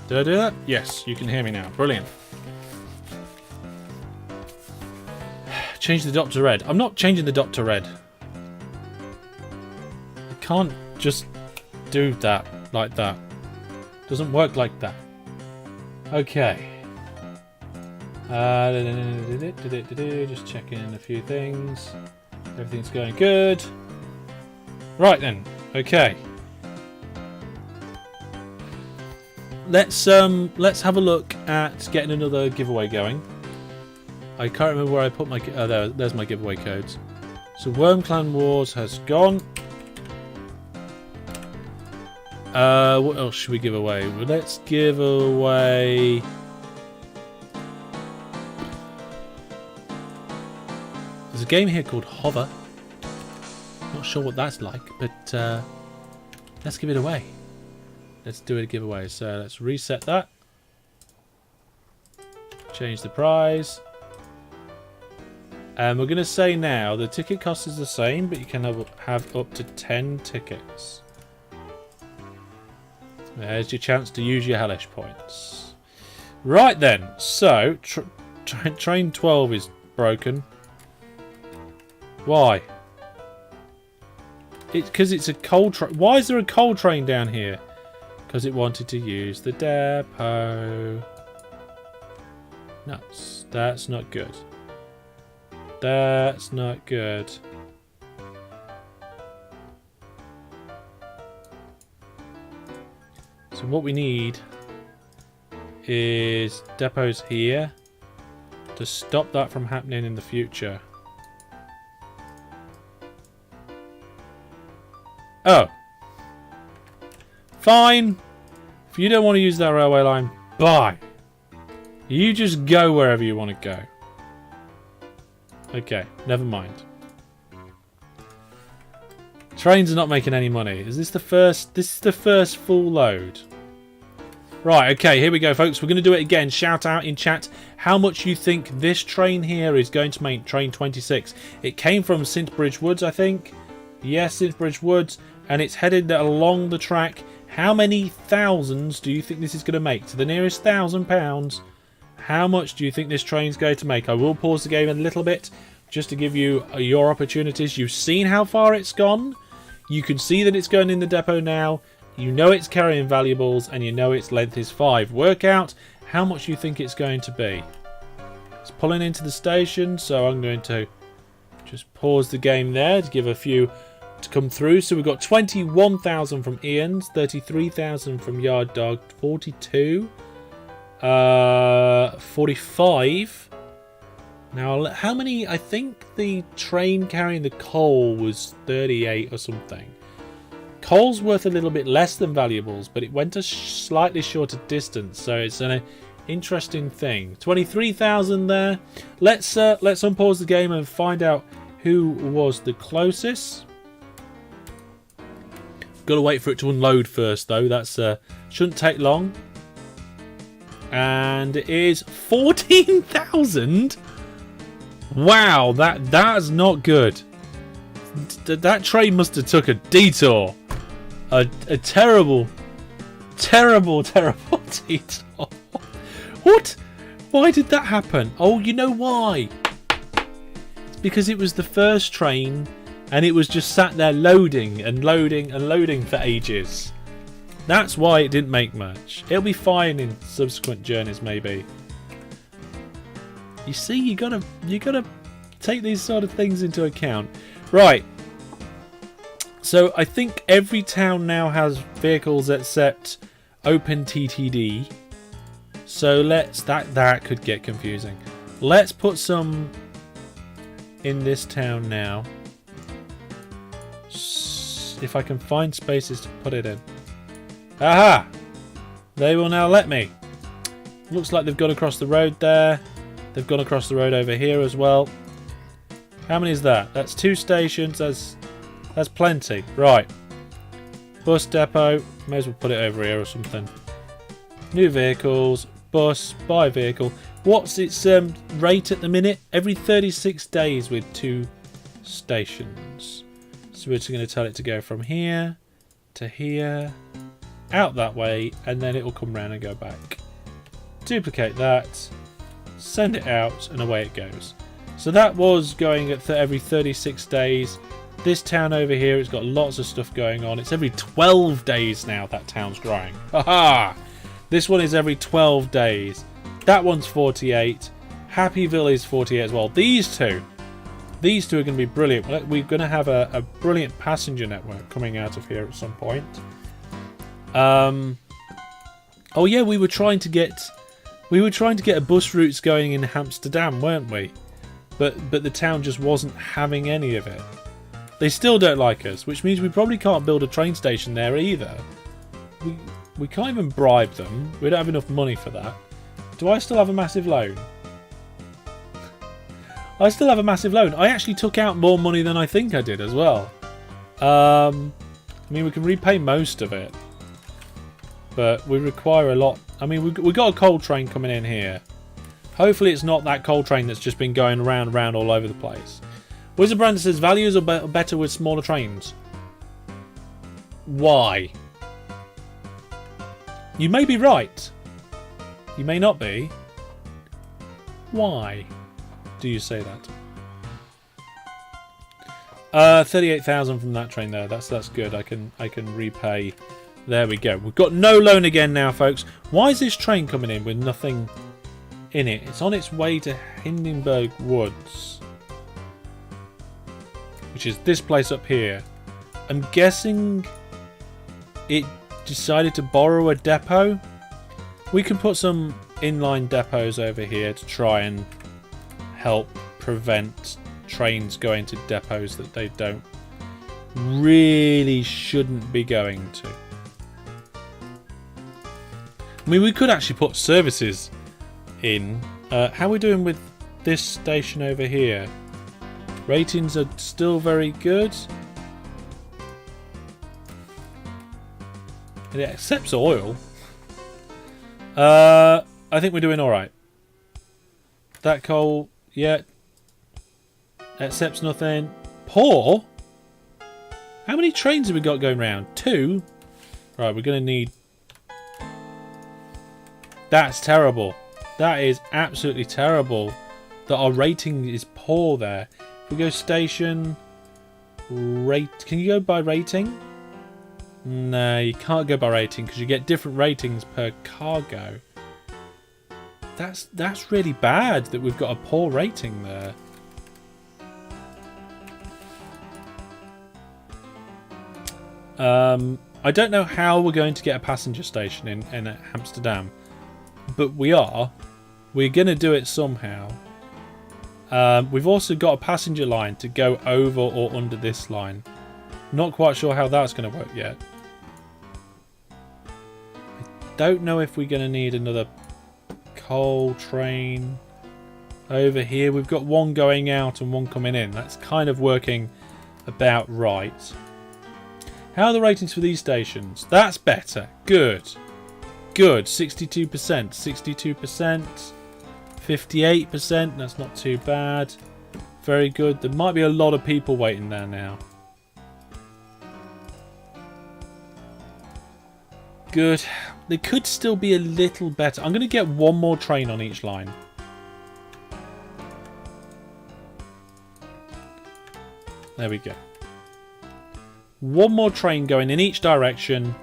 Did I do that? Yes, you can hear me now. Brilliant. Change the dot to red. I'm not changing the dot to red. I can't just do that like that. Doesn't work like that. Okay. Just checking a few things. Everything's going good. Right then. Okay. Let's have a look at getting another giveaway going. I can't remember where I put my... Oh, there's my giveaway codes. So Worm Clan Wars has gone. What else should we give away? Well, let's give away... There's a game here called Hover. Not sure what that's like, but let's give it away. Let's do a giveaway. So let's reset that. Change the prize. And we're going to say now the ticket cost is the same, but you can have up to 10 tickets. There's your chance to use your hellish points. Right then, so train 12 is broken. Why? It's because it's a coal train. Why is there a coal train down here? Because it wanted to use the depot. Nuts. That's not good. That's not good. So what we need is depots here to stop that from happening in the future. Oh. Fine. If you don't want to use that railway line, bye. You just go wherever you want to go. Okay, never mind. Trains are not making any money. Is this the first? This is the first full load. Right, okay, here we go, folks. We're going to do it again. Shout out in chat how much you think this train here is going to make train 26. It came from Sintbridge Woods, I think. Yes, Sintbridge Woods. And it's headed along the track. How many thousands do you think this is going to make? To the nearest £1,000. How much do you think this train's going to make? I will pause the game a little bit just to give you your opportunities. You've seen how far it's gone. You can see that it's going in the depot now. You know it's carrying valuables and you know its length is 5. Work out how much you think it's going to be. It's pulling into the station, so I'm going to just pause the game there to give a few to come through. So we've got 21,000 from Ian's, 33,000 from Yard Dog, 42, 45. Now, how many? I think the train carrying the coal was 38 or something. Coal's worth a little bit less than valuables, but it went a slightly shorter distance, so it's an interesting thing. 23,000 there. Let's unpause the game and find out who was the closest. Got to wait for it to unload first, though. That's shouldn't take long. And it is 14,000. Wow, that's not good. That train must have took a detour. A terrible, terrible, terrible detour. What? Why did that happen? Oh, you know why? It's because it was the first train and it was just sat there loading and loading and loading for ages. That's why it didn't make much. It'll be fine in subsequent journeys, maybe. You see, you gotta take these sort of things into account. Right. So I think every town now has vehicles except OpenTTD. So that could get confusing. Let's put some in this town now. If I can find spaces to put it in. Aha! They will now let me. Looks like they've gone across the road there. They've gone across the road over here as well. How many is that? That's 2 stations. That's plenty. Right. Bus depot. May as well put it over here or something. New vehicles. Bus. Buy vehicle. What's its rate at the minute? Every 36 days with 2 stations. So we're just going to tell it to go from here to here. Out that way. And then it will come round and go back. Duplicate that. Send it out. And away it goes. So that was going at every 36 days. This town over here, it's got lots of stuff going on. It's every 12 days now that town's growing. Haha! This one is every 12 days. That one's 48. Happyville is 48 as well. These two are going to be brilliant. We're going to have a brilliant passenger network coming out of here at some point. Oh yeah, we were trying to get a bus routes going in Amsterdam, weren't we? But the town just wasn't having any of it. They still don't like us, which means we probably can't build a train station there either. We can't even bribe them. We don't have enough money for that. Do I still have a massive loan? I still have a massive loan. I actually took out more money than I think I did as well. I mean, we can repay most of it, but we require a lot. I mean, we got a coal train coming in here. Hopefully it's not that coal train that's just been going round and round all over the place. Wizard Brandon says, values are better with smaller trains. Why? You may be right. You may not be. Why do you say that? 38,000 from that train there. That's good. I can repay. There we go. We've got no loan again now, folks. Why is this train coming in with nothing in it? It's on its way to Hindenburg Woods, which is this place up here. I'm guessing it decided to borrow a depot. We can put some inline depots over here to try and help prevent trains going to depots that they don't really shouldn't be going to. I mean, we could actually put services in. How are we doing with this station over here? Ratings are still very good. It accepts oil. I think we're doing alright. That coal, yeah. Accepts nothing. Poor? How many trains have we got going round? 2? Right, we're going to need... That's terrible. That is absolutely terrible that our rating is poor there. If we go station... Rate... Can you go by rating? No, you can't go by rating because you get different ratings per cargo. That's really bad that we've got a poor rating there. I don't know how we're going to get a passenger station in Amsterdam, but we are. We're going to do it somehow. We've also got a passenger line to go over or under this line. Not quite sure how that's going to work yet. I don't know if we're going to need another coal train over here. We've got one going out and one coming in. That's kind of working about right. How are the ratings for these stations? That's better. Good. Good. 62%. 62%. 58%. That's not too bad. Very good. There might be a lot of people waiting there now. Good. They could still be a little better. I'm going to get one more train on each line. There we go. One more train going in each direction.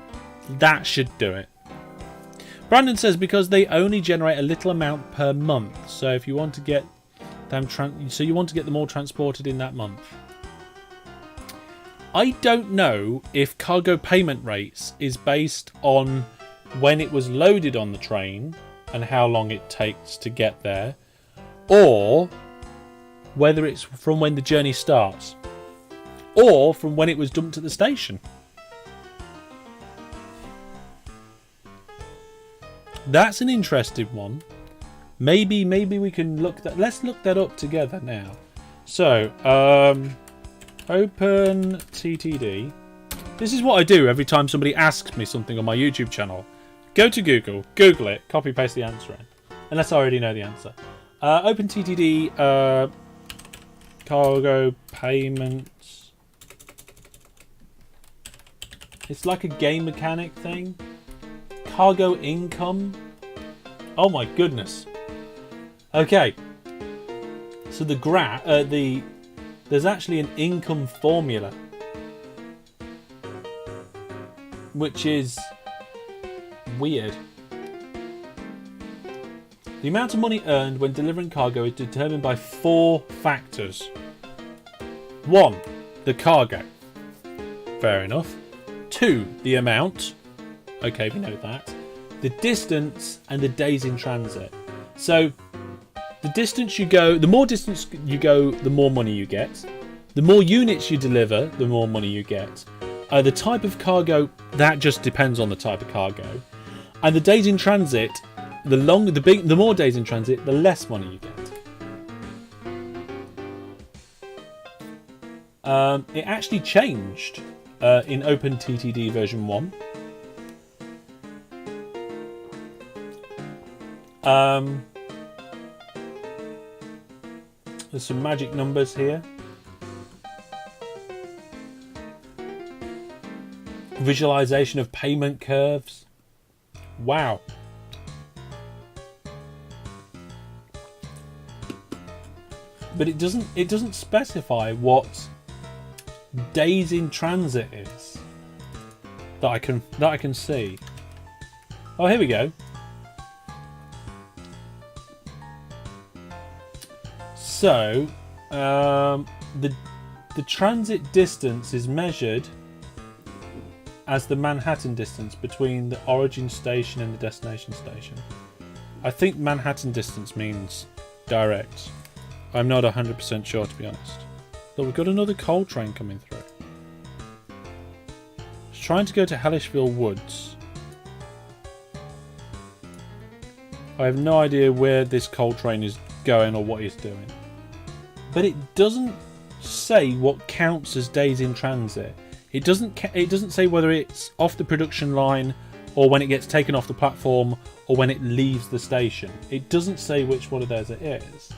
That should do it. Brandon says because they only generate a little amount per month. So if you want to get them, you want to get them all transported in that month. I don't know if cargo payment rates is based on when it was loaded on the train and how long it takes to get there, or whether it's from when the journey starts, or from when it was dumped at the station. That's an interesting one. Maybe we can look that. Let's look that up together now. So, OpenTTD. This is what I do every time somebody asks me something on my YouTube channel. Go to Google, Google it, copy paste the answer in, unless I already know the answer. OpenTTD cargo payments. It's like a game mechanic thing. Cargo income. Oh my goodness. Okay. So there's actually an income formula, which is weird. The amount of money earned when delivering cargo is determined by 4 factors. 1, the cargo. Fair enough. 2, the amount. Okay, we know that. The distance and the days in transit. So the distance you go, the more distance you go, the more money you get. The more units you deliver, the more money you get. The type of cargo, that just depends on the type of cargo. And the days in transit, the more days in transit, the less money you get. It actually changed in OpenTTD version 1. There's some magic numbers here. Visualization of payment curves. Wow. But it doesn't specify what days in transit is that I can see. Oh, here we go. So the transit distance is measured as the Manhattan distance between the origin station and the destination station. I think Manhattan distance means direct. I'm not 100% sure, to be honest. But we've got another coal train coming through. It's trying to go to Hellishville Woods. I have no idea where this coal train is going or what it's doing. But it doesn't say what counts as days in transit. It doesn't say whether it's off the production line or when it gets taken off the platform or when it leaves the station. It doesn't say which one of those it is.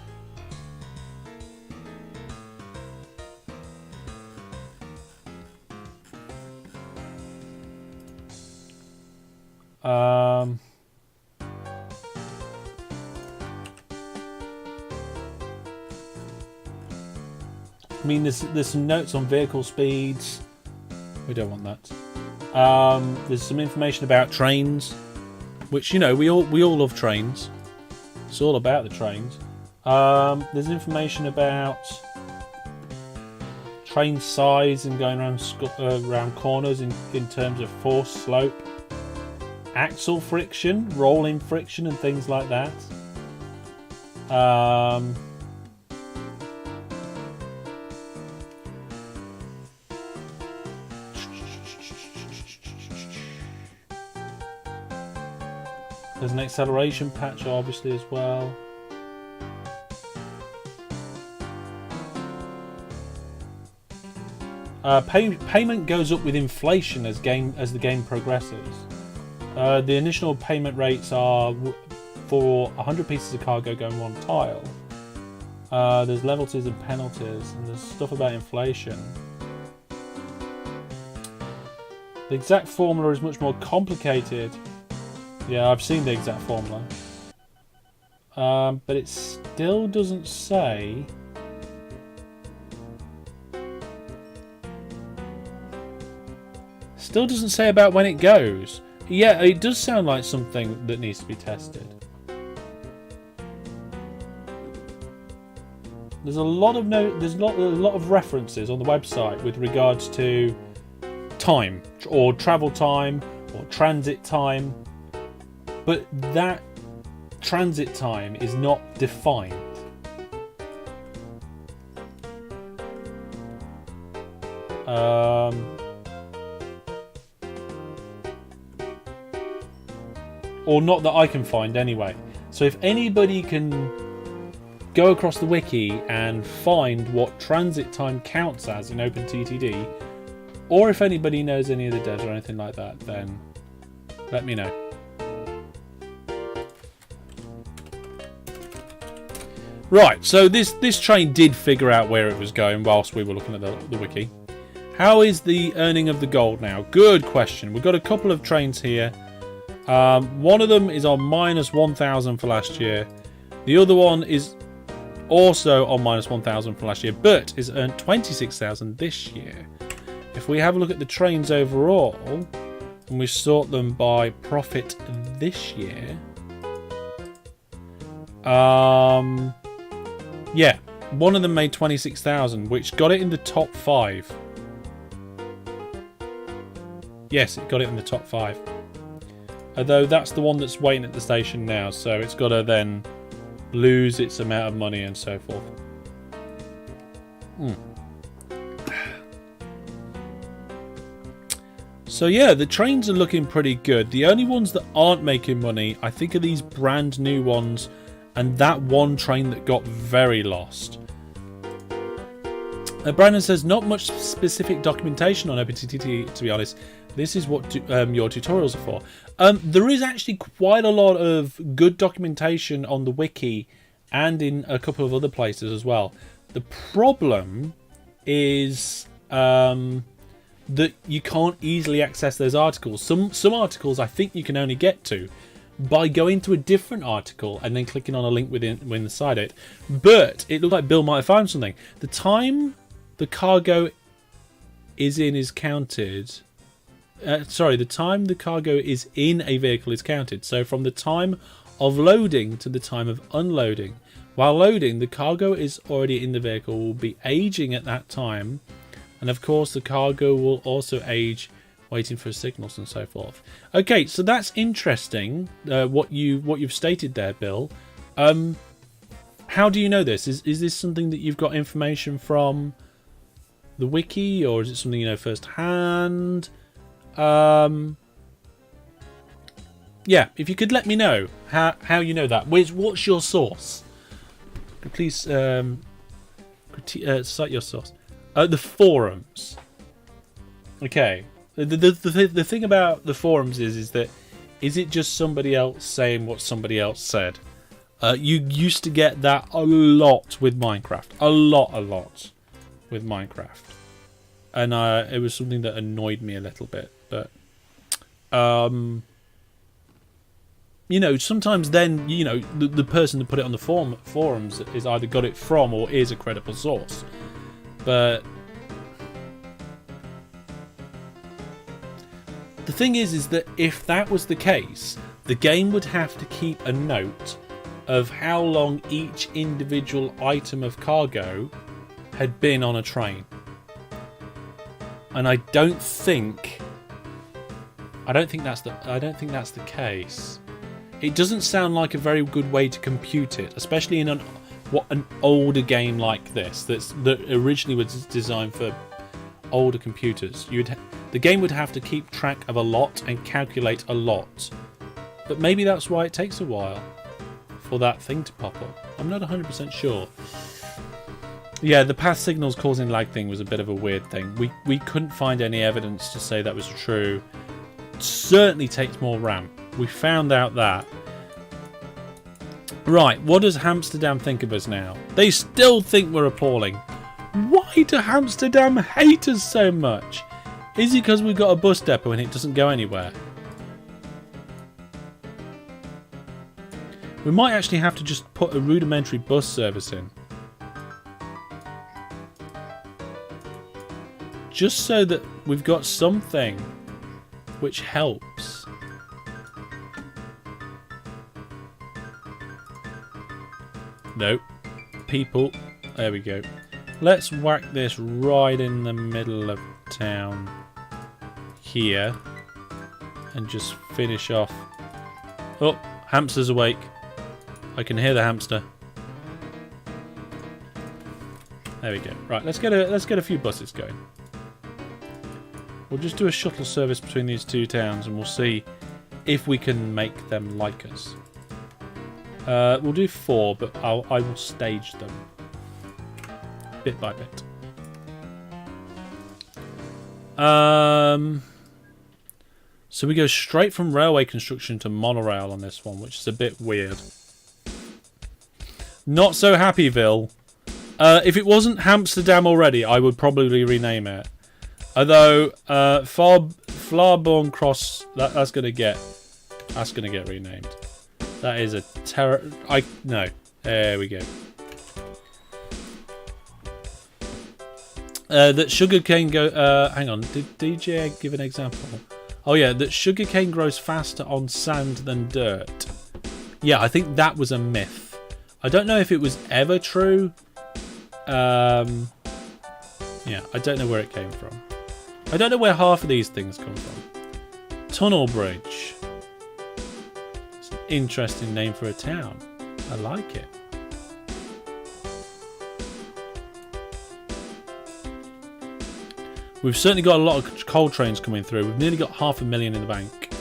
I mean, there's some notes on vehicle speeds. We don't want that. There's some information about trains, which, you know, we all love trains. It's all about the trains. There's information about train size and going around corners in terms of force, slope, axle friction, rolling friction, and things like that. There's an acceleration patch, obviously, as well. Payment goes up with inflation as the game progresses. The initial payment rates are for 100 pieces of cargo going one tile. There's levelties and penalties, and there's stuff about inflation. The exact formula is much more complicated. Yeah, I've seen the exact formula. But it still doesn't say. Still doesn't say about when it goes. Yeah, it does sound like something that needs to be tested. There's a lot of references on the website with regards to time or travel time or transit time. But that transit time is not defined. Or not that I can find anyway. So if anybody can go across the wiki and find what transit time counts as in OpenTTD, or if anybody knows any of the devs or anything like that, then let me know. Right, so this train did figure out where it was going whilst we were looking at the wiki. How is the earning of the gold now? Good question. We've got a couple of trains here. One of them is on minus 1,000 for last year. The other one is also on minus 1,000 from last year, but has earned 26,000 this year. If we have a look at the trains overall, and we sort them by profit this year, yeah, one of them made 26,000, which got it in the top 5. Yes, it got it in the top 5. Although that's the one that's waiting at the station now, so it's got to then lose its amount of money and so forth. So yeah, the trains are looking pretty good. The only ones that aren't making money, I think, are these brand new ones, and that one train that got very lost. Brandon says, not much specific documentation on OpenTTD, to be honest. This is what your tutorials are for. There is actually quite a lot of good documentation on the wiki and in a couple of other places as well. The problem is that you can't easily access those articles. Some articles I think you can only get to by going to a different article and then clicking on a link within inside it. But it looked like Bill might have found something. The time the cargo is in is counted. The time the cargo is in a vehicle is counted. So from the time of loading to the time of unloading. While loading, the cargo is already in the vehicle, will be aging at that time. And of course, the cargo will also age, waiting for signals and so forth. Okay, so that's interesting. What you've stated there, Bill. How do you know this? Is this something that you've got information from the wiki, or is it something you know firsthand? Yeah, if you could let me know how you know that. What's your source? Please cite your source. The forums. Okay. The thing about the forums is that is it just somebody else saying what somebody else said? You used to get that a lot with Minecraft. A lot with Minecraft. And it was something that annoyed me a little bit. But you know, sometimes then, you know, the person that put it on the forums is either got it from or is a credible source. But the thing is that if that was the case, the game would have to keep a note of how long each individual item of cargo had been on a train. And I don't think that's the case. It doesn't sound like a very good way to compute it, especially in an older game like this that originally was designed for older computers. The game would have to keep track of a lot and calculate a lot. But maybe that's why it takes a while for that thing to pop up. I'm not 100% sure. Yeah, the path signals causing lag thing was a bit of a weird thing. We couldn't find any evidence to say that was true. It certainly takes more RAM. We found out that. Right, what does Amsterdam think of us now? They still think we're appalling. Why do Amsterdam hate us so much? Is it because we've got a bus depot and it doesn't go anywhere? We might actually have to just put a rudimentary bus service in. Just so that we've got something which helps. Nope. People. There we go. Let's whack this right in the middle of town here and just finish off. Oh, hamster's awake. I can hear the hamster. There we go. Right, let's get a few buses going. We'll just do a shuttle service between these two towns and we'll see if we can make them like us. We'll do 4, but I will stage them bit by bit. So we go straight from railway construction to monorail on this one, which is a bit weird. Not so happy, Vil. If it wasn't Amsterdam already, I would probably rename it. Although Flarborn Cross, that's gonna get renamed. That is a terror. No. There we go. That sugarcane hang on, did DJ give an example? Oh yeah, that sugarcane grows faster on sand than dirt. Yeah, I think that was a myth. I don't know if it was ever true. Yeah, I don't know where it came from. I don't know where half of these things come from. Tunnel Bridge. It's an interesting name for a town. I like it. We've certainly got a lot of coal trains coming through. We've nearly got 500,000 in the bank.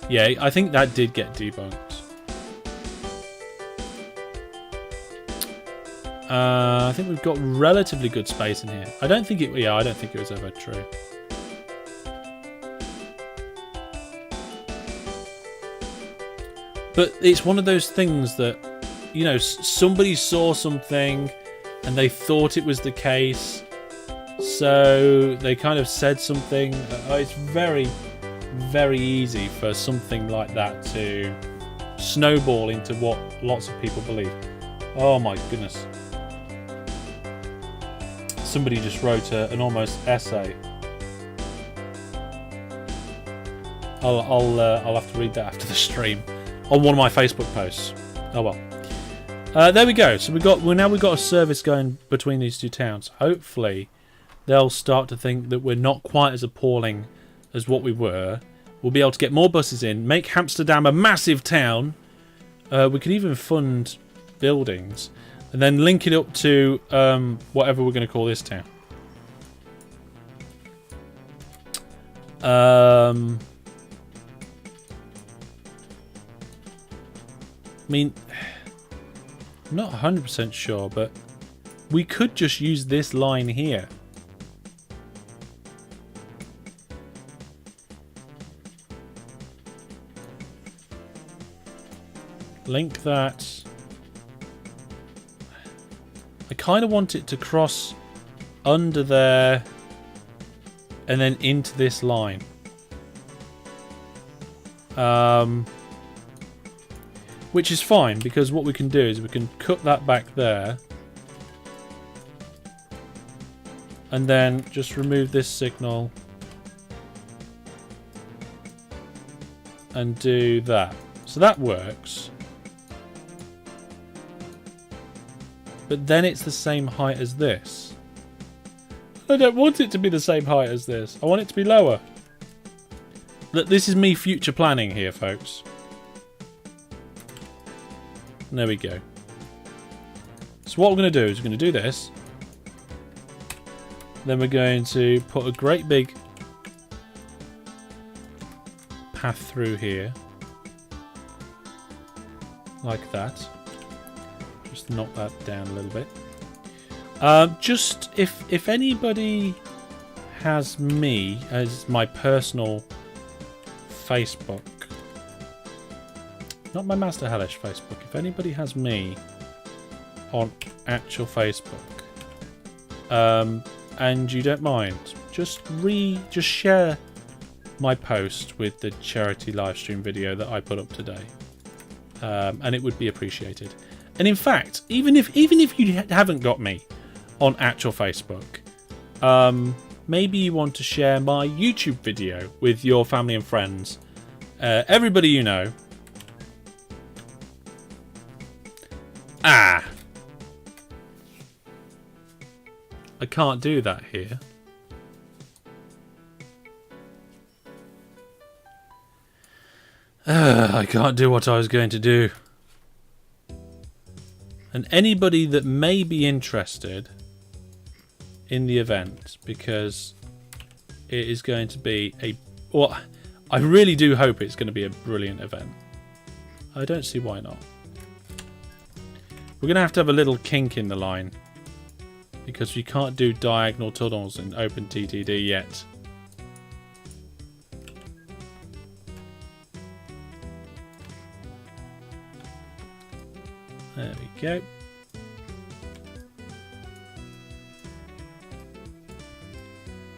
Yeah, I think that did get debunked. I think we've got relatively good space in here. I don't think it was ever true. But it's one of those things that, you know, somebody saw something and they thought it was the case. So they kind of said something. It's very, very easy for something like that to snowball into what lots of people believe. Oh my goodness. Somebody just wrote an almost essay. I'll have to read that after the stream on one of my Facebook posts. Oh well. There we go. So we've got a service going between these two towns. Hopefully they'll start to think that we're not quite as appalling as what we were. We'll be able to get more buses in, make Amsterdam a massive town. We could even fund buildings and then link it up to whatever we're going to call this town. I mean, I'm not 100% sure, but we could just use this line here. Link that. I kind of want it to cross under there and then into this line. Which is fine, because what we can do is we can cut that back there and then just remove this signal and do that. So that works. But then it's the same height as this. I don't want it to be the same height as this. I want it to be lower. Look, this is me future planning here, folks. And there we go. So what we're going to do is we're going to do this. Then we're going to put a great big path through here. Like that. Just knock that down a little bit. Just if anybody has me as my personal Facebook, not my Master Hellish Facebook, if anybody has me on actual Facebook, and you don't mind, just share my post with the charity livestream video that I put up today, and it would be appreciated. And in fact, even if you haven't got me on actual Facebook, maybe you want to share my YouTube video with your family and friends, everybody you know. I can't do that here. I can't do what I was going to do. And anybody that may be interested in the event, because it is going to be well, I really do hope it's going to be a brilliant event. I don't see why not. We're going to have a little kink in the line, because you can't do diagonal tunnels in OpenTTD yet. There we go.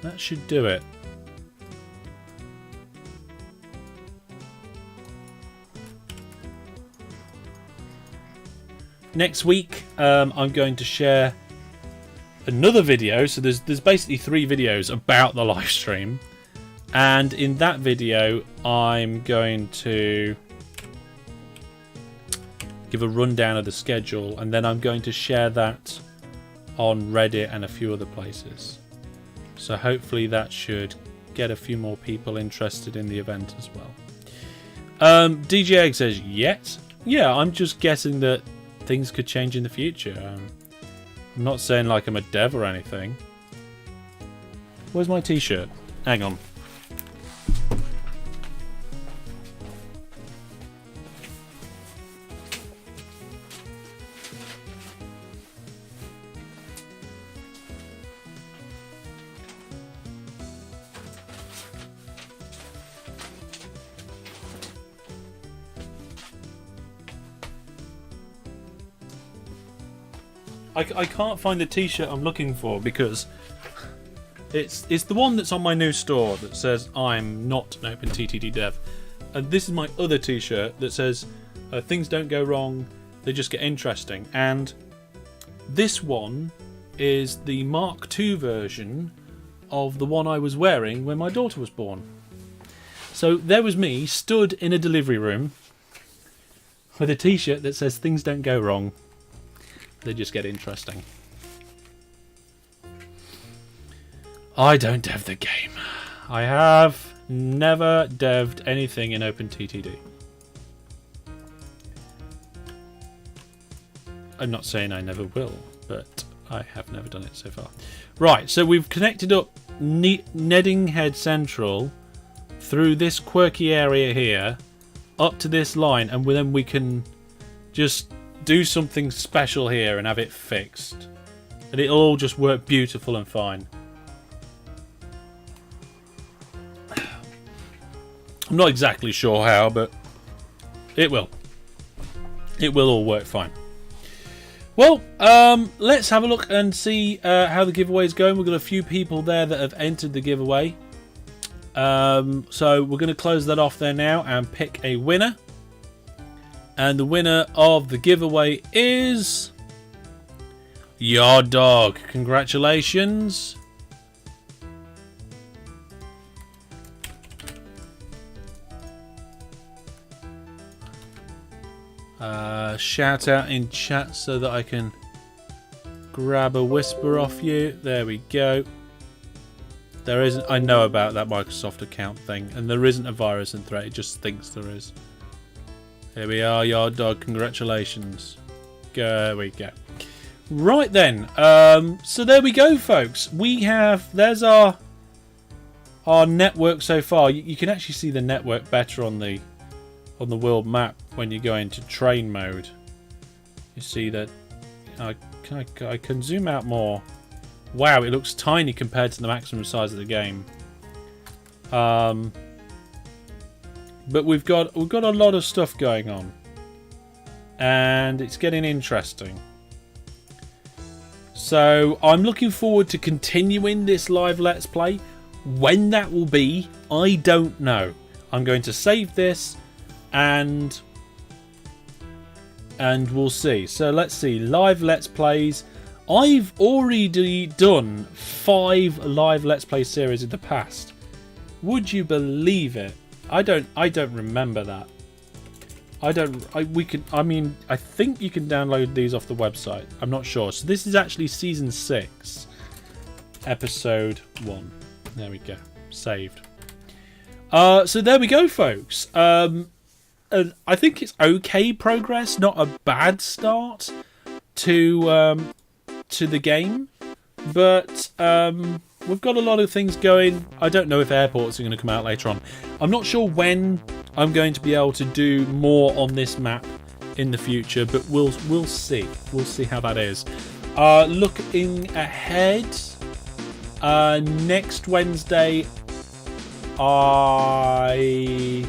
That should do it. Next week, I'm going to share another video. So there's basically 3 videos about the live stream, and in that video I'm going to give a rundown of the schedule, and then I'm going to share that on Reddit and a few other places. So hopefully that should get a few more people interested in the event as well. DJ Egg says yes. Yeah, I'm just guessing that things could change in the future. I'm not saying like I'm a dev or anything. Where's my t-shirt? Hang on. I can't find the t-shirt I'm looking for because it's the one that's on my new store that says I'm not an OpenTTD dev, and this is my other t-shirt that says things don't go wrong, they just get interesting. And this one is the Mark II version of the one I was wearing when my daughter was born. So there was me stood in a delivery room with a t-shirt that says things don't go wrong, they just get interesting. I don't dev the game. I have never dev'd anything in OpenTTD. I'm not saying I never will, but I have never done it so far. Right, so we've connected up Neddinghead Central through this quirky area here up to this line, and then we can just do something special here and have it fixed, and it'll all just work beautiful and fine. I'm not exactly sure how, but it will all work fine. Well, let's have a look and see how the giveaway is going. We've got a few people there that have entered the giveaway, so we're going to close that off there now and pick a winner. And the winner of the giveaway is your dog. Congratulations. Shout out in chat so that I can grab a whisper off you. There we go. There isn't. I know about that Microsoft account thing, and there isn't a virus and threat. It just thinks there is. Here we are, Yard Dog. Congratulations. There we go. Right then. So there we go, folks. We have. There's our network so far. You can actually see the network better on the world map when you go into train mode. You see that. I can zoom out more. Wow, it looks tiny compared to the maximum size of the game. But we've got a lot of stuff going on, and it's getting interesting. So I'm looking forward to continuing this live Let's Play. When that will be, I don't know. I'm going to save this, and we'll see. So let's see, live Let's Plays. I've already done 5 live Let's Play series in the past. Would you believe it? I don't remember that. I think you can download these off the website. I'm not sure. So this is actually season 6, episode 1. There we go. Saved. So there we go, folks. I think it's okay progress, not a bad start to the game, but we've got a lot of things going. I don't know if airports are going to come out later on. I'm not sure when I'm going to be able to do more on this map in the future, but we'll see. We'll see how that is. Looking ahead, next Wednesday, I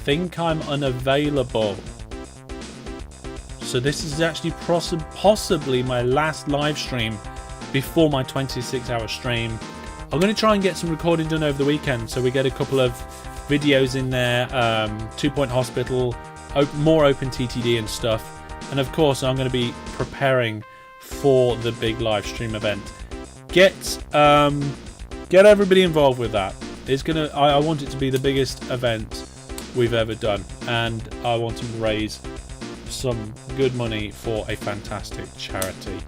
think I'm unavailable. So this is actually possibly my last live stream before my 26-hour stream. I'm going to try and get some recording done over the weekend, so we get a couple of videos in there, 2 Point Hospital, more OpenTTD and stuff. And of course, I'm going to be preparing for the big live stream event. Get everybody involved with that. It's gonna. I want it to be the biggest event we've ever done, and I want to raise some good money for a fantastic charity.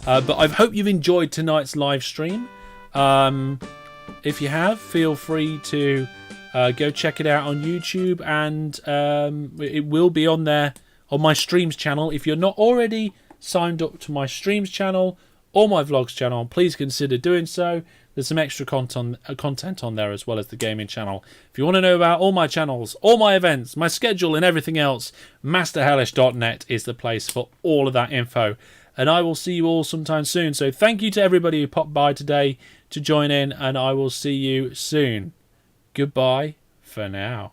But I hope you've enjoyed tonight's live stream. If you have, feel free to go check it out on YouTube, and it will be on there on my streams channel. If you're not already signed up to my streams channel or my vlogs channel, please consider doing so. There's some extra content on there, as well as the gaming channel. If you want to know about all my channels, all my events, my schedule and everything else, masterhellish.net is the place for all of that info. And I will see you all sometime soon. So thank you to everybody who popped by today to join in, and I will see you soon. Goodbye for now.